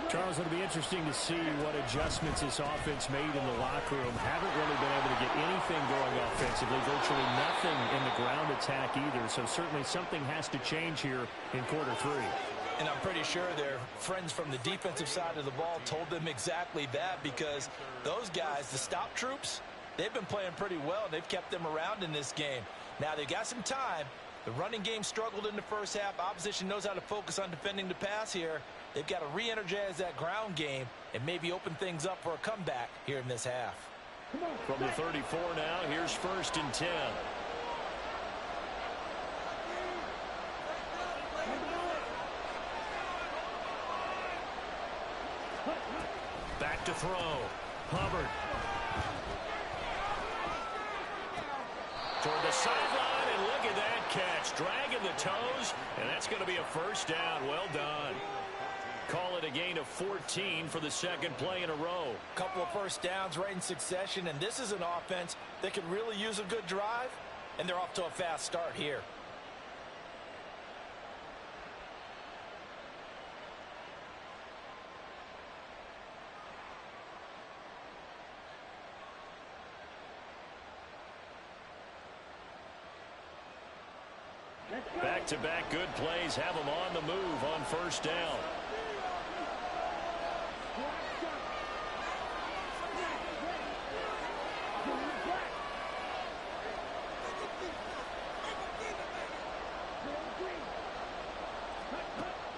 Charles, it'll be interesting to see what adjustments this offense made in the locker room. Haven't really been able to get anything going offensively, virtually nothing in the ground attack either. So certainly something has to change here in quarter three. And I'm pretty sure their friends from the defensive side of the ball told them exactly that, because those guys, the stop troops, they've been playing pretty well, and they've kept them around in this game. Now, they've got some time. The running game struggled in the first half. Opposition knows how to focus on defending the pass here. They've got to re-energize that ground game and maybe open things up for a comeback here in this half. From the 34 now, here's 1st and 10. Back to throw. Hubbard. Toward the sideline, and look at that catch. Dragging the toes, and that's going to be a 1st down. Well done. Call it a gain of 14 for the 2nd play in a row. Couple of 1st downs right in succession, and this is an offense that could really use a good drive, and they're off to a fast start here. Back-to-back good plays have them on the move on 1st down.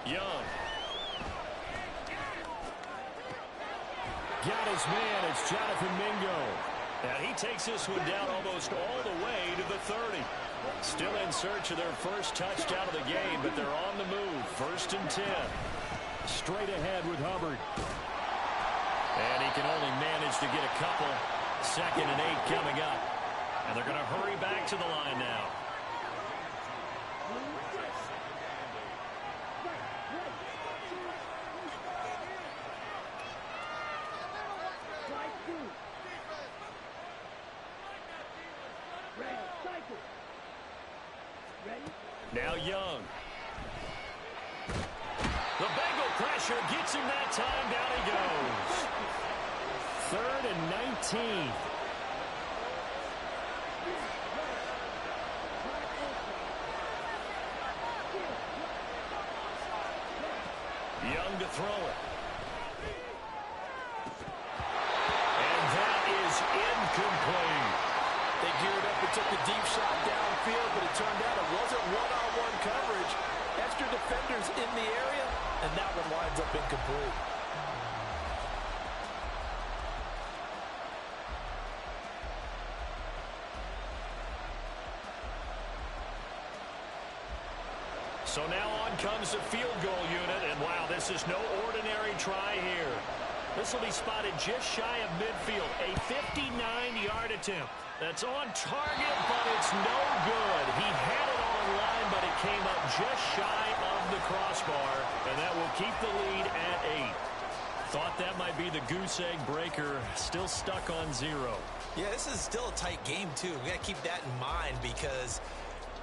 Young. Got his man. It's Jonathan Mingo. And he takes this one down almost all the way to the 30. Still in search of their 1st touchdown of the game, but they're on the move. 1st and 10. Straight ahead with Hubbard. And he can only manage to get a couple. 2nd and 8 coming up. And they're going to hurry back to the line now. Now Young. The Bengal pressure gets him that time. Down he goes. 3rd and 19. Young to throw it. And that is incomplete. They geared up and took a deep shot downfield, but it turned out it wasn't one-on-one coverage. Extra defenders in the area, and that one winds up incomplete. So now on comes the field goal unit, and wow, this is no ordinary try here. This will be spotted just shy of midfield. A 59-yard attempt. That's on target, but it's no good. He had it on line, but it came up just shy of the crossbar, and that will keep the lead at 8. Thought that might be the goose egg breaker. Still stuck on 0. Yeah, this is still a tight game, too. We got to keep that in mind, because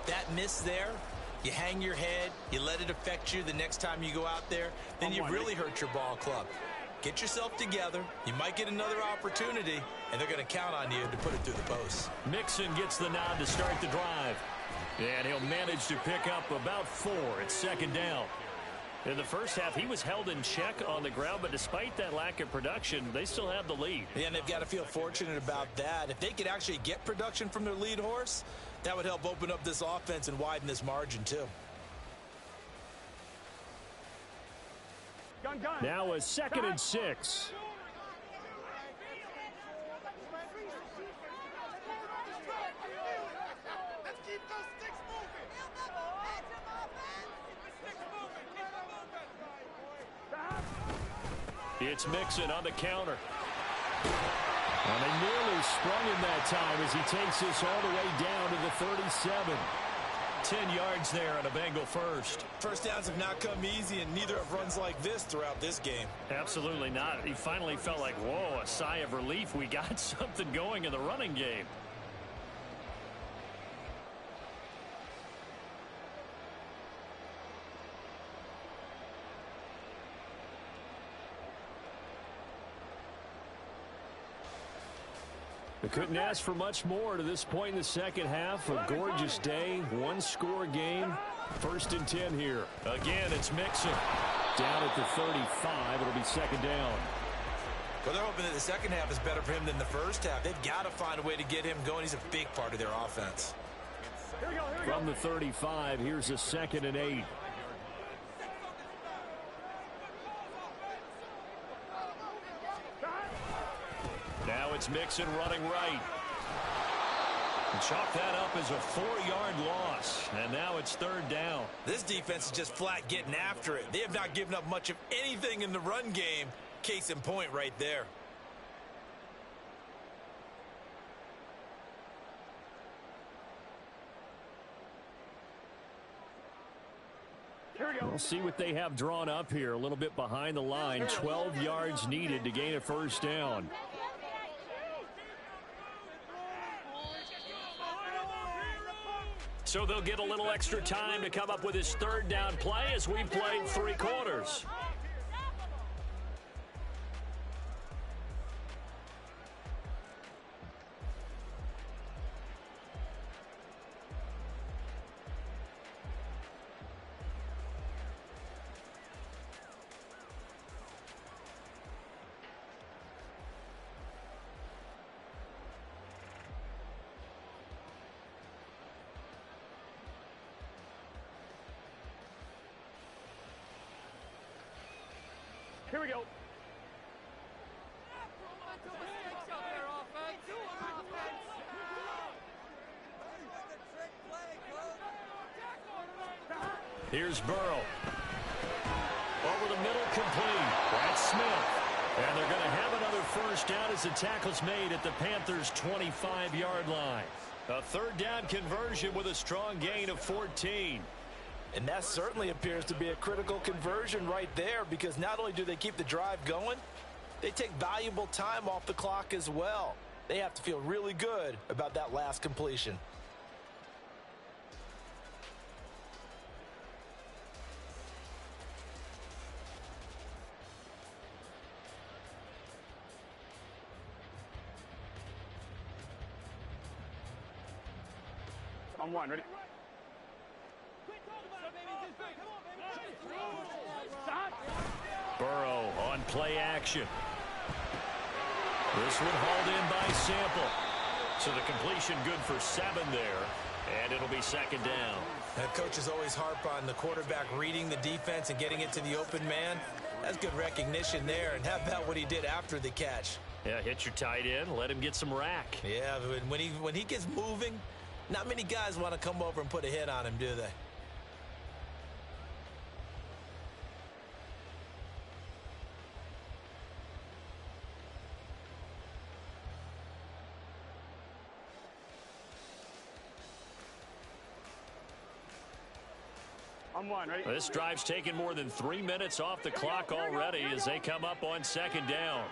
that miss there, you hang your head, you let it affect you the next time you go out there, then you really hurt your ball club. Get yourself together. You might get another opportunity, and they're going to count on you to put it through the post. Mixon gets the nod to start the drive. And he'll manage to pick up about 4 at 2nd down. In the first half, he was held in check on the ground, but despite that lack of production, they still have the lead. Yeah, and they've got to feel fortunate about that. If they could actually get production from their lead horse, that would help open up this offense and widen this margin, too. Now a 2nd and 6. It's Mixon on the counter. And they nearly sprung him that time as he takes this all the way down to the 37. 10 yards there on a Bengal first. First downs have not come easy, and neither have runs like this throughout this game. Absolutely not. He finally felt like, whoa, a sigh of relief. We got something going in the running game. They couldn't ask for much more to this point in the second half. A gorgeous day, one-score game. 1st and 10 here. Again, it's Mixon. Down at the 35. It'll be second down. Well, they're hoping that the second half is better for him than the first half. They've got to find a way to get him going. He's a big part of their offense. From the 35, here's a 2nd and 8. Now it's Mixon running right. And chalk that up as a 4-yard loss. And now it's 3rd down. This defense is just flat getting after it. They have not given up much of anything in the run game. Case in point right there. We'll see what they have drawn up here. A little bit behind the line. 12 yards needed to gain a 1st down. So they'll get a little extra time to come up with his 3rd down play as we played 3 quarters. Here we go. Here's Burrow. Over the middle, complete. That's Smith. And they're going to have another 1st down as the tackle's made at the Panthers' 25-yard line. A 3rd down conversion with a strong gain of 14. And that certainly appears to be a critical conversion right there, because not only do they keep the drive going, they take valuable time off the clock as well. They have to feel really good about that last completion. On 1, ready? Burrow on play action. This one hauled in by Sample. So the completion good for 7 there. And it'll be 2nd down. That coaches always harp on the quarterback reading the defense and getting it to the open man. That's good recognition there. And how about what he did after the catch? Yeah, hit your tight end. Let him get some rack. Yeah, when he gets moving, not many guys want to come over and put a hit on him, do they? On 1, ready? This drive's taken more than 3 minutes off the clock already as they come up on 2nd down.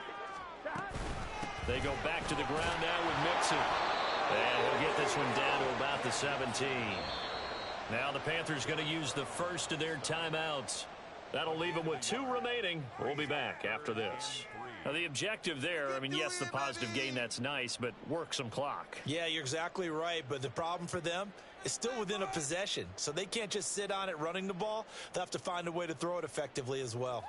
They go back to the ground now with Mixon. And he'll get this one down to about the 17. Now the Panthers going to use the first of their timeouts. That'll leave them with 2 remaining. We'll be back after this. Now the objective there, I mean, yes, the positive gain, that's nice, but work some clock. Yeah, you're exactly right, but the problem for them is still within a possession, so they can't just sit on it running the ball. They'll have to find a way to throw it effectively as well.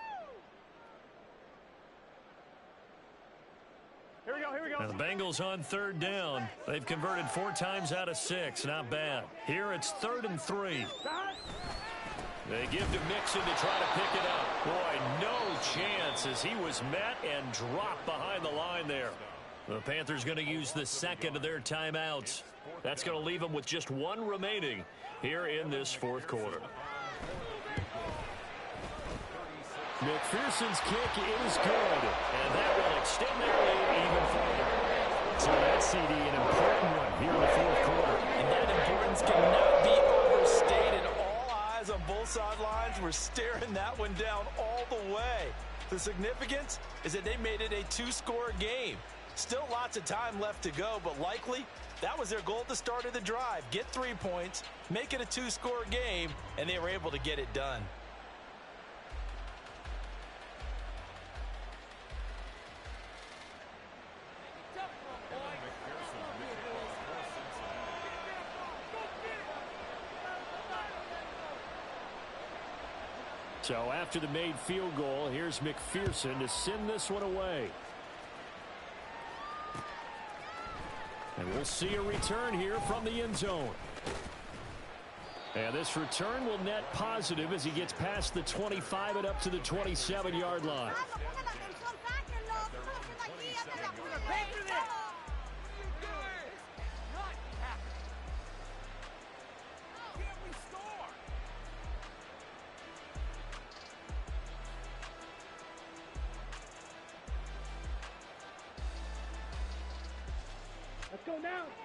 Here we go, here we go. Now the Bengals on 3rd down. They've converted 4 times out of 6. Not bad. Here it's 3rd and 3. They give to Mixon to try to pick it up. Boy, no chance as he was met and dropped behind the line there. The Panthers going to use the 2nd of their timeouts. That's going to leave them with just 1 remaining here in this 4th quarter. McPherson's kick is good, and that will extend their lead even further. So that CD, an important one here in the 4th quarter. And that importance cannot be overstated. All eyes on both sidelines were staring that one down all the way. The significance is that they made it a 2-score game. Still lots of time left to go, but likely that was their goal at the start of the drive. Get 3 points, make it a 2-score game, and they were able to get it done. So after the made field goal, here's McPherson to send this one away. And we'll see a return here from the end zone. And this return will net positive as he gets past the 25 and up to the 27-yard line.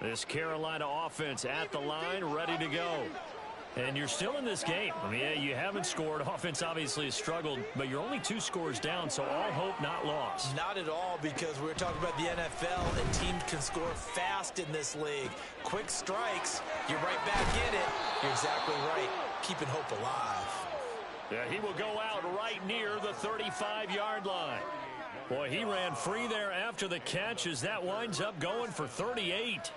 This Carolina offense at the line, ready to go. And you're still in this game. I mean, yeah, you haven't scored. Offense obviously has struggled, but you're only 2 scores down, so all hope not lost. Not at all, because we're talking about the NFL, and teams can score fast in this league. Quick strikes, you're right back in it. You're exactly right. Keeping hope alive. Yeah, he will go out right near the 35-yard line. Boy, he ran free there after the catch as that winds up going for 38.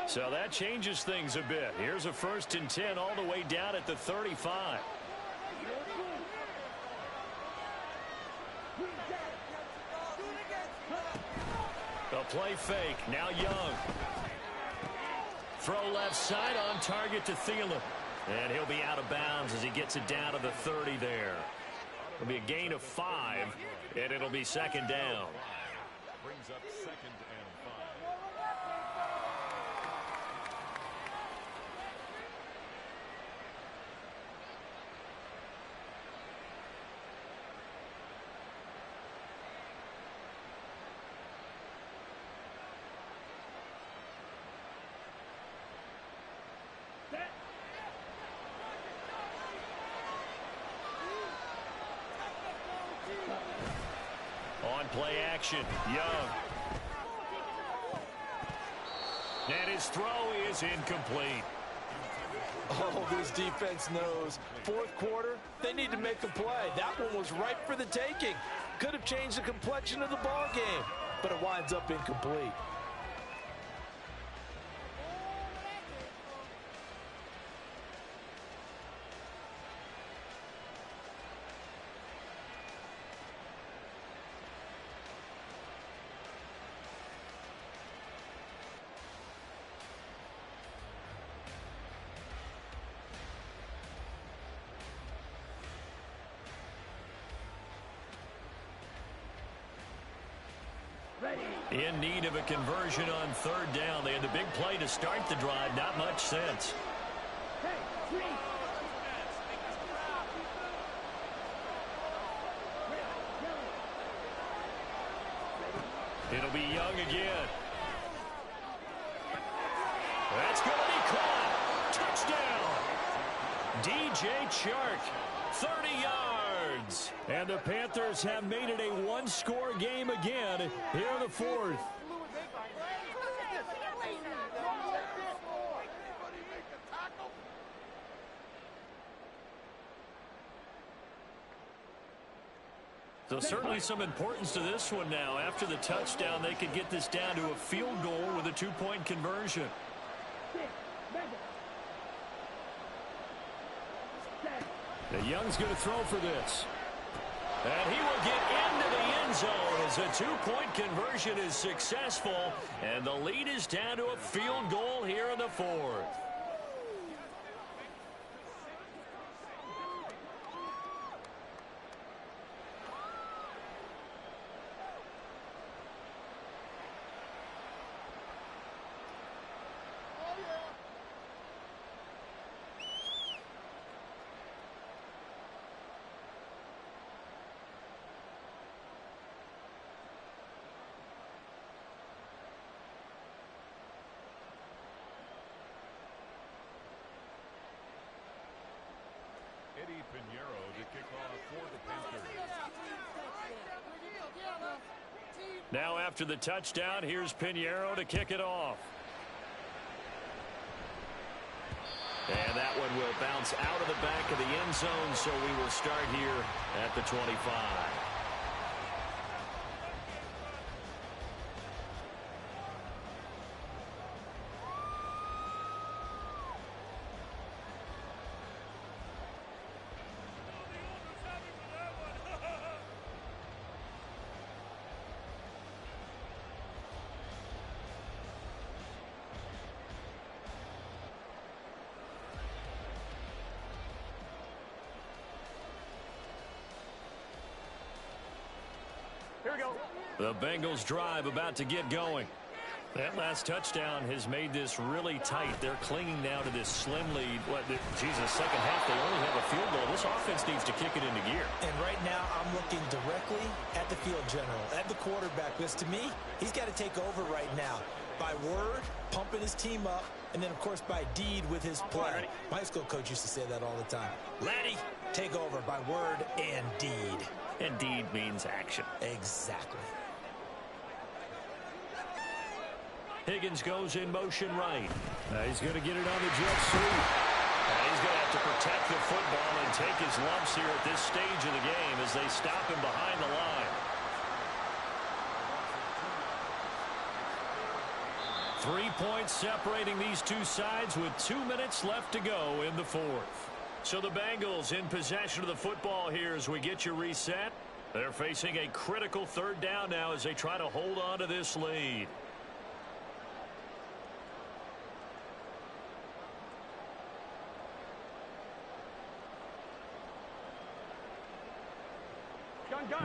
So that changes things a bit. Here's a 1st and 10 all the way down at the 35. A play fake. Now Young. Throw left side on target to Thielen. And he'll be out of bounds as he gets it down to the 30 there. It'll be a gain of 5, and it'll be 2nd down. Brings up 2nd and 5. On play action, Young. And his throw is incomplete. Oh, this defense knows. 4th quarter, they need to make a play. That one was ripe for the taking. Could have changed the complexion of the ball game, but it winds up incomplete. In need of a conversion on 3rd down. They had the big play to start the drive. Not much sense. It'll be Young again. That's going to be caught. Touchdown. DJ Chark. 30 yards. And the Panthers have made it a 1-score game again here in the 4th. So certainly some importance to this one now. After the touchdown, they could get this down to a field goal with a 2-point conversion. The Young's going to throw for this. And he will get into the end zone as a 2-point conversion is successful. And the lead is down to a field goal here in the 4th. To kick off for the Panthers. Now after the touchdown, here's Pinheiro to kick it off. And that one will bounce out of the back of the end zone, so we will start here at the 25. The Bengals drive about to get going. That last touchdown has made this really tight. They're clinging now to this slim lead. Second half, they only have a field goal. This offense needs to kick it into gear. And right now, I'm looking directly at the field general, at the quarterback, because to me, he's got to take over right now. By word, pumping his team up, and then, of course, by deed with his play. My high school coach used to say that all the time. Laddie, take over by word and deed. And deed means action. Exactly. Higgins goes in motion right. He's going to get it on the jet sweep. He's going to have to protect the football and take his lumps here at this stage of the game as they stop him behind the line. 3 points separating these two sides with 2 minutes left to go in the fourth. So the Bengals in possession of the football here as we get you reset. They're facing a critical third down now as they try to hold on to this lead.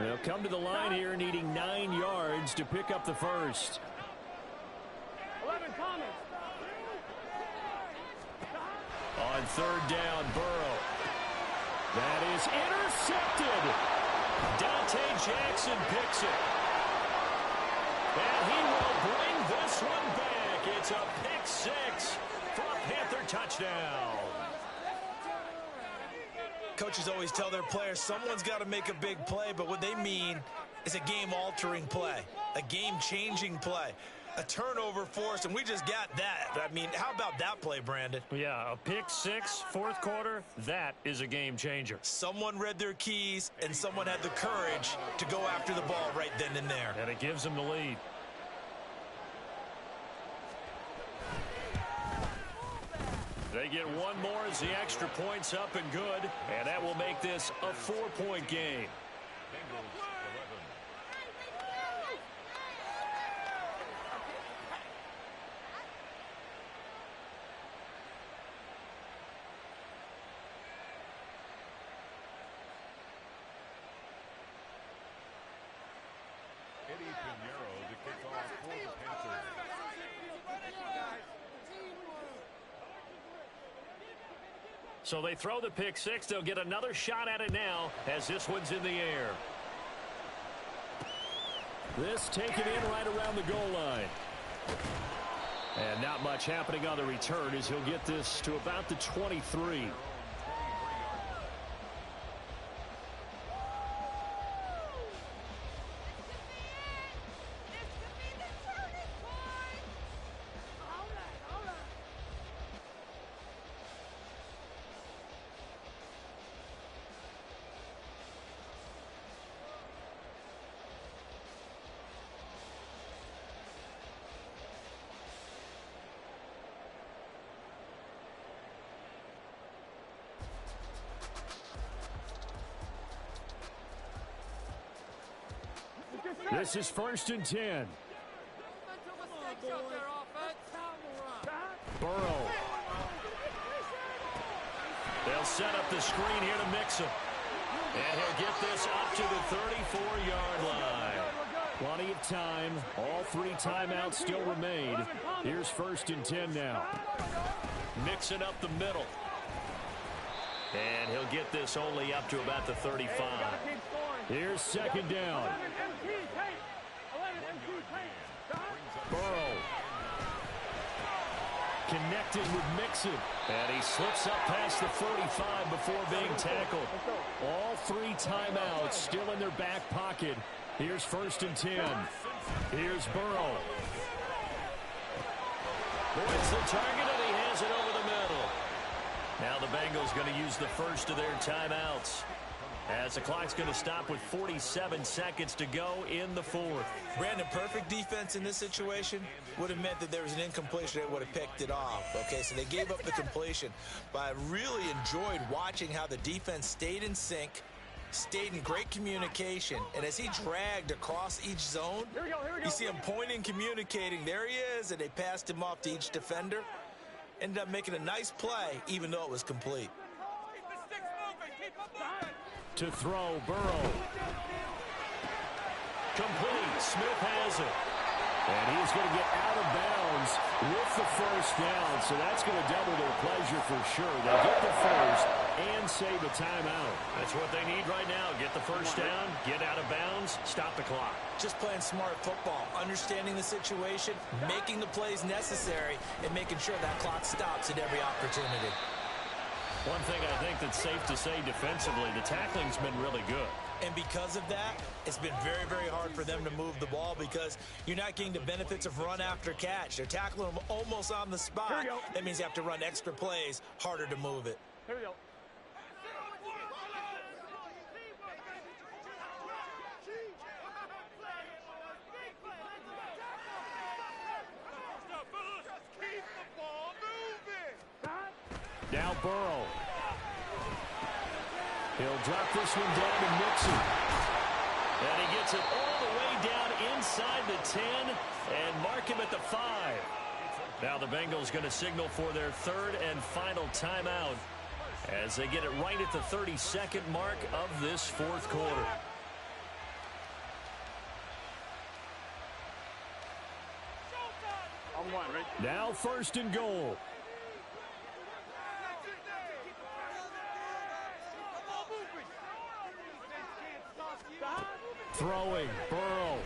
They'll come to the line here needing 9 yards to pick up the first. 11 comments. On third down, Burrow. That is intercepted. Dante Jackson picks it. And he will bring this one back. It's a pick six for a Panther touchdown. Coaches always tell their players someone's got to make a big play, but what they mean is a game-altering play, a game-changing play, a turnover force, and we just got that. I mean, how about that play, Brandon? Yeah, a pick six, fourth quarter, that is a game changer. Someone read their keys, and someone had the courage to go after the ball right then and there. And it gives them the lead. They get one more as the extra point's up and good, and that will make this a 4-point game. So they throw the pick six. They'll get another shot at it now as this one's in the air. This taken in right around the goal line. And not much happening on the return as he'll get this to about the 23. This is 1st and 10. Burrow. They'll set up the screen here to mix him. And he'll get this up to the 34-yard line. Plenty of time. All 3 timeouts still remain. Here's 1st and 10 now. Mixing up the middle. And he'll get this only up to about the 35. Here's 2nd down. Burrow. Connected with Mixon. And he slips up past the 45 before being tackled. All 3 timeouts still in their back pocket. Here's 1st and 10. Here's Burrow. Boyd's the target, and he has it over the middle. Now the Bengals going to use the first of their timeouts, as the clock's going to stop with 47 seconds to go in the fourth. Brandon, perfect defense in this situation would have meant that there was an incompletion that would have picked it off. Okay, so they gave up the completion. But I really enjoyed watching how the defense stayed in sync, stayed in great communication, and as he dragged across each zone, you see him pointing, communicating. There he is, and they passed him off to each defender. Ended up making a nice play, even though it was complete. To throw, Burrow. complete. Smith has it. And he's going to get out of bounds with the first down. So that's going to double their pleasure for sure. They get the first and save a timeout. That's what they need right now. Get the first down, get out of bounds, stop the clock. Just playing smart football, understanding the situation, making the plays necessary, and making sure that clock stops at every opportunity. One thing I think that's safe to say defensively, the tackling's been really good. And because of that, it's been very, very hard for them to move the ball because you're not getting the benefits of run after catch. They're tackling them almost on the spot. That means you have to run extra plays, harder to move it. Here we go. Now Burrow. He'll drop this one down to Mixon. And he gets it all the way down inside the 10 and mark him at the 5. Now the Bengals going to signal for their third and final timeout as they get it right at the 32nd mark of this fourth quarter. On one, right? Now first and goal. Throwing, Burrow.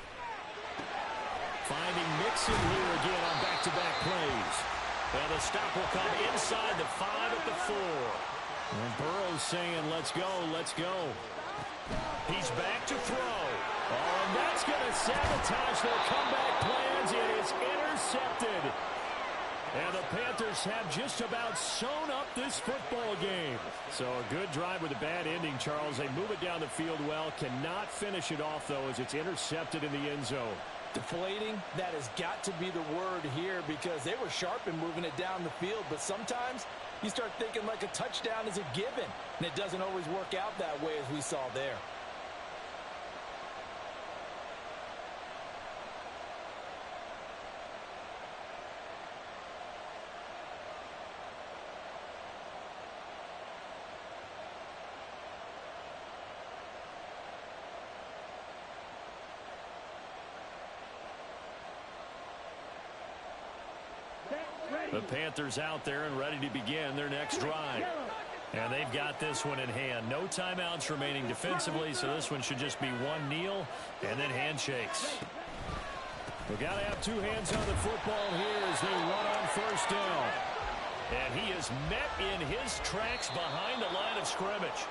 Finding Mixon here again on back-to-back plays. And the stop will come inside the 5 at the 4. And Burrow's saying, let's go, let's go. He's back to throw. Oh, and that's going to sabotage their comeback plans. It is intercepted. And the Panthers have just about sewn up this football game. So a good drive with a bad ending, Charles. They move it down the field well. Cannot finish it off, though, as it's intercepted in the end zone. Deflating, that has got to be the word here because they were sharp in moving it down the field. But sometimes you start thinking like a touchdown is a given. And it doesn't always work out that way as we saw there. The Panthers out there and ready to begin their next drive. And they've got this one in hand. No timeouts remaining defensively, so this one should just be one kneel and then handshakes. We've got to have two hands on the football here as they run on first down. And he is met in his tracks behind the line of scrimmage.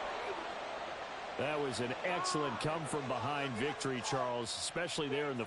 That was an excellent come-from-behind victory, Charles, especially there in the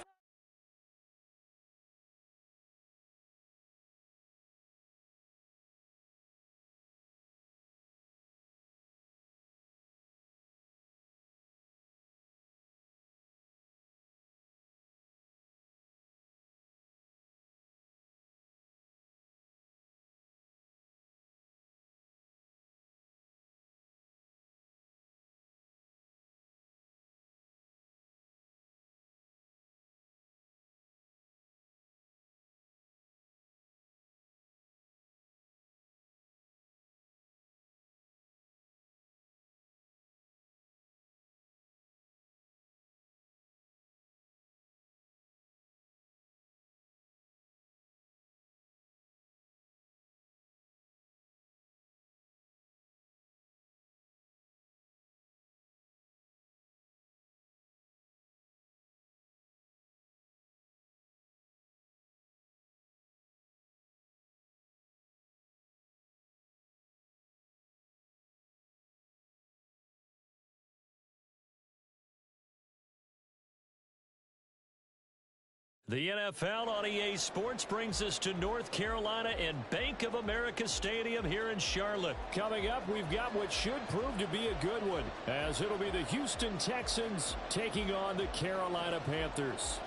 The NFL on EA Sports brings us to North Carolina and Bank of America Stadium here in Charlotte. Coming up, we've got what should prove to be a good one, as it'll be the Houston Texans taking on the Carolina Panthers.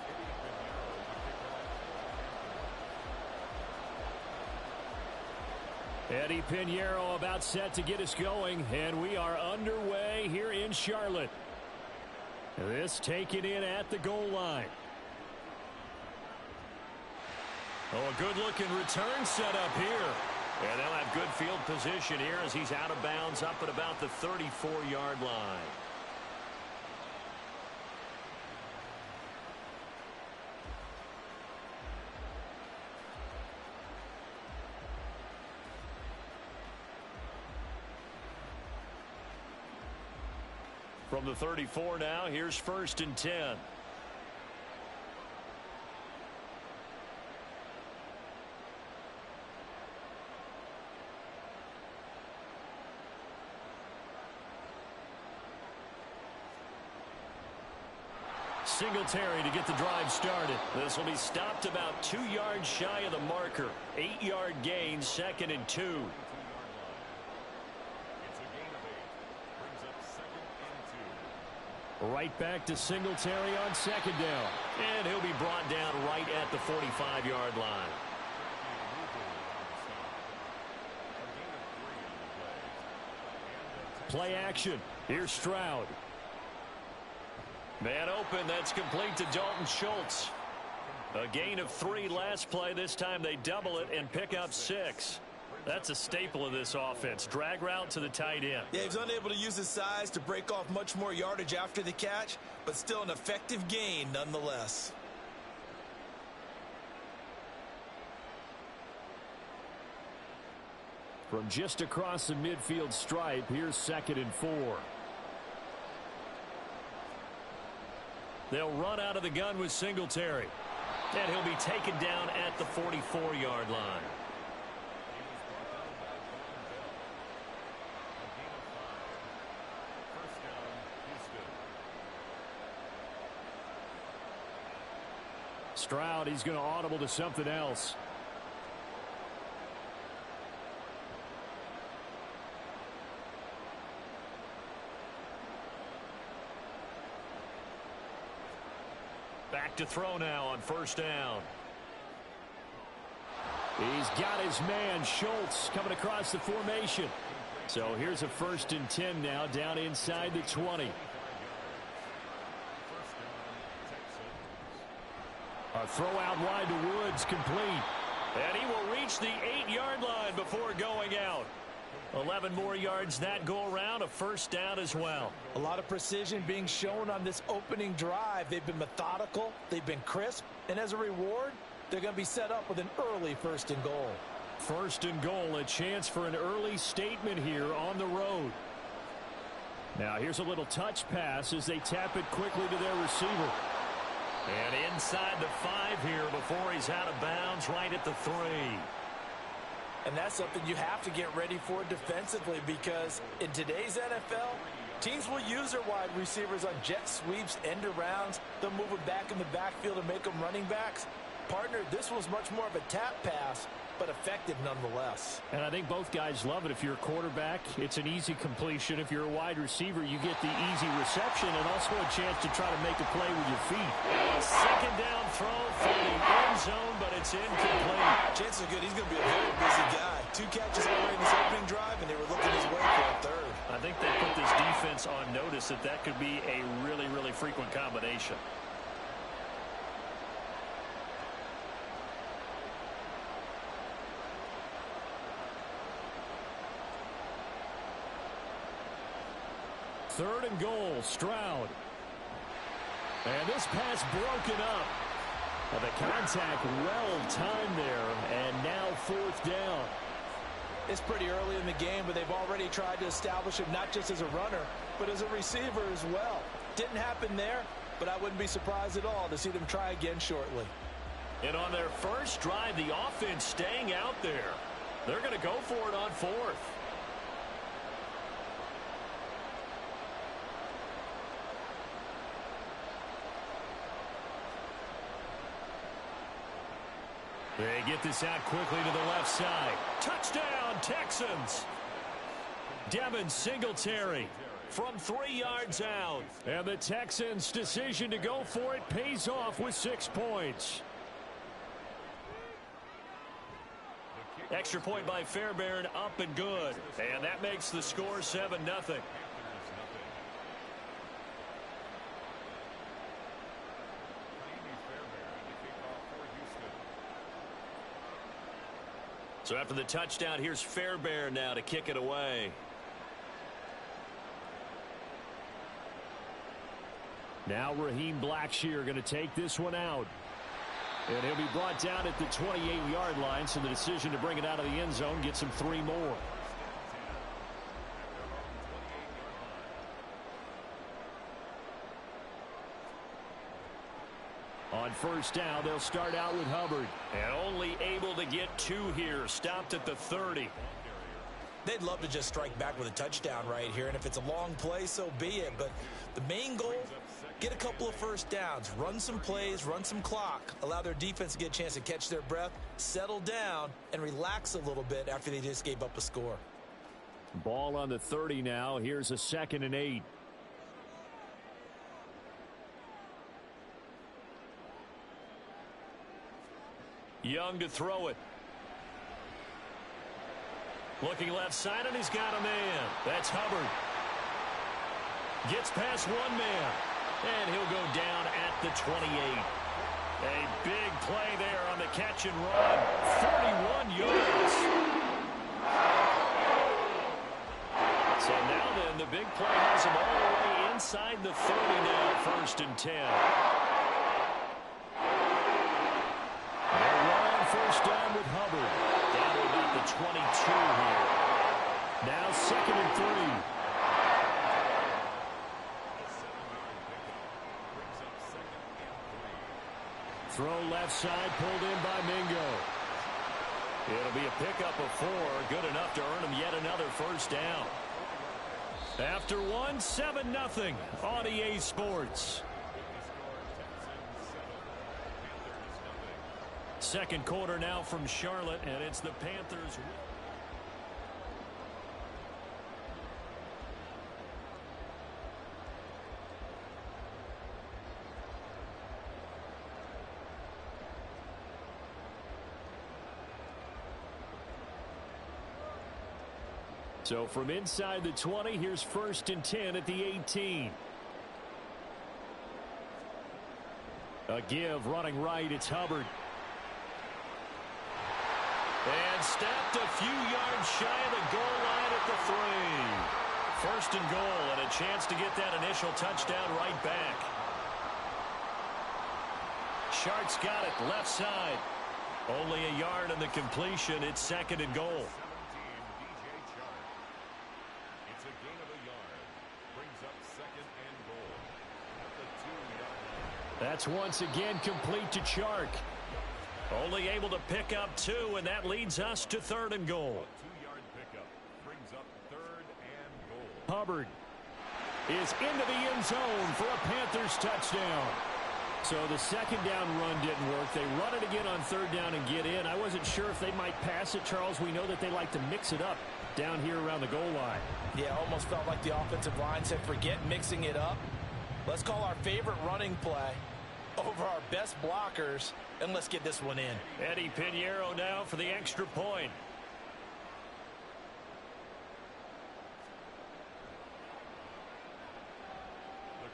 Eddie Pinheiro about set to get us going, and we are underway here in Charlotte. This taken in at the goal line. Oh, a good-looking return set up here. And they'll have good field position here as he's out of bounds up at about the 34-yard line. From the 34 now, here's 1st and 10. Singletary to get the drive started. This will be stopped about 2 yards shy of the marker. 8-yard gain, 2nd and 2. Right back to Singletary on 2nd down. And he'll be brought down right at the 45-yard line. Play action. Here's Stroud. Man open, that's complete to Dalton Schultz. A gain of 3 last play. This time they double it and pick up 6. That's a staple of this offense. Drag route to the tight end. Yeah, he's unable to use his size to break off much more yardage after the catch, but still an effective gain nonetheless. From just across the midfield stripe, here's 2nd and 4. They'll run out of the gun with Singletary. And he'll be taken down at the 44-yard line. Stroud, he's going to audible to something else. Back to throw now on 1st down. He's got his man, Schultz, coming across the formation. So here's a 1st and 10 now, down inside the 20. A throw out wide to Woods, complete. And he will reach the 8-yard line before going out. 11 more yards that go around, a 1st down as well. A lot of precision being shown on this opening drive. They've been methodical, they've been crisp, and as a reward, they're going to be set up with an early 1st and goal. 1st and goal, a chance for an early statement here on the road. Now here's a little touch pass as they tap it quickly to their receiver. And inside the 5 here before he's out of bounds, right at the 3. And that's something you have to get ready for defensively, because in today's NFL, teams will use their wide receivers on jet sweeps, end arounds. They'll move it back in the backfield and make them running backs. Partner, this was much more of a tap pass, but effective nonetheless. And I think both guys love it. If you're a quarterback, it's an easy completion. If you're a wide receiver, you get the easy reception and also a chance to try to make a play with your feet. A 2nd down throw for the end zone, but it's incomplete. Chances are good. He's going to be a very busy guy. 2 catches already in his opening drive, and they were looking his way for a 3rd. I think they put this defense on notice that could be a really, really frequent combination. Third and goal, Stroud. And this pass broken up. And the contact well timed there, and now 4th down. It's pretty early in the game, but they've already tried to establish him not just as a runner, but as a receiver as well. Didn't happen there, but I wouldn't be surprised at all to see them try again shortly. And on their first drive, the offense staying out there. They're going to go for it on 4th. They get this out quickly to the left side. Touchdown, Texans. Devin Singletary from 3 yards out. And the Texans' decision to go for it pays off with 6 points. Extra point by Fairbairn, up and good. And that makes the score 7-0. So after the touchdown, here's Fairbairn now to kick it away. Now Raheem Blackshear going to take this one out. And he'll be brought down at the 28-yard line, so the decision to bring it out of the end zone gets him 3 more. first down. They'll start out with Hubbard. And only able to get 2 here. Stopped at the 30. They'd love to just strike back with a touchdown right here, and if it's a long play, so be it. But the main goal, get a couple of first downs, run some plays, run some clock, allow their defense to get a chance to catch their breath, settle down, and relax a little bit after they just gave up a score. Ball on the 30 now. Here's a 2nd and 8. Young to throw it. Looking left side, and he's got a man. That's Hubbard. Gets past one man. And he'll go down at the 28. A big play there on the catch and run. 41 yards. So now then, the big play has him all the way inside the 30 now, 1st and 10. They'll run on first down with Hubbard. Down to about the 22 here. Now 2nd and 3. Throw left side, pulled in by Mingo. It'll be a pickup of 4, good enough to earn him yet another first down. After 1, 7-0 on EA Sports. Second quarter now from Charlotte, and it's the Panthers. So from inside the 20, here's 1st and 10 at the 18. A give, running right, it's Hubbard. And stepped a few yards shy of the goal line at the 3. 1st and goal, and a chance to get that initial touchdown right back. Shark's got it, left side. Only a yard on the completion. It's 2nd and goal. That's once again complete to Chark. Only able to pick up 2, and that leads us to 3rd and goal. A 2-yard pickup brings up 3rd and goal. Hubbard is into the end zone for a Panthers touchdown. So the 2nd down run didn't work. They run it again on 3rd down and get in. I wasn't sure if they might pass it, Charles. We know that they like to mix it up down here around the goal line. Yeah, almost felt like the offensive line said, forget mixing it up. Let's call our favorite running play over our best blockers, and let's get this one in. Eddie Pinheiro now for the extra point.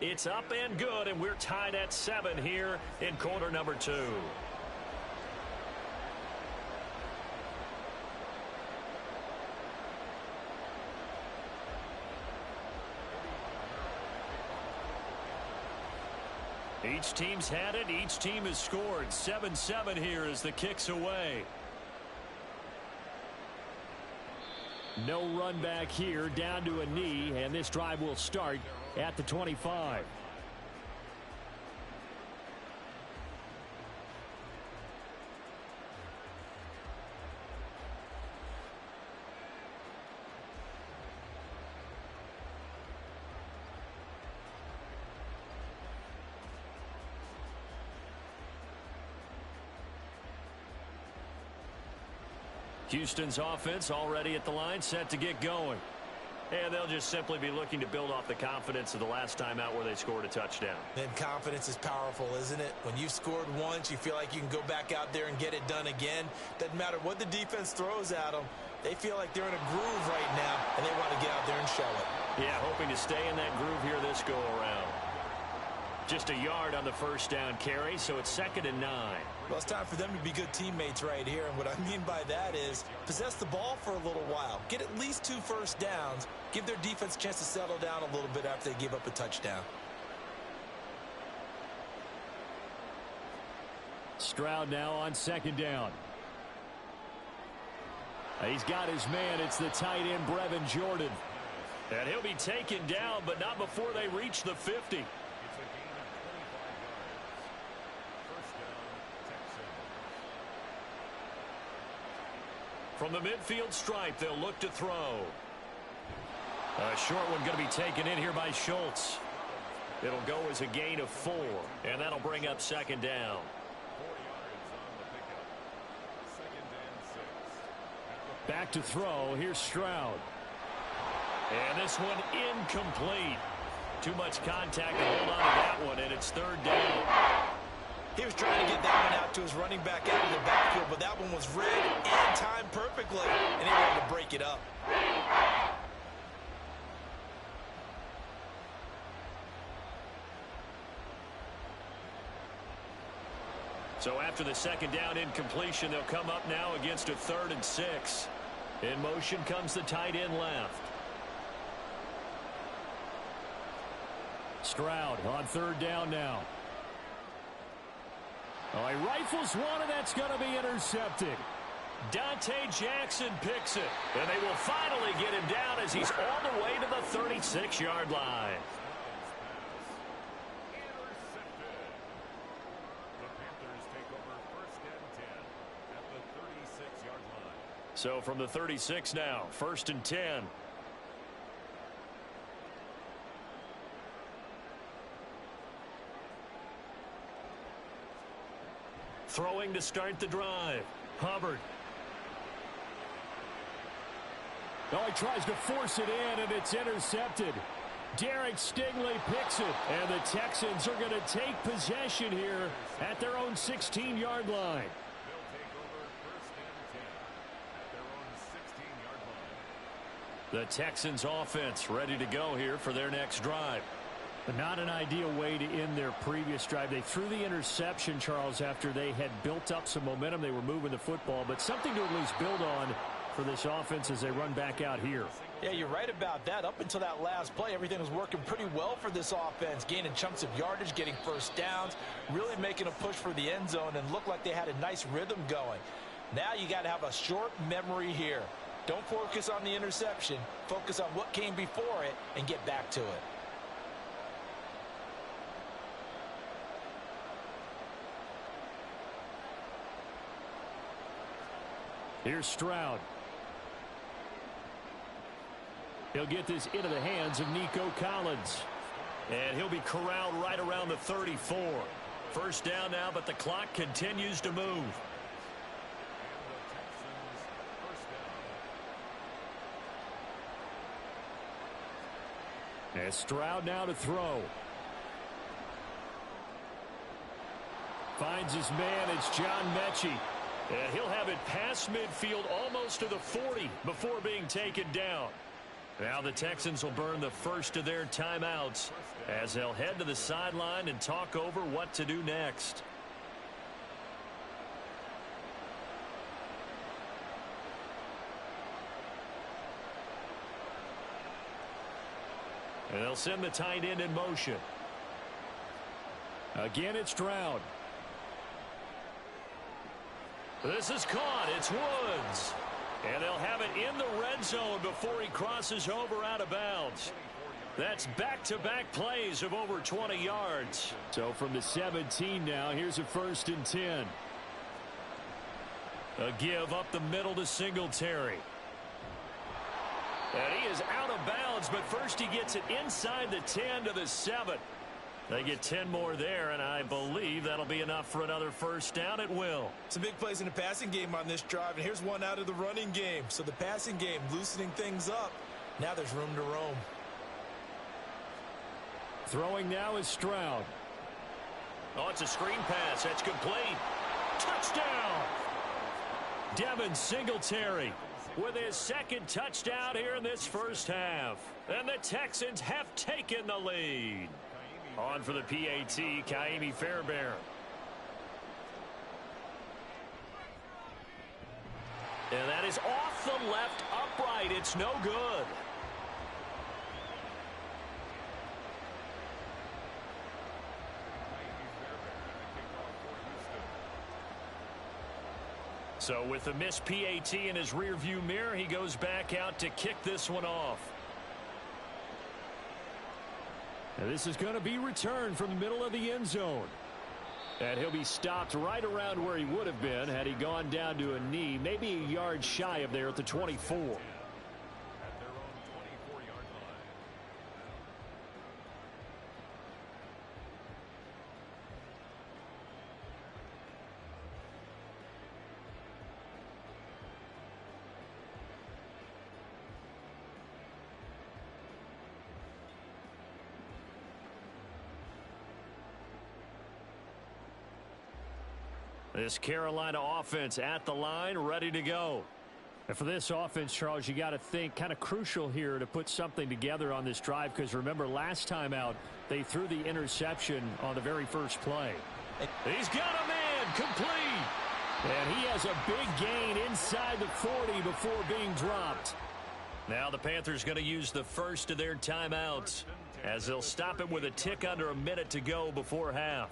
It's up and good, and we're tied at 7 here in quarter number 2. Each team's had it. Each team has scored. 7-7 here as the kick's away. No run back here, down to a knee, and this drive will start at the 25. Houston's offense already at the line, set to get going. And they'll just simply be looking to build off the confidence of the last time out where they scored a touchdown. And confidence is powerful, isn't it? When you've scored once, you feel like you can go back out there and get it done again. Doesn't matter what the defense throws at them. They feel like they're in a groove right now, and they want to get out there and show it. Yeah, hoping to stay in that groove here this go-around. Just a yard on the first down carry, so it's 2nd and 9. Well, it's time for them to be good teammates right here, and what I mean by that is possess the ball for a little while. Get at least 2 first downs. Give their defense a chance to settle down a little bit after they give up a touchdown. Stroud now on 2nd down. He's got his man. It's the tight end, Brevin Jordan. And he'll be taken down, but not before they reach the 50. It's a gain of 25 yards. First From the midfield stripe, they'll look to throw. A short one going to be taken in here by Schultz. It'll go as a gain of 4, and that'll bring up second down. 4 yards on the pickup. Second and 6. Back to throw. Here's Stroud. And this one incomplete. Too much contact to hold on to that one, and it's third down. He was trying to get that one out to his running back out of the backfield, but that one was read and timed perfectly, and he was able to break it up. So after the second down incompletion, they'll come up now against a 3rd and 6. In motion comes the tight end left. Stroud on 3rd down now. Oh, he rifles one, and that's going to be intercepted. Dante Jackson picks it, and they will finally get him down as he's all the way to the 36-yard line. So from the 36 now, 1st and 10. Throwing to start the drive. Hubbard. Oh, he tries to force it in, and it's intercepted. Derek Stingley picks it, and the Texans are going to take possession here at their own 16-yard line. The Texans offense ready to go here for their next drive. But not an ideal way to end their previous drive. They threw the interception, Charles, after they had built up some momentum. They were moving the football, but something to at least build on for this offense as they run back out here. Yeah, you're right about that. Up until that last play, everything was working pretty well for this offense, gaining chunks of yardage, getting first downs, really making a push for the end zone, and looked like they had a nice rhythm going. Now you got to have a short memory here. Don't focus on the interception. Focus on what came before it and get back to it. Here's Stroud. He'll get this into the hands of Nico Collins. And he'll be corralled right around the 34. First down now, but the clock continues to move. And Stroud now to throw. Finds his man. It's John Mechie. And he'll have it past midfield almost to the 40 before being taken down. Now the Texans will burn the first of their timeouts as they'll head to the sideline and talk over what to do next. And they'll send the tight end in motion. Again, it's Stroud. This is caught. It's Woods. And they'll have it in the red zone before he crosses over out of bounds. That's back-to-back plays of over 20 yards. So from the 17 now, here's a 1st and 10. A give up the middle to Singletary. And he is out of bounds, but first he gets it inside the 10 to the 7. They get 10 more there, and I believe that'll be enough for another first down at will. Some big plays in the passing game on this drive, and here's one out of the running game. So the passing game loosening things up. Now there's room to roam. Throwing now is Stroud. Oh, it's a screen pass. That's complete. Touchdown! Devin Singletary with his second touchdown here in this first half. And the Texans have taken the lead. On for the PAT, Kaimi Fairbairn. And that is off the left upright. It's no good. So with the missed PAT in his rearview mirror, he goes back out to kick this one off. And this is going to be returned from the middle of the end zone. And he'll be stopped right around where he would have been had he gone down to a knee, maybe a yard shy of there at the 24. At their own 24-yard line. This Carolina offense at the line, ready to go. And for this offense, Charles, you got to think kind of crucial here to put something together on this drive, because remember last time out they threw the interception on the very first play. He's got a man complete. And he has a big gain inside the 40 before being dropped. Now the Panthers going to use the first of their timeouts as they'll stop it with a tick under a minute to go before half.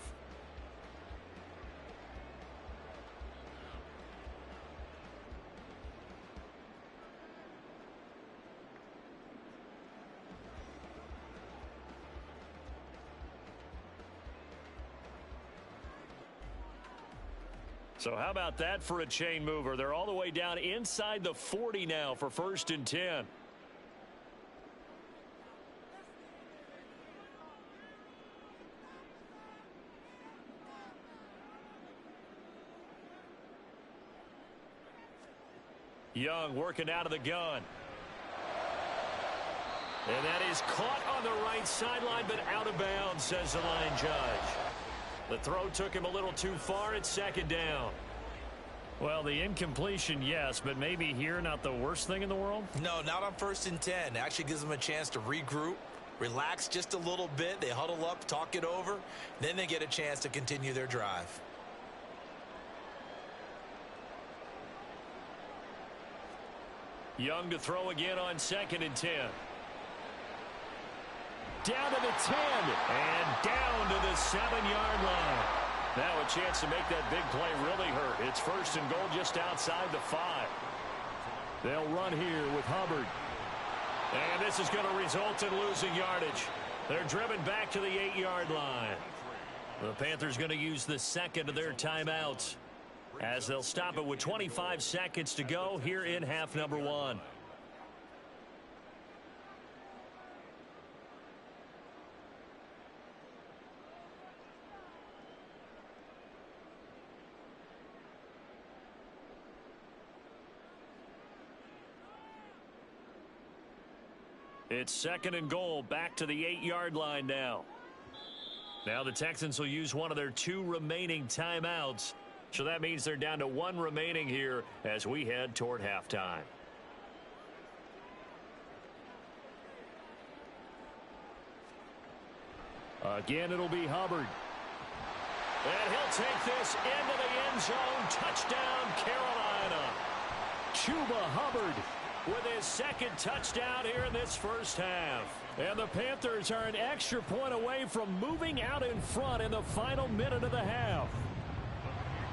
So how about that for a chain mover? They're all the way down inside the 40 now for 1st and 10. Young working out of the gun. And that is caught on the right sideline, but out of bounds, says the line judge. The throw took him a little too far. It's 2nd down. Well, the incompletion, yes, but maybe here not the worst thing in the world? No, not on 1st and 10. Actually gives them a chance to regroup, relax just a little bit. They huddle up, talk it over. Then they get a chance to continue their drive. Young to throw again on 2nd and 10. Down to the 10. And down to the 7-yard line. Now a chance to make that big play really hurt. It's 1st and goal just outside the 5. They'll run here with Hubbard. And this is going to result in losing yardage. They're driven back to the 8-yard line. The Panthers going to use the second of their timeouts as they'll stop it with 25 seconds to go here in half number 1. It's 2nd and goal, back to the 8-yard line now. Now the Texans will use one of their 2 remaining timeouts. So that means they're down to 1 remaining here as we head toward halftime. Again, it'll be Hubbard. And he'll take this into the end zone. Touchdown, Carolina. Chuba Hubbard with his 2nd touchdown here in this first half. And the Panthers are an extra point away from moving out in front in the final minute of the half.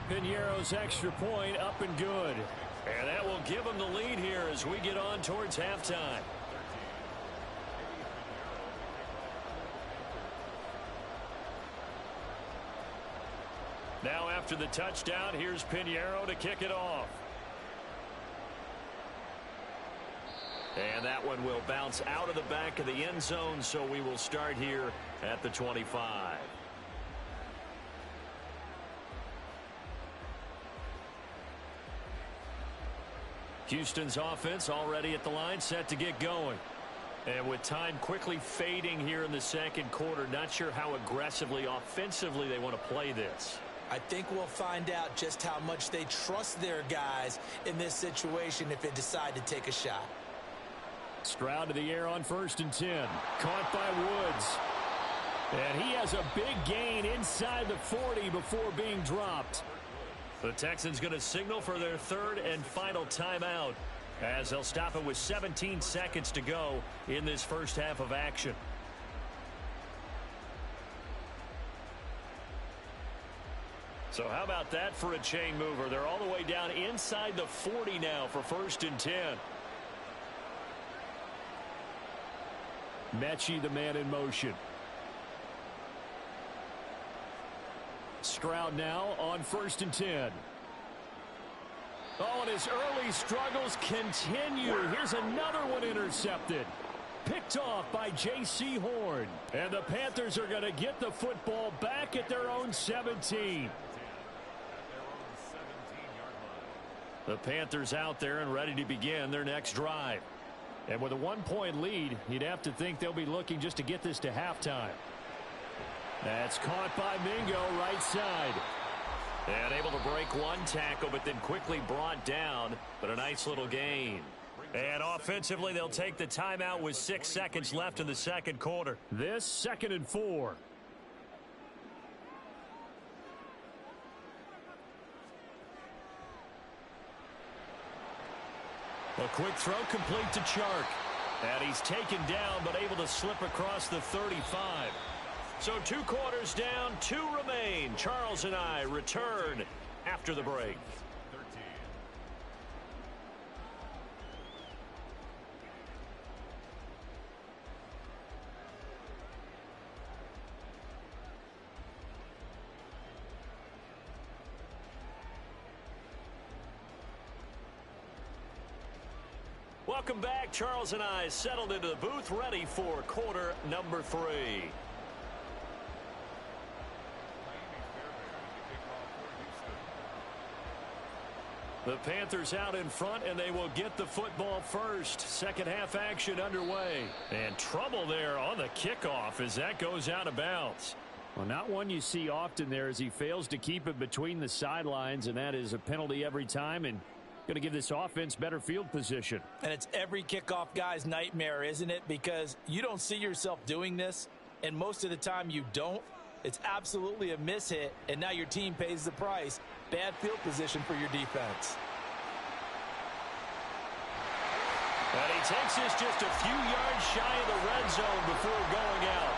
Piñeiro's extra point up and good. And that will give them the lead here as we get on towards halftime. Now after the touchdown, here's Piñeiro to kick it off. And that one will bounce out of the back of the end zone, so we will start here at the 25. Houston's offense already at the line, set to get going. And with time quickly fading here in the 2nd quarter, not sure how aggressively, offensively they want to play this. I think we'll find out just how much they trust their guys in this situation if they decide to take a shot. Stroud to the air on 1st and 10. Caught by Woods. And he has a big gain inside the 40 before being dropped. The Texans going to signal for their 3rd and final timeout as they'll stop it with 17 seconds to go in this first half of action. So how about that for a chain mover? They're all the way down inside the 40 now for 1st and 10. Mechie, the man in motion. Stroud now on 1st and 10. Oh, and his early struggles continue. Here's another one intercepted. Picked off by J.C. Horn. And the Panthers are going to get the football back at their own 17. The Panthers out there and ready to begin their next drive. And with a 1-point lead, you'd have to think they'll be looking just to get this to halftime. That's caught by Mingo, right side. And able to break one tackle, but then quickly brought down. But a nice little gain. And offensively, they'll take the timeout with 6 seconds left in the second quarter. This 2nd and 4. A quick throw complete to Chark. And he's taken down, but able to slip across the 35. So 2 quarters down, 2 remain. Charles and I return after the break. Welcome back. Charles and I settled into the booth, ready for quarter number 3. The Panthers out in front, and they will get the football first. Second half action underway. And trouble there on the kickoff as that goes out of bounds. Well, not one you see often there as he fails to keep it between the sidelines, and that is a penalty every time, and going to give this offense better field position. And it's every kickoff guy's nightmare, isn't it? Because you don't see yourself doing this, and most of the time you don't. It's absolutely a mishit, and now your team pays the price. Bad field position for your defense. And he takes this just a few yards shy of the red zone before going out.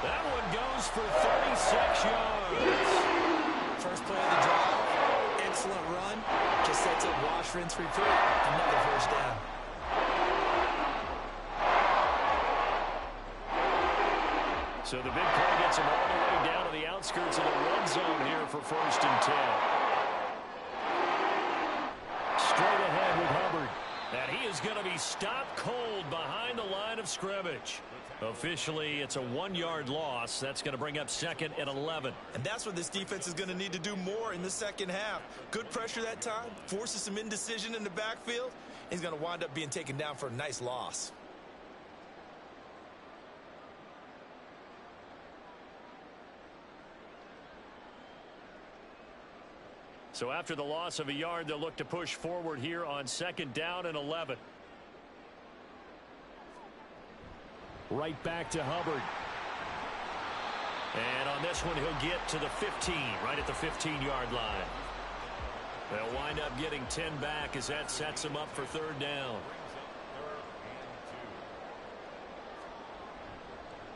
That one goes for 36 yards. First play of the drive. Excellent run. Just sets up wash, rinse, repeat. Another first down. So the big play gets him all the way down to the outskirts of the red zone here for 1st and 10. Straight ahead with Hubbard. And he is going to be stopped cold behind the line of scrimmage. Officially, it's a 1-yard loss. That's going to bring up 2nd and 11. And that's what this defense is going to need to do more in the second half. Good pressure that time, forces some indecision in the backfield. He's going to wind up being taken down for a nice loss. So after the loss of a yard, they'll look to push forward here on 2nd down and 11. Right back to Hubbard. And on this one, he'll get to the 15, right at the 15-yard line. They'll wind up getting 10 back as that sets them up for 3rd down.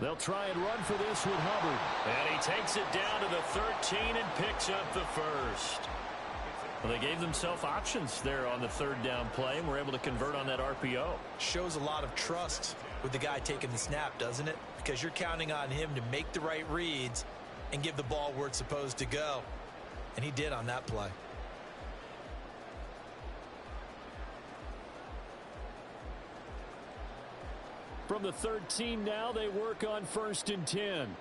They'll try and run for this with Hubbard. And he takes it down to the 13 and picks up the first. Well, they gave themselves options there on the 3rd down play and were able to convert on that RPO. Shows a lot of trust with the guy taking the snap, doesn't it? Because you're counting on him to make the right reads and give the ball where it's supposed to go. And he did on that play. From the 13 now, they work on 1st and 10.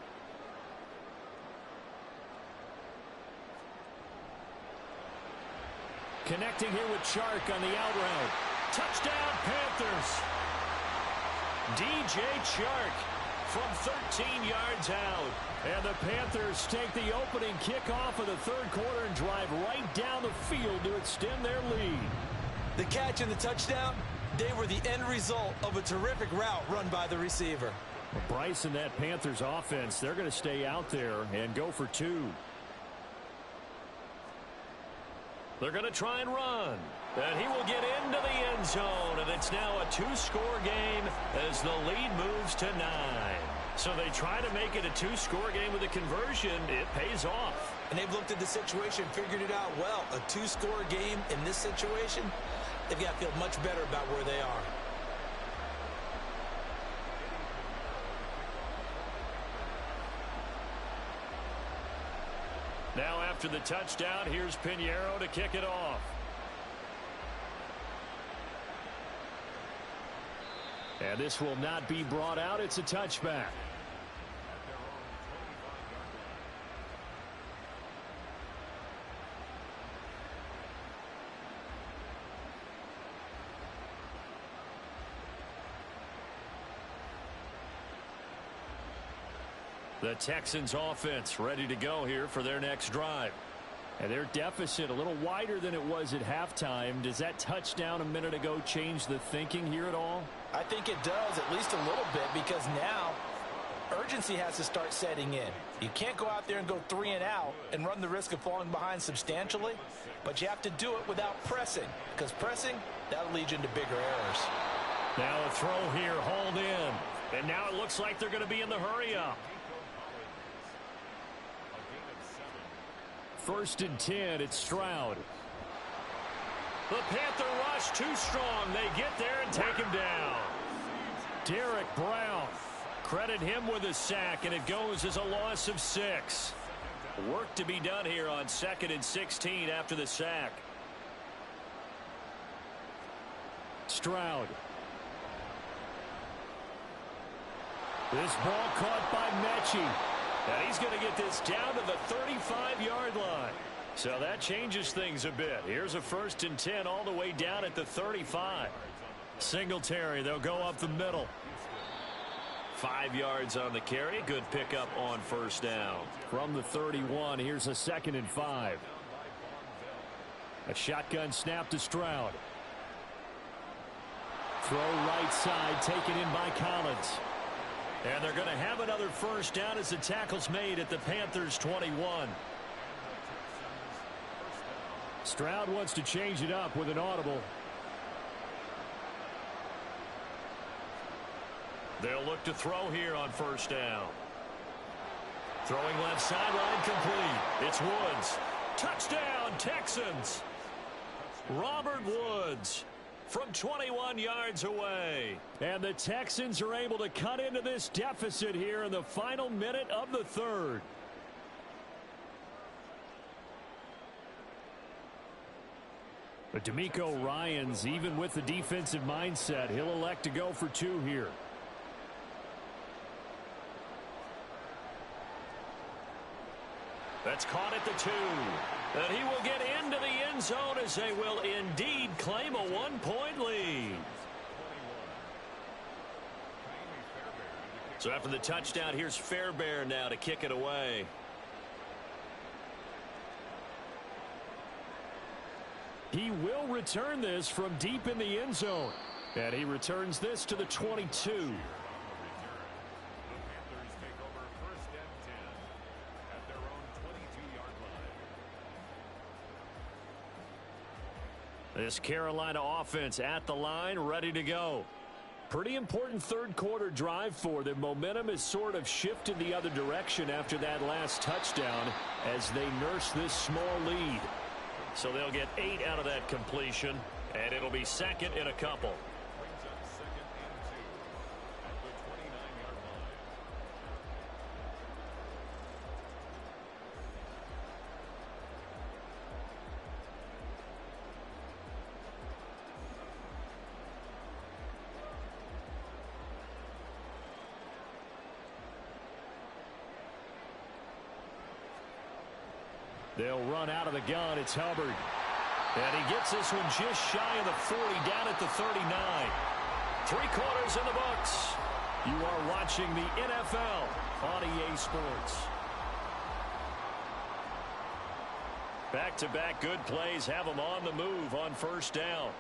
Connecting here with Chark on the out route. Touchdown, Panthers. DJ Chark from 13 yards out. And the Panthers take the opening kickoff of the 3rd quarter and drive right down the field to extend their lead. The catch and the touchdown, they were the end result of a terrific route run by the receiver. Well, Bryce and that Panthers offense, they're going to stay out there and go for 2. They're going to try and run. And he will get into the end zone. And it's now a 2-score game as the lead moves to 9. So they try to make it a 2-score game with a conversion. It pays off. And they've looked at the situation, figured it out well. A 2-score game in this situation, they've got to feel much better about where they are. Now After the touchdown, here's Pinheiro to kick it off. And this will not be brought out. It's a touchback. The Texans offense ready to go here for their next drive. And their deficit a little wider than it was at halftime. Does that touchdown a minute ago change the thinking here at all? I think it does, at least a little bit, because now urgency has to start setting in. You can't go out there and go 3 and out and run the risk of falling behind substantially, but you have to do it without pressing, because pressing, that'll lead you into bigger errors. Now a throw here, hauled in. And now it looks like they're going to be in the hurry-up. 1st and 10, it's Stroud. The Panther rush too strong. They get there and take him down. Derek Brown. Credit him with a sack, and it goes as a loss of 6. Work to be done here on 2nd and 16 after the sack. Stroud. This ball caught by Mechie. And he's going to get this down to the 35-yard line. So that changes things a bit. Here's a 1st and 10 all the way down at the 35. Singletary, they'll go up the middle. 5 yards on the carry. Good pickup on 1st down. From the 31, here's a 2nd and 5. A shotgun snap to Stroud. Throw right side, taken in by Collins. And they're going to have another 1st down as the tackle's made at the Panthers' 21. Stroud wants to change it up with an audible. They'll look to throw here on 1st down. Throwing left sideline complete. It's Woods. Touchdown, Texans. Robert Woods from 21 yards away. And the Texans are able to cut into this deficit here in the final minute of the 3rd. But D'Amico Ryans, even with the defensive mindset, he'll elect to go for 2 here. That's caught at the 2. And he will get into the end zone as they will indeed claim a 1-point lead. So after the touchdown, here's Fairbairn now to kick it away. He will return this from deep in the end zone. And he returns this to the 22. This Carolina offense at the line, ready to go. Pretty important 3rd quarter drive for them. Momentum has sort of shifted the other direction after that last touchdown as they nurse this small lead. So they'll get 8 out of that completion, and it'll be 2nd and a couple. They'll run out of the gun. It's Hubbard. And he gets this one just shy of the 40, down at the 39. 3 quarters in the books. You are watching the NFL on EA Sports. Back-to-back good plays have them on the move on 1st down.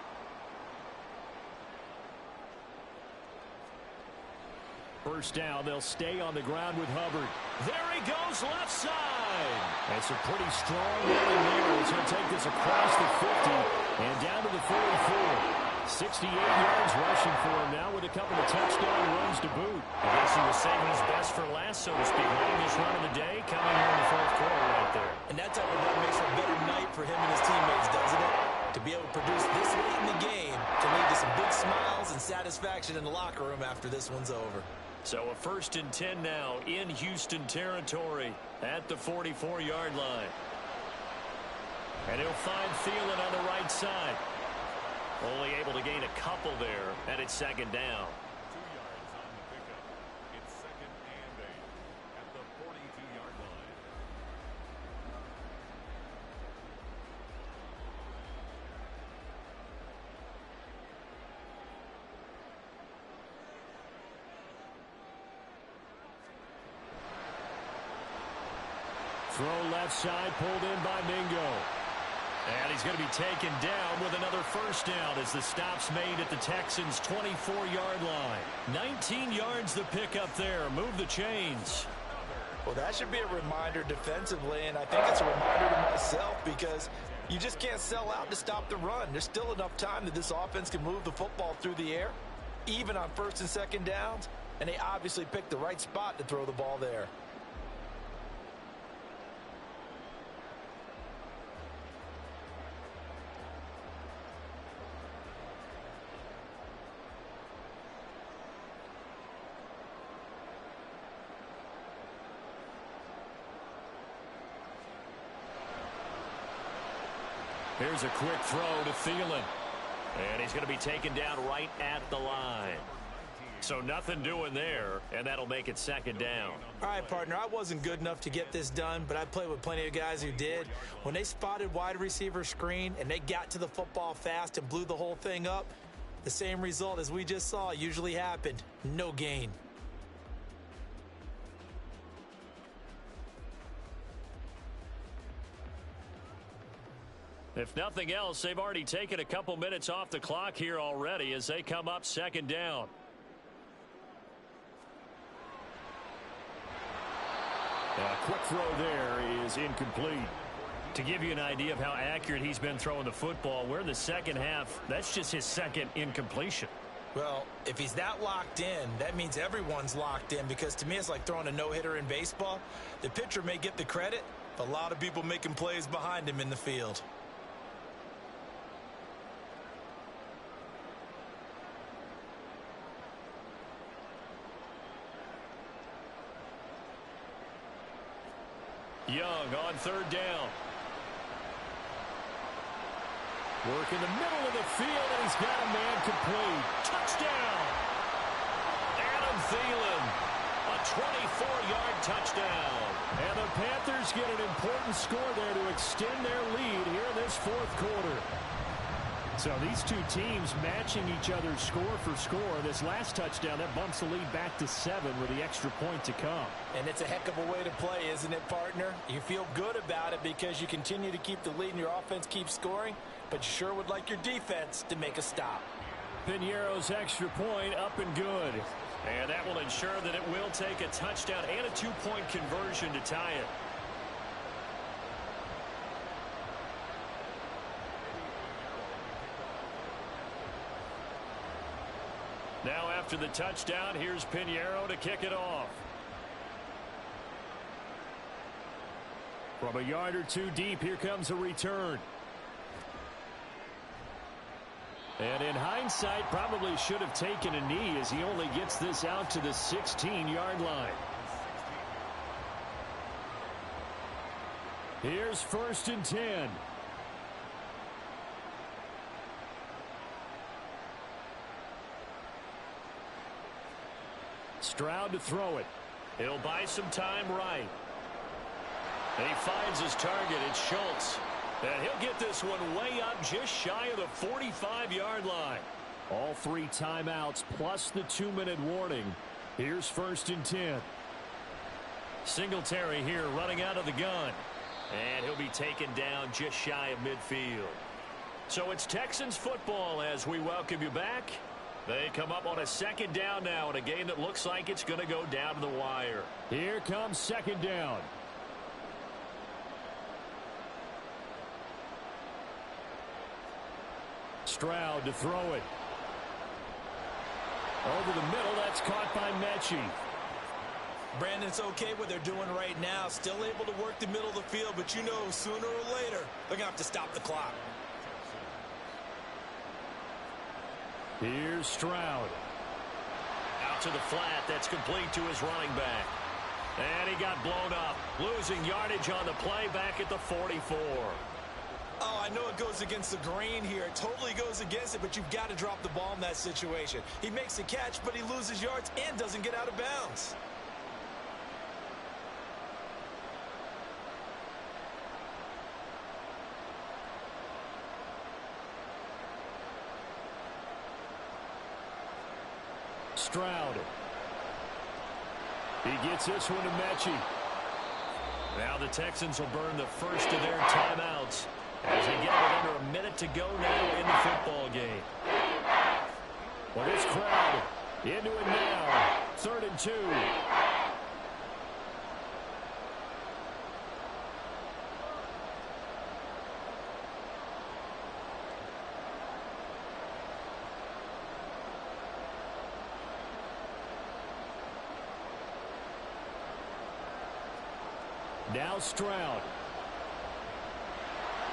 First down, they'll stay on the ground with Hubbard. There he goes, left side. That's a pretty strong running there. He's going to take this across the 50 and down to the 44. 68 yards rushing for him now with a couple of touchdown runs to boot. I guess he was saving his best for last, so to speak. Longest run of the day coming here in the 4th quarter right there. And that type of run makes for a better night for him and his teammates, doesn't it? To be able to produce this late in the game can lead to some big smiles and satisfaction in the locker room after this one's over. So a 1st and 10 now in Houston territory at the 44-yard line. And he'll find Thielen on the right side. Only able to gain a couple there, and it's second down. 2 yards on the pickup. It's 2nd and 8 at the 42-yard line. Throw left side, pulled in by Mingo. And he's going to be taken down with another first down as the stop's made at the Texans' 24-yard line. 19 yards the pickup there. Move the chains. Well, that should be a reminder defensively, and I think it's a reminder to myself because you just can't sell out to stop the run. There's still enough time that this offense can move the football through the air, even on 1st and 2nd downs, and they obviously picked the right spot to throw the ball there. Here's a quick throw to Thielen. And he's going to be taken down right at the line. So nothing doing there, and that'll make it second down. All right, partner, I wasn't good enough to get this done, but I played with plenty of guys who did. When they spotted wide receiver screen and they got to the football fast and blew the whole thing up, the same result as we just saw usually happened. No gain. If nothing else, they've already taken a couple minutes off the clock here already as they come up second down. A quick throw there is incomplete. To give you an idea of how accurate he's been throwing the football, we're in the second half. That's just his second incompletion. Well, if he's that locked in, that means everyone's locked in because to me it's like throwing a no-hitter in baseball. The pitcher may get the credit, but a lot of people making plays behind him in the field. Young on third down. Work in the middle of the field, and he's got a man complete. Touchdown! Adam Thielen, a 24-yard touchdown. And the Panthers get an important score there to extend their lead here in this 4th quarter. So these two teams matching each other score for score. This last touchdown, that bumps the lead back to 7 with the extra point to come. And it's a heck of a way to play, isn't it, partner? You feel good about it because you continue to keep the lead and your offense keeps scoring, but you sure would like your defense to make a stop. Piñeiro's extra point up and good. And that will ensure that it will take a touchdown and a 2-point conversion to tie it. Now after the touchdown, here's Piñeiro to kick it off. From a yard or two deep, here comes a return. And in hindsight, probably should have taken a knee as he only gets this out to the 16-yard line. Here's 1st and 10. Stroud to throw it. He'll buy some time right. And he finds his target. It's Schultz. And he'll get this one way up just shy of the 45-yard line. All 3 timeouts plus the 2-minute warning. Here's 1st and 10. Singletary here running out of the gun. And he'll be taken down just shy of midfield. So it's Texans football as we welcome you back. They come up on a second down now in a game that looks like it's going to go down to the wire. Here comes second down. Stroud to throw it. Over the middle, that's caught by Mechie. Brandon, it's okay what they're doing right now. Still able to work the middle of the field, but you know sooner or later they're going to have to stop the clock. Here's Stroud. Out to the flat. That's complete to his running back. And he got blown up. Losing yardage on the play back at the 44. I know it goes against the grain here. It totally goes against it, but you've got to drop the ball in that situation. He makes the catch, but he loses yards and doesn't get out of bounds. Stroud. He gets this one to Mechie. Now the Texans will burn the first of their timeouts as they get with under a minute to go now in the football game. Well, this crowd into it now. 3rd and 2. Now Stroud.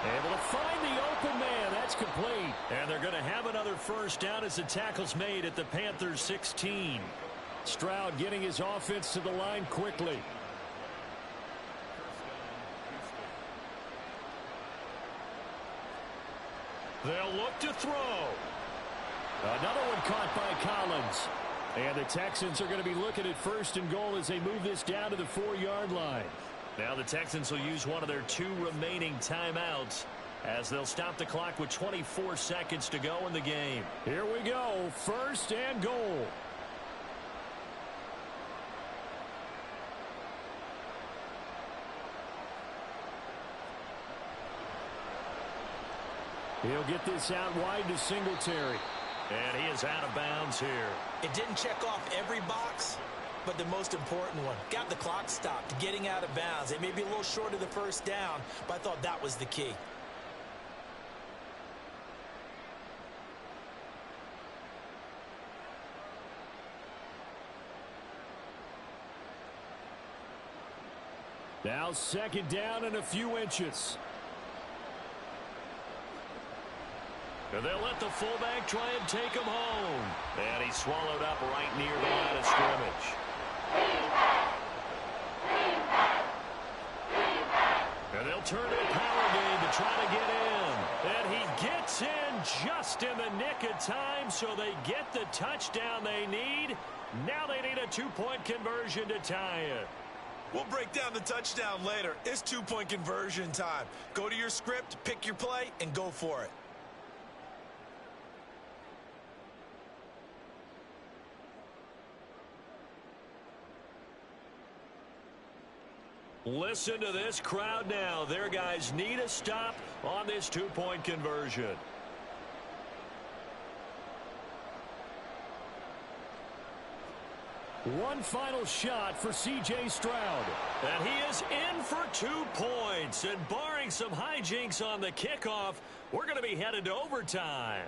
Able to find the open man. That's complete. And they're going to have another first down as the tackle's made at the Panthers' 16. Stroud getting his offense to the line quickly. They'll look to throw. Another one caught by Collins. And the Texans are going to be looking at 1st and goal as they move this down to the 4-yard line. Now the Texans will use one of their 2 remaining timeouts as they'll stop the clock with 24 seconds to go in the game. Here we go. 1st and goal. He'll get this out wide to Singletary. And he is out of bounds here. It didn't check off every box, but the most important one. Got the clock stopped, getting out of bounds. It may be a little short of the first down, but I thought that was the key. Now 2nd down and a few inches. And they'll let the fullback try and take him home. And he's swallowed up right near the line of scrimmage. And they'll turn to a power game to try to get in. And he gets in just in the nick of time, so they get the touchdown they need. Now they need a 2-point conversion to tie it. We'll break down the touchdown later. It's 2-point conversion time. Go to your script, pick your play, and go for it. Listen to this crowd now. Their guys need a stop on this 2-point conversion. One final shot for C.J. Stroud. And he is in for 2 points. And barring some hijinks on the kickoff, we're going to be headed to overtime.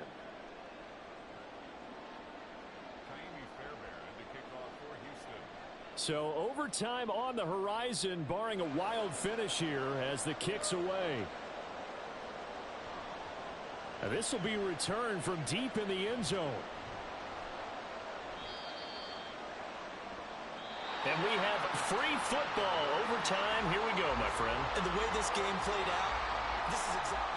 So overtime on the horizon, barring a wild finish here as the kick's away. And this will be returned from deep in the end zone. And we have free football overtime. Here we go, my friend. And the way this game played out, this is exactly...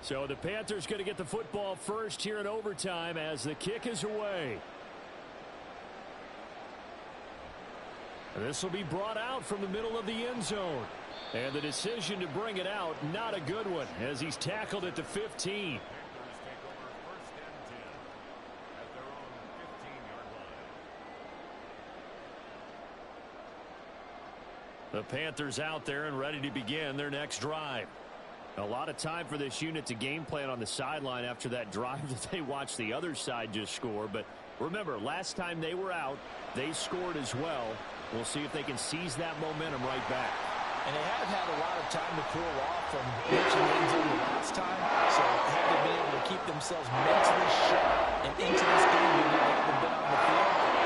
So the Panthers going to get the football first here in overtime as the kick is away. And this will be brought out from the middle of the end zone. And the decision to bring it out, not a good one, as he's tackled at the 15. The Panthers out there and ready to begin their next drive. A lot of time for this unit to game plan on the sideline after that drive that they watched the other side just score. But remember, last time they were out, they scored as well. We'll see if they can seize that momentum right back. And they have had a lot of time to cool off from reaching the end zone the last time. So have they been able to keep themselves mentally sharp and into this game, maybe they haven't been on the field.